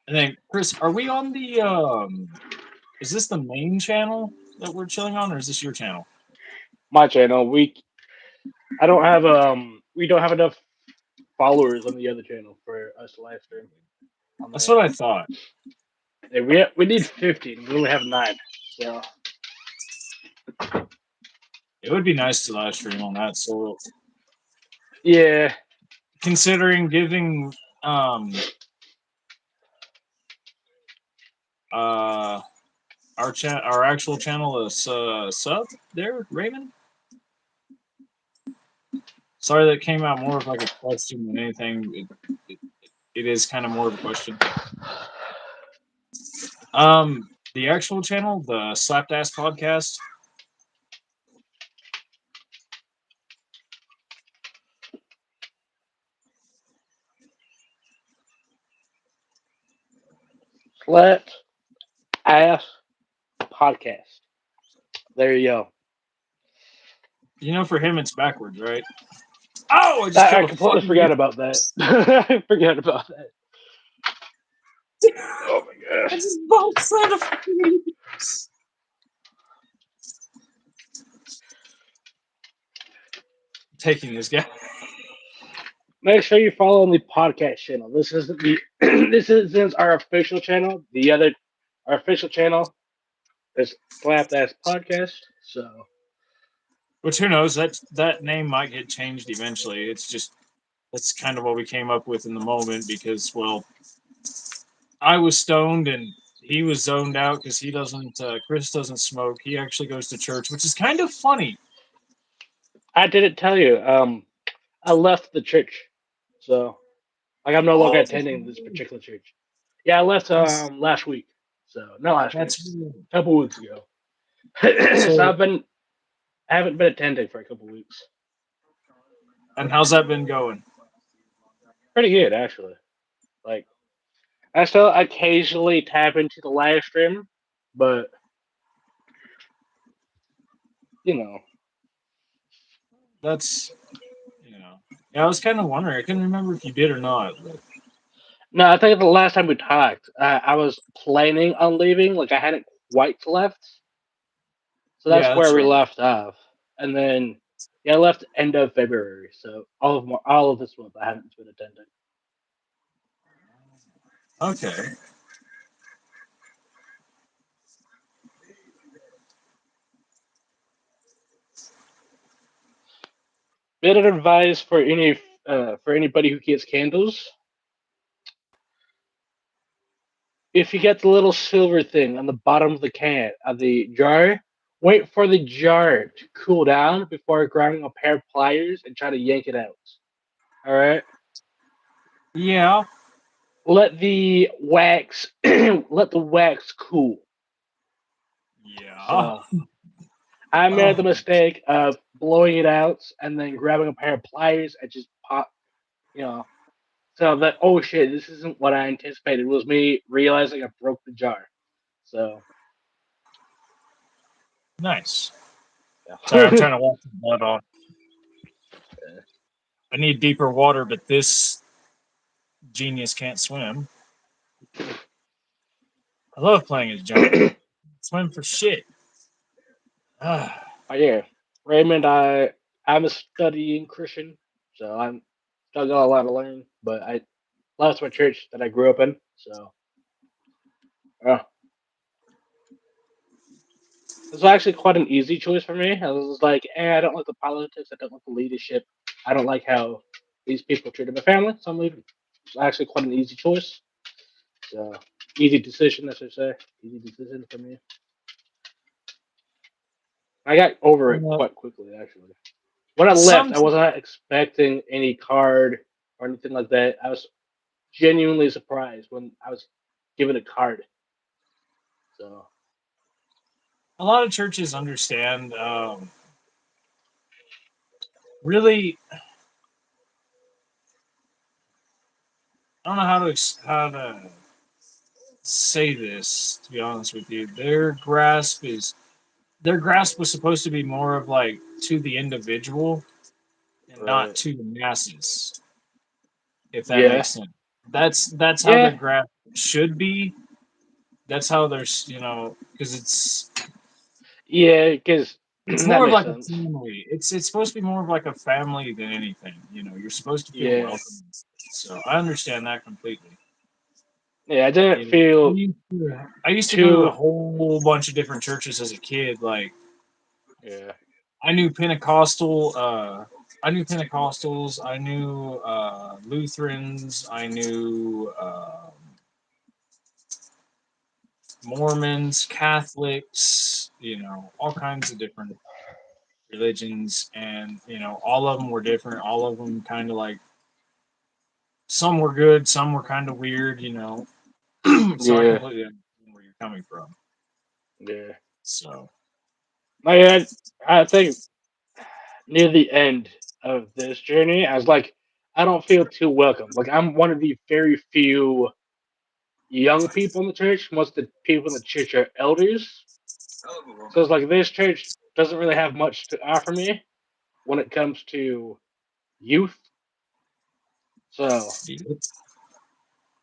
and then Chris, are we on the is this the main channel that we're chilling on, or is this your channel? My channel. We don't have enough followers on the other channel for us to live stream. That's what I thought. Yeah, we need 50. We only have 9. So It would be nice to live stream on that. So yeah, considering giving our actual channel a sub there, Raymond. Sorry, that came out more of like a question than anything. It is kind of more of a question. The actual channel, the Slapped Ass Podcast. Flat Ass Podcast. There you go. You know, for him, it's backwards, right? Oh, I just I killed completely forgot about that. I forgot about that. Oh my I gosh. just both side of taking this guy. Make sure you follow on the podcast channel. This isn't the this isn't our official channel. Our official channel is Slapped Ass Podcast. So Which who knows? That name might get changed eventually. It's just that's kind of what we came up with in the moment because, well, I was stoned and he was zoned out because he doesn't. Chris doesn't smoke. He actually goes to church, which is kind of funny. I didn't tell you. I left the church. So like I'm no longer Oh, attending this particular church. Yeah, I left last week. So not last week. that's weird. A couple weeks ago. So So I've been I haven't been attending for a couple weeks. And how's that been going? Pretty good, actually. Like, I still occasionally tap into the live stream, but you know, That's Yeah, I was kind of wondering. I couldn't remember if you did or not. But no. I think the last time we talked, I was planning on leaving. Like, I hadn't quite left, so that's yeah, where that's we right. left off. And then, yeah, I left end of February, so all of this month I haven't been attending. Okay. Bit of advice for anybody who gets candles. If you get the little silver thing on the bottom of the can of the jar, wait for the jar to cool down before grabbing a pair of pliers and try to yank it out. All right. Yeah. Let the wax let the wax cool. Yeah. So I made the Oh, mistake of blowing it out and then grabbing a pair of pliers and just pop, you know. So that, oh shit, this isn't what I anticipated. It was me realizing I broke the jar. So nice. Sorry, I'm yeah. trying to wash the blood off. I need deeper water, but this genius can't swim. I love playing as giant. Swim for shit. Ah, But yeah, Raymond, I'm a studying Christian, so I'm still got a lot to learn. But I lost my church that I grew up in, so uh, this was actually quite an easy choice for me. I was like, I don't like the politics, I don't like the leadership, I don't like how these people treated my family, so I'm leaving. It's actually quite an easy choice. So easy decision, I should say. Easy decision for me. I got over it well, quite quickly, actually. When I left, some I wasn't expecting any card or anything like that. I was genuinely surprised when I was given a card. So a lot of churches understand. Really, I don't know how to say this. To be honest with you, their grasp was supposed to be more of like to the individual and not right, to the masses. If that yeah, makes sense. That's how their yeah, graph should be. That's how there's because yeah, because it's that more of makes like a sense. family. It's supposed to be more of like a family than anything. You're supposed to feel Yeah, welcome. So I understand that completely. yeah, I didn't You know, feel I used to go to a too. whole bunch of different churches as a kid. Like Yeah, I knew Pentecostal. I knew Pentecostals. I knew Lutherans. I knew Mormons, Catholics. All kinds of different religions, and all of them were different. All of them kind of like some were good, some were kind of weird. So I yeah, completely understand where you're coming from. yeah. So I think near the end of this journey, I was like, I don't feel too welcome. Like I'm one of the very few young people in the church. Most of the people in the church are elders. So it's like this church doesn't really have much to offer me when it comes to youth. So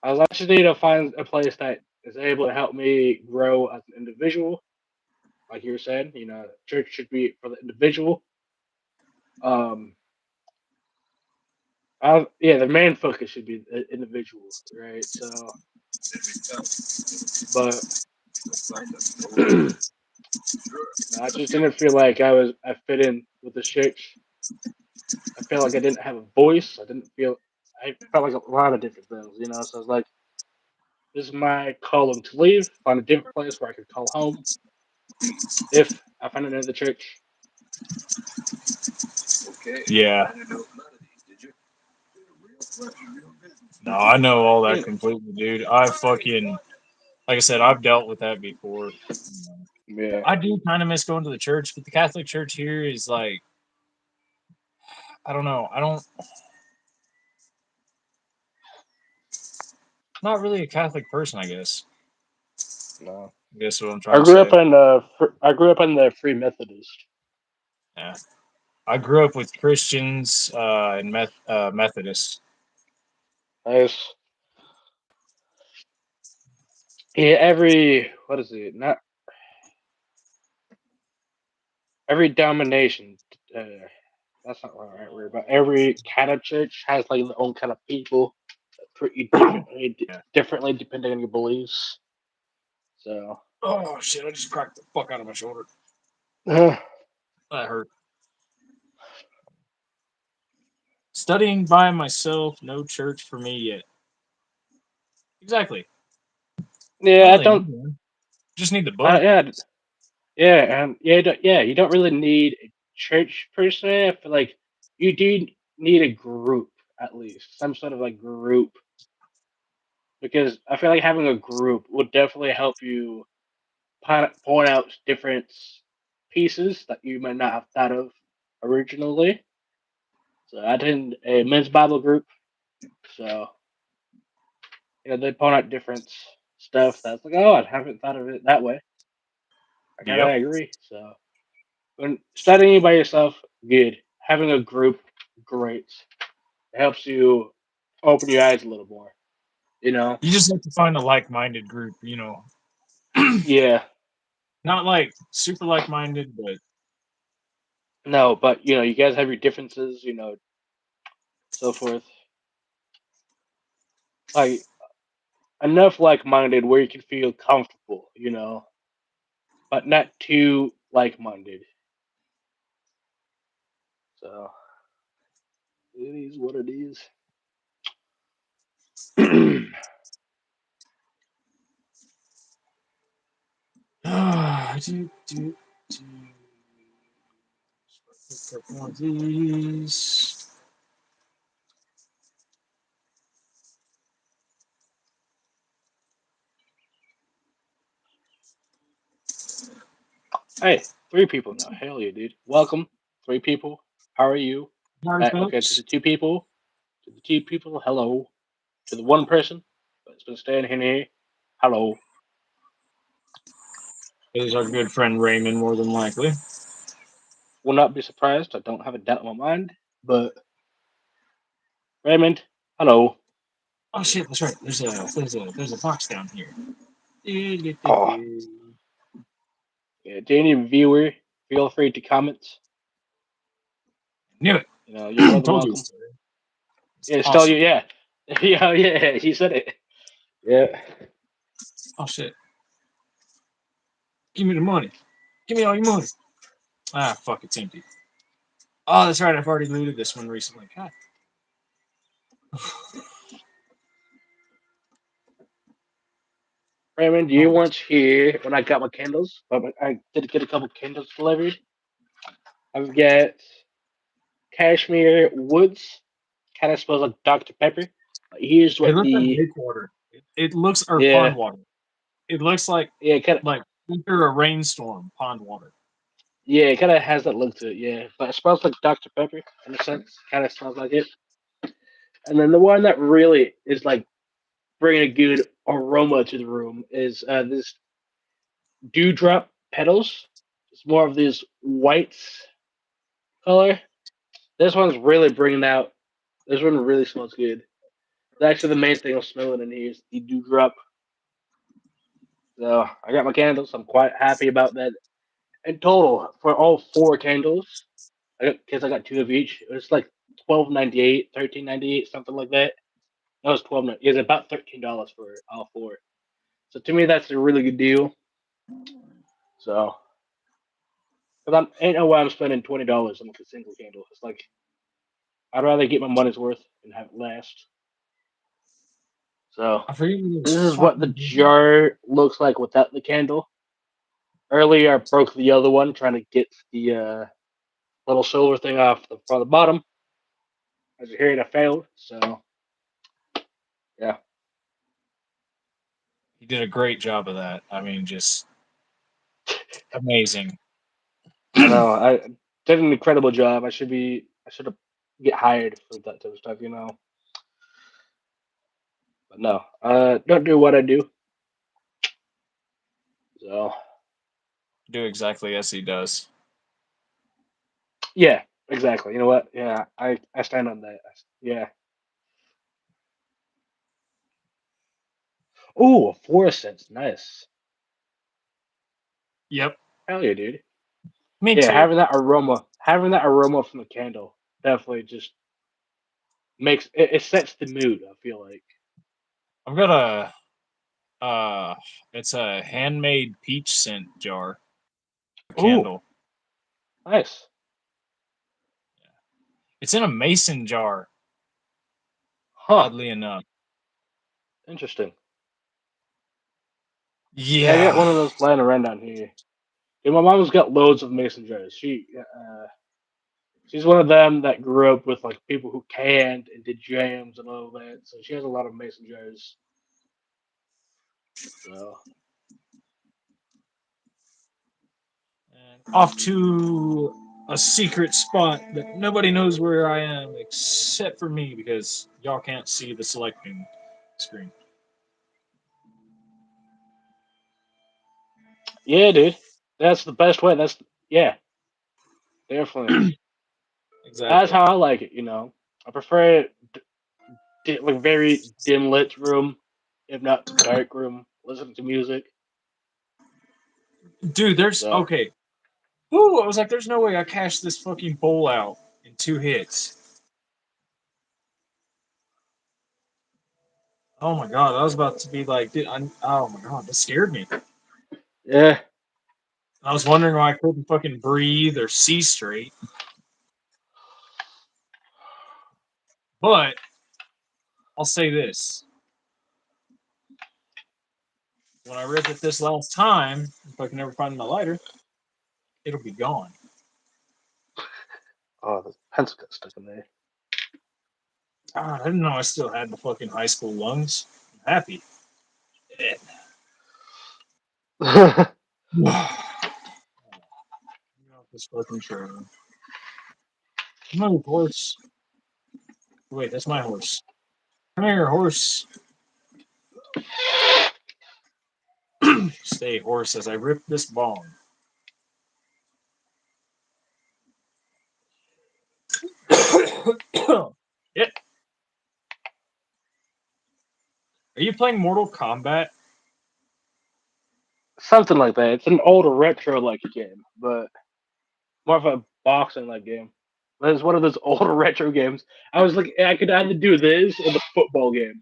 I just need to find a place that is able to help me grow as an individual. Like you were saying, church should be for the individual. Um, yeah, the main focus should be the individual, right? So, but I just didn't feel like I fit in with the church. I felt like I didn't have a voice. I felt like a lot of different things. So I was like, this is my calling to leave, find a different place where I could call home if I find another church. yeah, no, I know all that Yeah, completely, dude. I fucking like I said, I've dealt with that before. Yeah. I do kind of miss going to the church, but the Catholic Church here is like, I don't know. Not really a Catholic person, I guess. No. I guess what I'm I trying to grew say. up in I grew up in the Free Methodist. Yeah. I grew up with Christians and Methodists. Nice. Yeah, every what is it? Not every domination. Uh, that's not the right word, but every kind of church has like their own kind of people that treat you Yeah. differently depending on your beliefs. So Oh shit! I just cracked the fuck out of my shoulder. yeah, That hurt. Studying by myself, no church for me yet. Exactly. Not I really don't. need one. Just need the book. Yeah, yeah, you don't really need a church per se. I feel like you do need a group at least, some sort of like group, because I feel like having a group will definitely help you point out different pieces that you might not have thought of originally. So I attend a men's Bible group, so they point out different stuff that's like, oh, I haven't thought of it that way. I kind of Yep. agree. So when studying by yourself, good. Having a group, great. It helps you open your eyes a little more. You know? You just have to find a like-minded group. Yeah. Not like super like-minded, but No, but you guys have your differences. So forth. Like enough like-minded where you can feel comfortable. But not too like-minded. So it is what it is. do. Pick up one of these. Hey, 3 people now. Hell yeah, dude. Welcome, 3 people. How are you? Howdy, Okay, to folks. the 2 people. To the 2 people, hello. To the one person that's been staying in here, hello. This is our good friend Raymond, more than likely. Will not be surprised. I don't have a doubt in my mind. But Raymond, hello. Oh shit, that's right. There's a fox down here. Oh, yeah. To any viewer, feel free to comment. Knew it. You're more than Told you. welcome. It's Yeah, still you. awesome. Yeah, yeah. He said it. Yeah. Oh shit. Give me the money. Give me all your money. Ah, fuck, it's empty. Oh, that's right. I've already looted this one recently. God. Raymond, you Oh, weren't here when I got my candles, but I did get a couple candles delivered. I've got cashmere woods, kind of smells like Dr. Pepper. Here's it what looks like the lake water. It looks or pond yeah water. It looks like yeah kind of like after a rainstorm, pond water. yeah it kind of has that look to it. Yeah, but it smells like Dr. Pepper in a sense. Kind of smells like it. And then the one that really is like bringing a good aroma to the room is this dewdrop petals. It's more of this white color. This one's really bringing out. This one really smells good. Actually, the main thing I'm smelling in here is the dewdrop. So I got my candles. I'm quite happy about that. In total, for all 4 candles, because I got 2 of each, it was like 12.98, 13.98, something like that. That was 12. It was about $13 for all 4. So to me, that's a really good deal. So, because ain't no way I'm spending $20 on like a single candle. It's like I'd rather get my money's worth and have it last. So I forget what this it's is what the fucking doing. jar looks like without the candle. Earlier, I broke the other one trying to get the little silver thing off from the bottom. As you hear it, I failed. So, yeah. He did a great job of that. I mean, just Amazing. I know. I did an incredible job. I should have get hired for that type of stuff, you know. But no, don't do what I do. So Do exactly as he does. yeah, exactly. You know what? Yeah, I stand on that. Yeah. Ooh, a fluorescence. Nice. Yep. Hell yeah, dude. Me Yeah, too. having that aroma from the candle definitely just makes it sets the mood. I feel like. I've got it's a handmade peach scent jar. Ooh, Candle. nice. It's in a mason jar, Huh. oddly enough. Interesting. Yeah, I got Yeah. one of those lying around down here. Yeah, my mom's got loads of mason jars. She's one of them that grew up with like people who canned and did jams and all that. So she has a lot of mason jars. So And off to a secret spot that nobody knows where I am except for me because y'all can't see the selecting screen. yeah, dude, that's the best way. That's yeah, definitely. That's Exactly. how I like it. You know, I prefer it like very dim lit room, if not dark room. Listening to music. Dude, there's So okay. Ooh, I was like, there's no way I cashed this fucking bowl out in 2 hits. Oh my god, I was about to be like, dude, oh my god, that scared me. yeah, I was wondering why I couldn't fucking breathe or see straight. But I'll say this: when I rip it this last time, if I can ever find my lighter, it'll be gone. oh, the pencil got stuck in there. God, I didn't know I still had the fucking high school lungs. I'm happy. Yeah. This fucking trailer. No horse. Wait, that's my horse. Come here, horse. Stay, horse, as I rip this bong. Yeah. Are you playing Mortal Kombat? Something like that. It's an old retro like game, but more of a boxing like game. But it's one of those old retro games. I was like, I could either do this or the football game,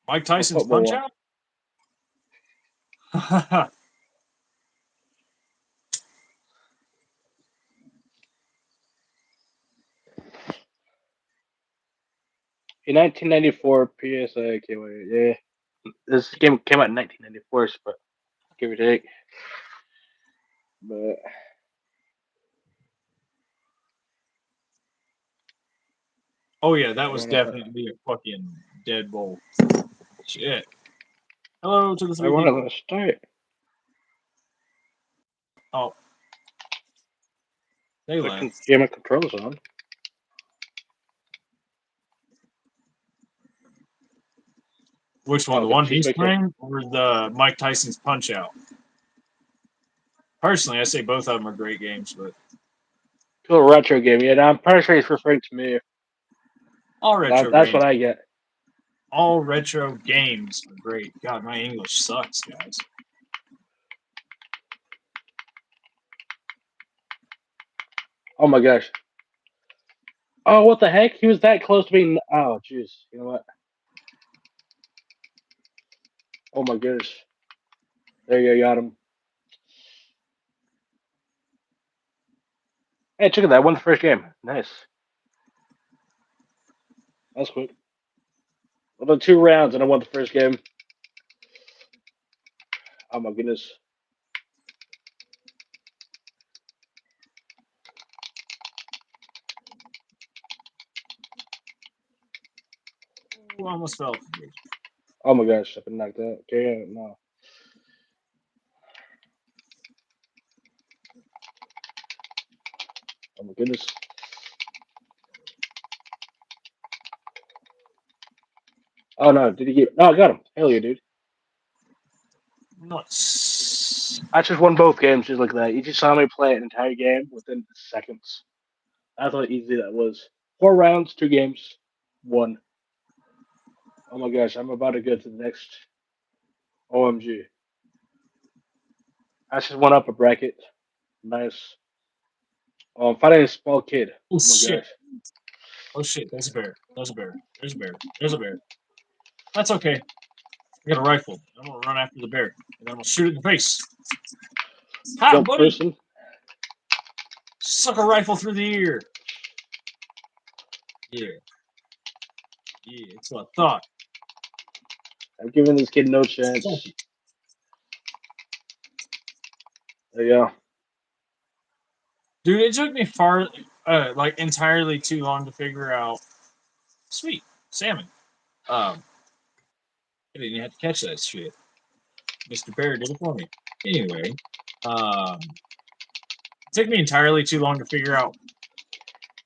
Mike the Tyson's football Punch one. Out? In 1994, PSA came out. Yeah, this game came out in 1994, but give or take. But Oh yeah, that I was don't know if definitely a fucking dead bowl. Shit. Hello to the I three want people. to start. Oh, they left. Yeah, my controls on. Which one? Oh, The good. one Just he's make sure. playing, or the Mike Tyson's Punch Out? Personally, I say both of them are great games, but Cool retro game. Yeah, I'm pretty sure he's referring to me. all retro That's what games, I get. all retro games are great. God, my English sucks, guys. Oh my gosh. Oh, what the heck? He was that close to being. Oh, jeez. You know what? Oh my goodness. There you go. Got him. Hey, check at that. I won the first game. Nice. That's quick. I done 2 rounds and I won the first game. Oh my goodness. Ooh, I almost fell. Oh my gosh. I've been knocked out. Okay, no. Oh my goodness. Oh no, did he get? Oh, I got him. Hell yeah, dude. Nice. I just won both games just like that. You just saw me play an entire game within seconds. That's how easy that was. 4 rounds, 2 games, one. Oh my gosh, I'm about to go to the next OMG. I just went up a bracket. Nice. Oh, I'm fighting a small kid. Oh Oh my shit. gosh. Oh shit. There's a bear. There's a bear. There's a bear. There's a bear. That's okay. I got a rifle. I'm gonna run after the bear. And I'm gonna shoot it in the face. Hi, Yo, buddy. person. Suck a rifle through the ear. Yeah. Yeah, that's what I thought. I'm giving this kid no chance. Thank you. There you go. Dude, it took me like entirely too long to figure out. Sweet salmon. I didn't have to catch that shit. Mr. Bear did it for me. Anyway, it took me entirely too long to figure out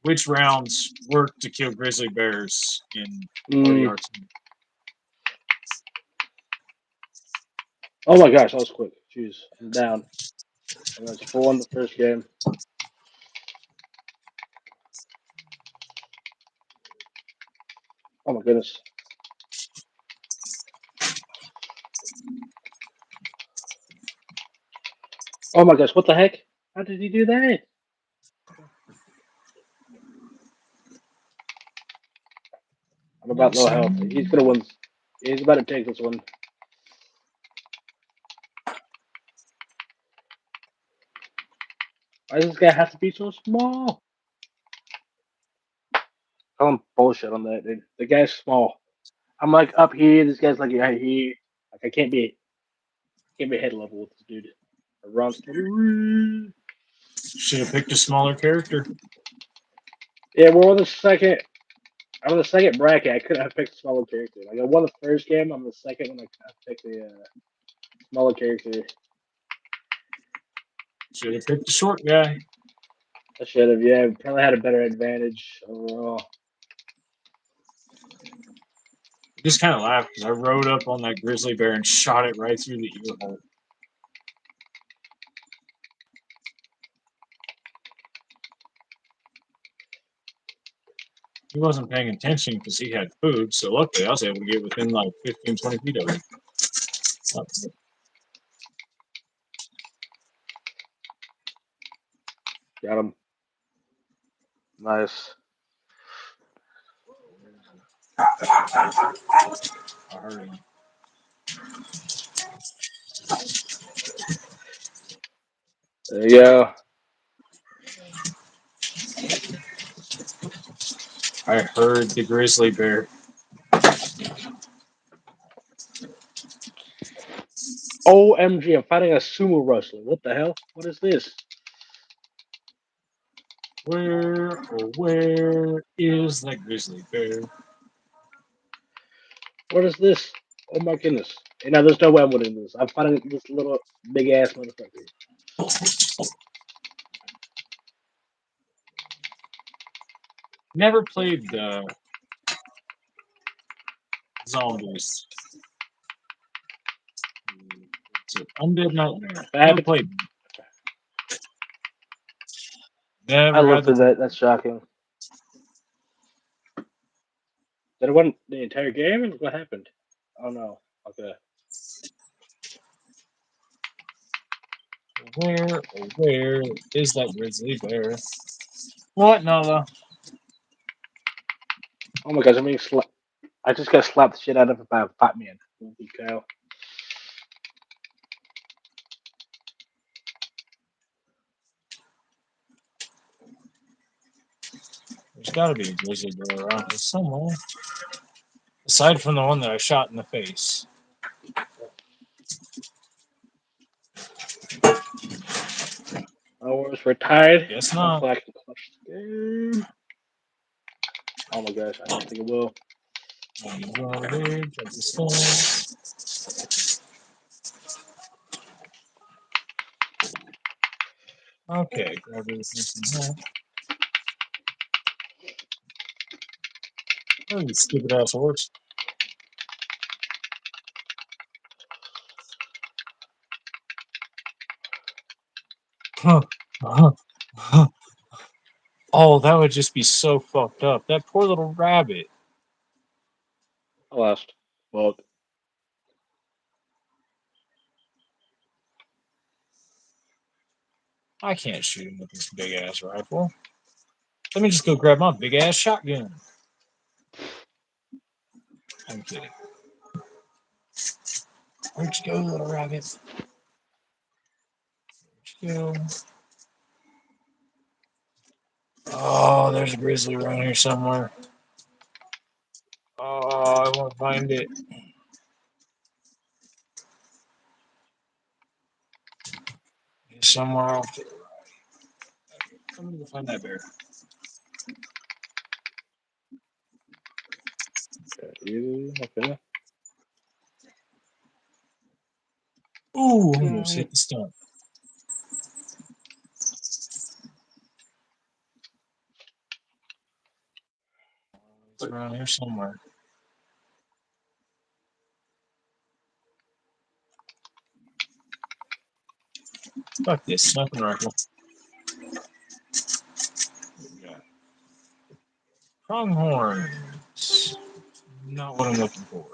which rounds work to kill grizzly bears in Party Mm. Arts. Oh my gosh, that was quick. Jeez, I'm down. And that's 4-1 the first game. Oh my goodness. Oh my gosh, what the heck? How did he do that? I'm about low health. He's gonna win. He's about to take this one. Why does this guy have to be so small? Calling bullshit on that, dude. The guy's small. I'm like up here. This guy's like right here. Like I can't be head level with this dude. Around. Should have picked a smaller character. Yeah, we're on the second. I'm on the second bracket. I couldn't have picked a smaller character. Like I won the first game. I'm the second one. I picked the smaller character. Should have picked a short guy. I should have. Yeah, probably had a better advantage overall. Just kind of laughed because I rode up on that grizzly bear and shot it right through the ear hole. He wasn't paying attention because he had food, so luckily I was able to get within like 15, 20 feet of him. Got him. Nice. I heard him. There you go. I heard the grizzly bear. OMG, I'm fighting a sumo wrestler. What the hell? What is this? Where, oh, where is that grizzly bear? What is this? Oh my goodness. Hey, now there's no way I'm winning this. I'm fighting this little big ass motherfucker. Never played the zombies. Undead Nightmare. Never played. Never I had looked the at that. That's shocking. Did I win the entire game? What happened? Oh no. Okay. Where is that grizzly bear? What, Nala? Oh my gosh, I'm being slapped. I just got slapped the shit out of by a fat man. Holy cow. There's got to be a grizzly bear around here somewhere. Aside from the one that I shot in the face. No worries, we're tied. Guess Hopefully not. I can clutch the game. Oh my gosh, I don't think it will. Okay, grab everything from here. Oh, you stupid ass horse. Huh. Oh, that would just be so fucked up. That poor little rabbit. I lost. Well, I can't shoot him with this big ass rifle. Let me just go grab my big ass shotgun. I'm kidding. Where'd you go, little rabbit? Where'd you go? Oh, there's a grizzly around here somewhere. Oh, I won't find it. It's somewhere off to the right. I'm gonna go find that bear. easy. Okay. Ooh, almost hit the stump. It's around here somewhere. Fuck this sniping rifle. Yeah. Pronghorns. Not what I'm looking for.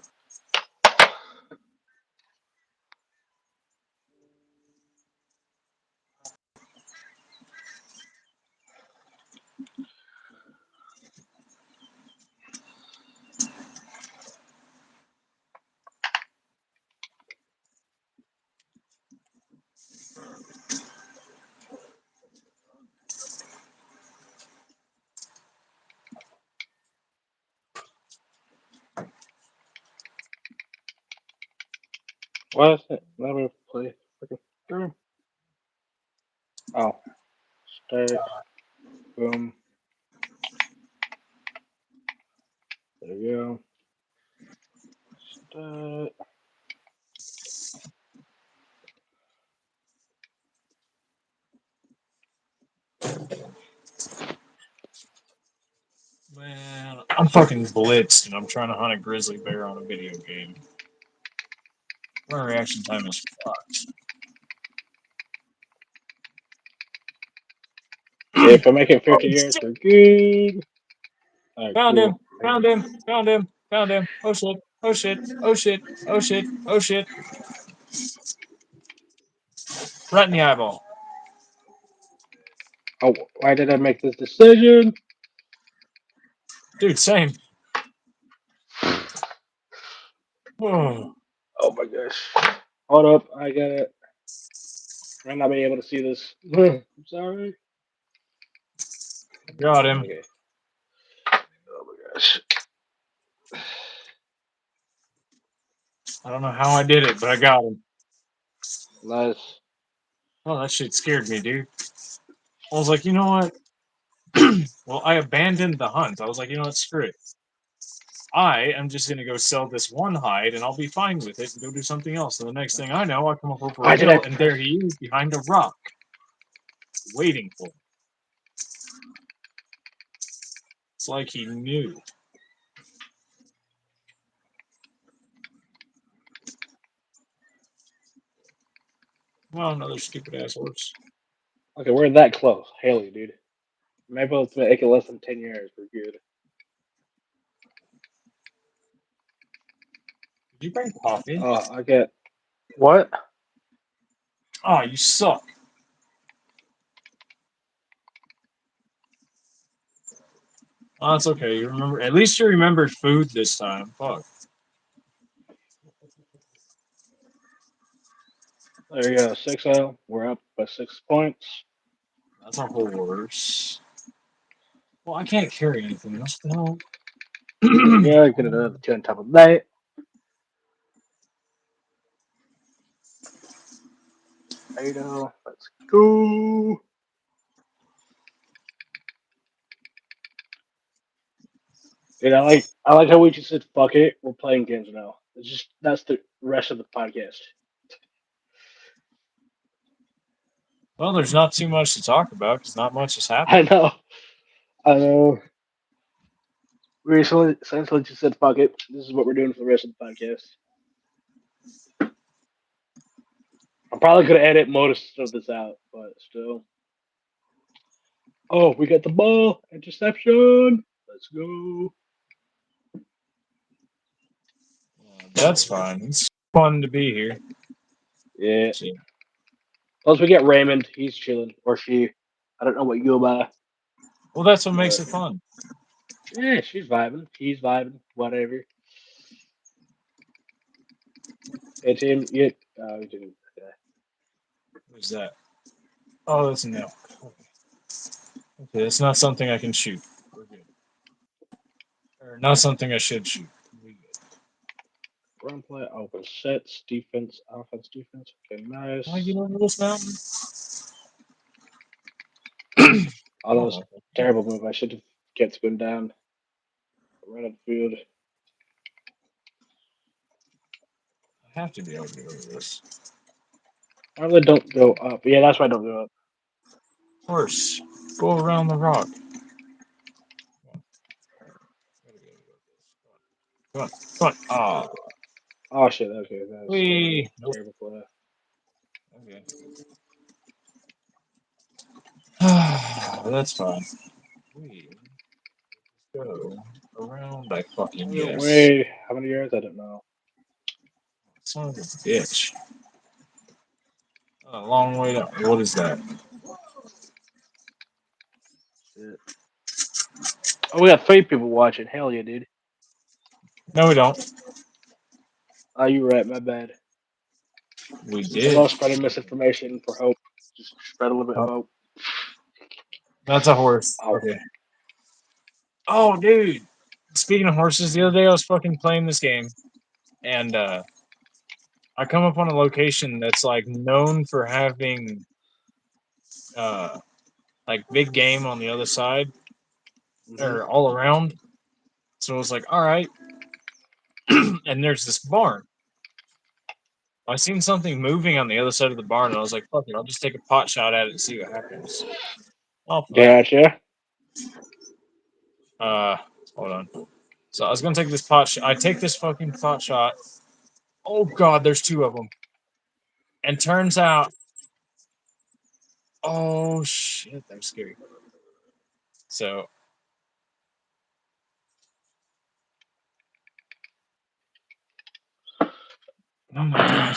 Why is it? Let me play freaking game. Oh, start. Boom. There you go. Start. Man, I'm fucking blitzed and I'm trying to hunt a grizzly bear on a video game. My reaction time is fucked. Yeah, if I'm making 50 Oh, yards, shit. we're good. Alright, Found him! cool. Found him! Found him! Found him! Oh shit! Oh shit! Oh shit! Oh shit! Oh shit! Right in the eyeball. Oh, why did I make this decision? Dude, same. Oh, Oh my gosh. Hold up, I got it. Might not be able to see this. I'm sorry. got him. Okay. Oh my gosh. I don't know how I did it, but I got him. Nice. Oh, that shit scared me, dude. I was like, you know what? Well, I abandoned the hunt. I was like, you know what? Screw it. I am just gonna go sell this one hide, and I'll be fine with it, and go do something else. And the next thing I know, I come up over Why a did I hill, and press? there he is behind a rock, waiting for me. It's like he knew. Well, another stupid ass horse. Okay, we're that close. Haley, dude. Maybe let's make it less than 10 yards. We're good. Did you bring coffee? Oh, I get. What? Oh, you suck. Oh, that's okay. You remember? At least you remembered food this time. Fuck. There you go. 6-0. We're up by 6 points. That's a horse. Well, I can't carry anything else. No. There you go. Get another 2 on top of that. Ada, let's go. Dude, I like how we just said fuck it. We're playing games now. It's just that's the rest of the podcast. Well, there's not too much to talk about because not much has I happened. know. I know. We essentially just said, "Fuck it. This is what we're doing for the rest of the podcast." I'm probably gonna edit most of this out, but still. Oh, we got the ball. Interception. Let's go. That's fine. It's fun to be here. Yeah. Shit. Plus, we get Raymond. He's chilling, or she. I don't know what you go by. Well, that's what makes But it fun. yeah, she's vibing. He's vibing. Whatever. Hey, team. Yeah. We didn't. Okay. What's that? Oh, that's a no. Okay, it's not something I can shoot. We're good. Or not something I should shoot. We good. Run play, open sets, defense, offense, defense. Okay, Can I nice. get over this mountain? Oh, that was Oh, a terrible move. I should have kept going down. Right up the field. I have to be able to get over this. I really don't go up. Yeah, that's why I don't go up. Horse, go around the rock. Come on, come on. Ah, Oh shit. Okay, that's terrible. wee. Nope. Terrible play. Okay. That's fine. We go around. I fucking yes. Wait, how many yards? I don't know. Son of a bitch. A long way down. What is that? Shit. Oh, we got 3 people watching. Hell yeah, dude. No, we don't. Oh, you were right. My bad. We I did. love spreading misinformation for hope. Just spread a little bit of Oh, hope. that's a horse. Oh, Okay. Oh, dude. Speaking of horses, the other day I was fucking playing this game, and I come up on a location that's like known for having uh like big game on the other side hmm or all around. So I was like, all right. And there's this barn. I seen something moving on the other side of the barn, and I was like, fuck it, I'll just take a pot shot at it and see what happens. Oh fuck. gotcha. Uh, hold on. So I was gonna take this pot shot. I take this fucking pot shot. Oh god, there's 2 of them. And turns out, oh shit, that was scary. So, oh my god.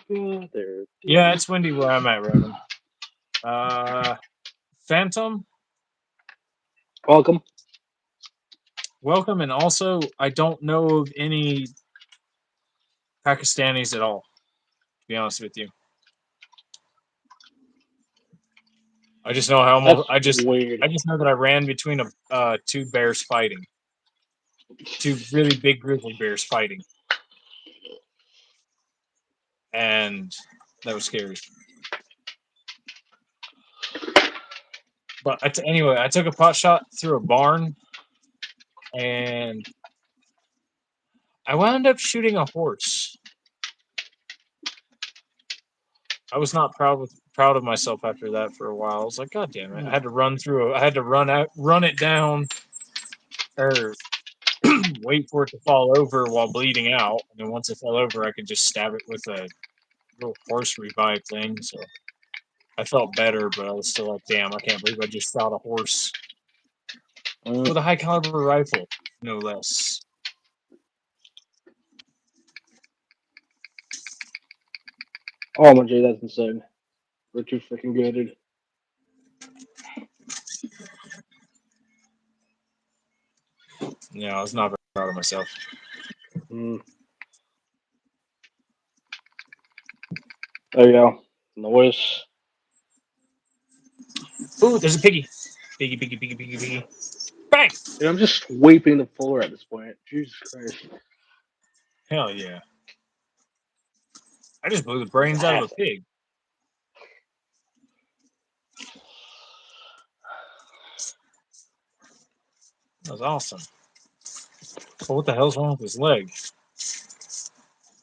There. Yeah, it's windy where I'm at, Roman. Phantom, Welcome. welcome, and also I don't know of any Pakistanis at all. To be honest with you, I just know how That's I weird. just know that I ran between 2 bears fighting, 2 really big grizzly bears fighting, and that was scary. But anyway, I took a pot shot through a barn, and I wound up shooting a horse. I was not proud of myself after that for a while. I was like, God damn it! I had to run through. I had to run it down, or wait for it to fall over while bleeding out. And then once it fell over, I could just stab it with a little horse revive thing. So I felt better, but I was still like, damn, I can't believe I just shot a horse with a high caliber rifle, no less. Oh my god, that's insane. We're too freaking good, dude. Yeah, I was not very proud of myself. Mm. There you go. Noise. Ooh, there's a piggy. Piggy, piggy, piggy, piggy, piggy. Bang! Dude, I'm just sweeping the floor at this point. Jesus Christ. Hell yeah. I just blew the It's a brains out of a hassle. pig. That was awesome. But what the hell's wrong with his leg?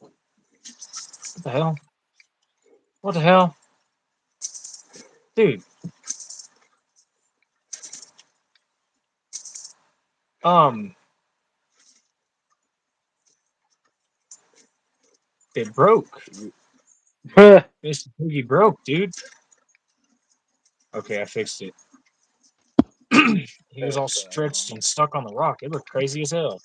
What the hell? What the hell? Dude. Um, it broke. Mr. Piggy broke, dude. Okay, I fixed it. He was all stretched and stuck on the rock. It looked crazy as hell.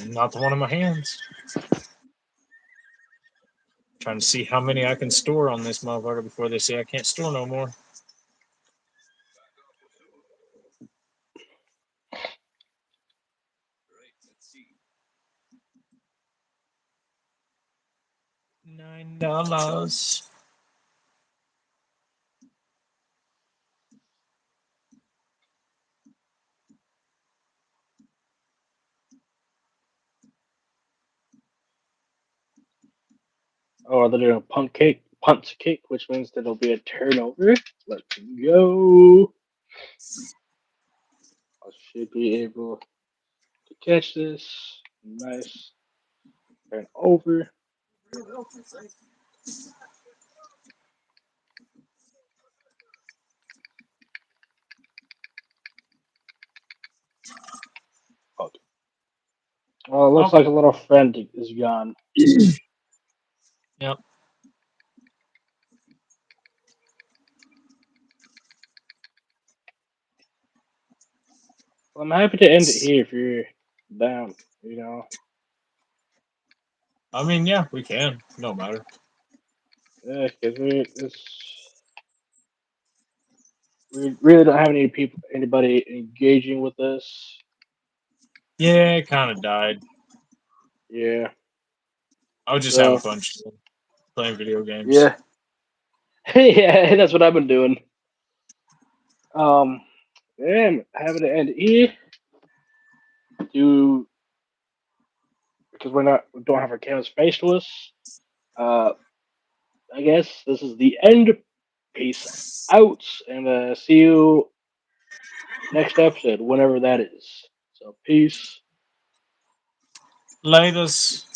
Not the one in my hands. Trying to see how many I can store on this motherfucker before they say I can't store no more. $9. Oh, they're doing a punt kick, which means that it'll be a turnover. Let's go. I should be able to catch this. Nice. Turn over. Okay. Well, it looks Oh. like a little friend is gone. Yep. Well, I'm happy to end it here if you're down. You know, I mean, yeah, we can. No matter. yeah, because we really don't have anybody engaging with us. Yeah, it kind of died. Yeah. I was just having So fun playing video games. yeah, yeah, that's what I've been doing. Yeah, I'm happy to end it here. Do because we don't have our cameras face to us. Uh, I guess this is the end. Peace out, and see you next episode, whenever that is. So peace. Laters.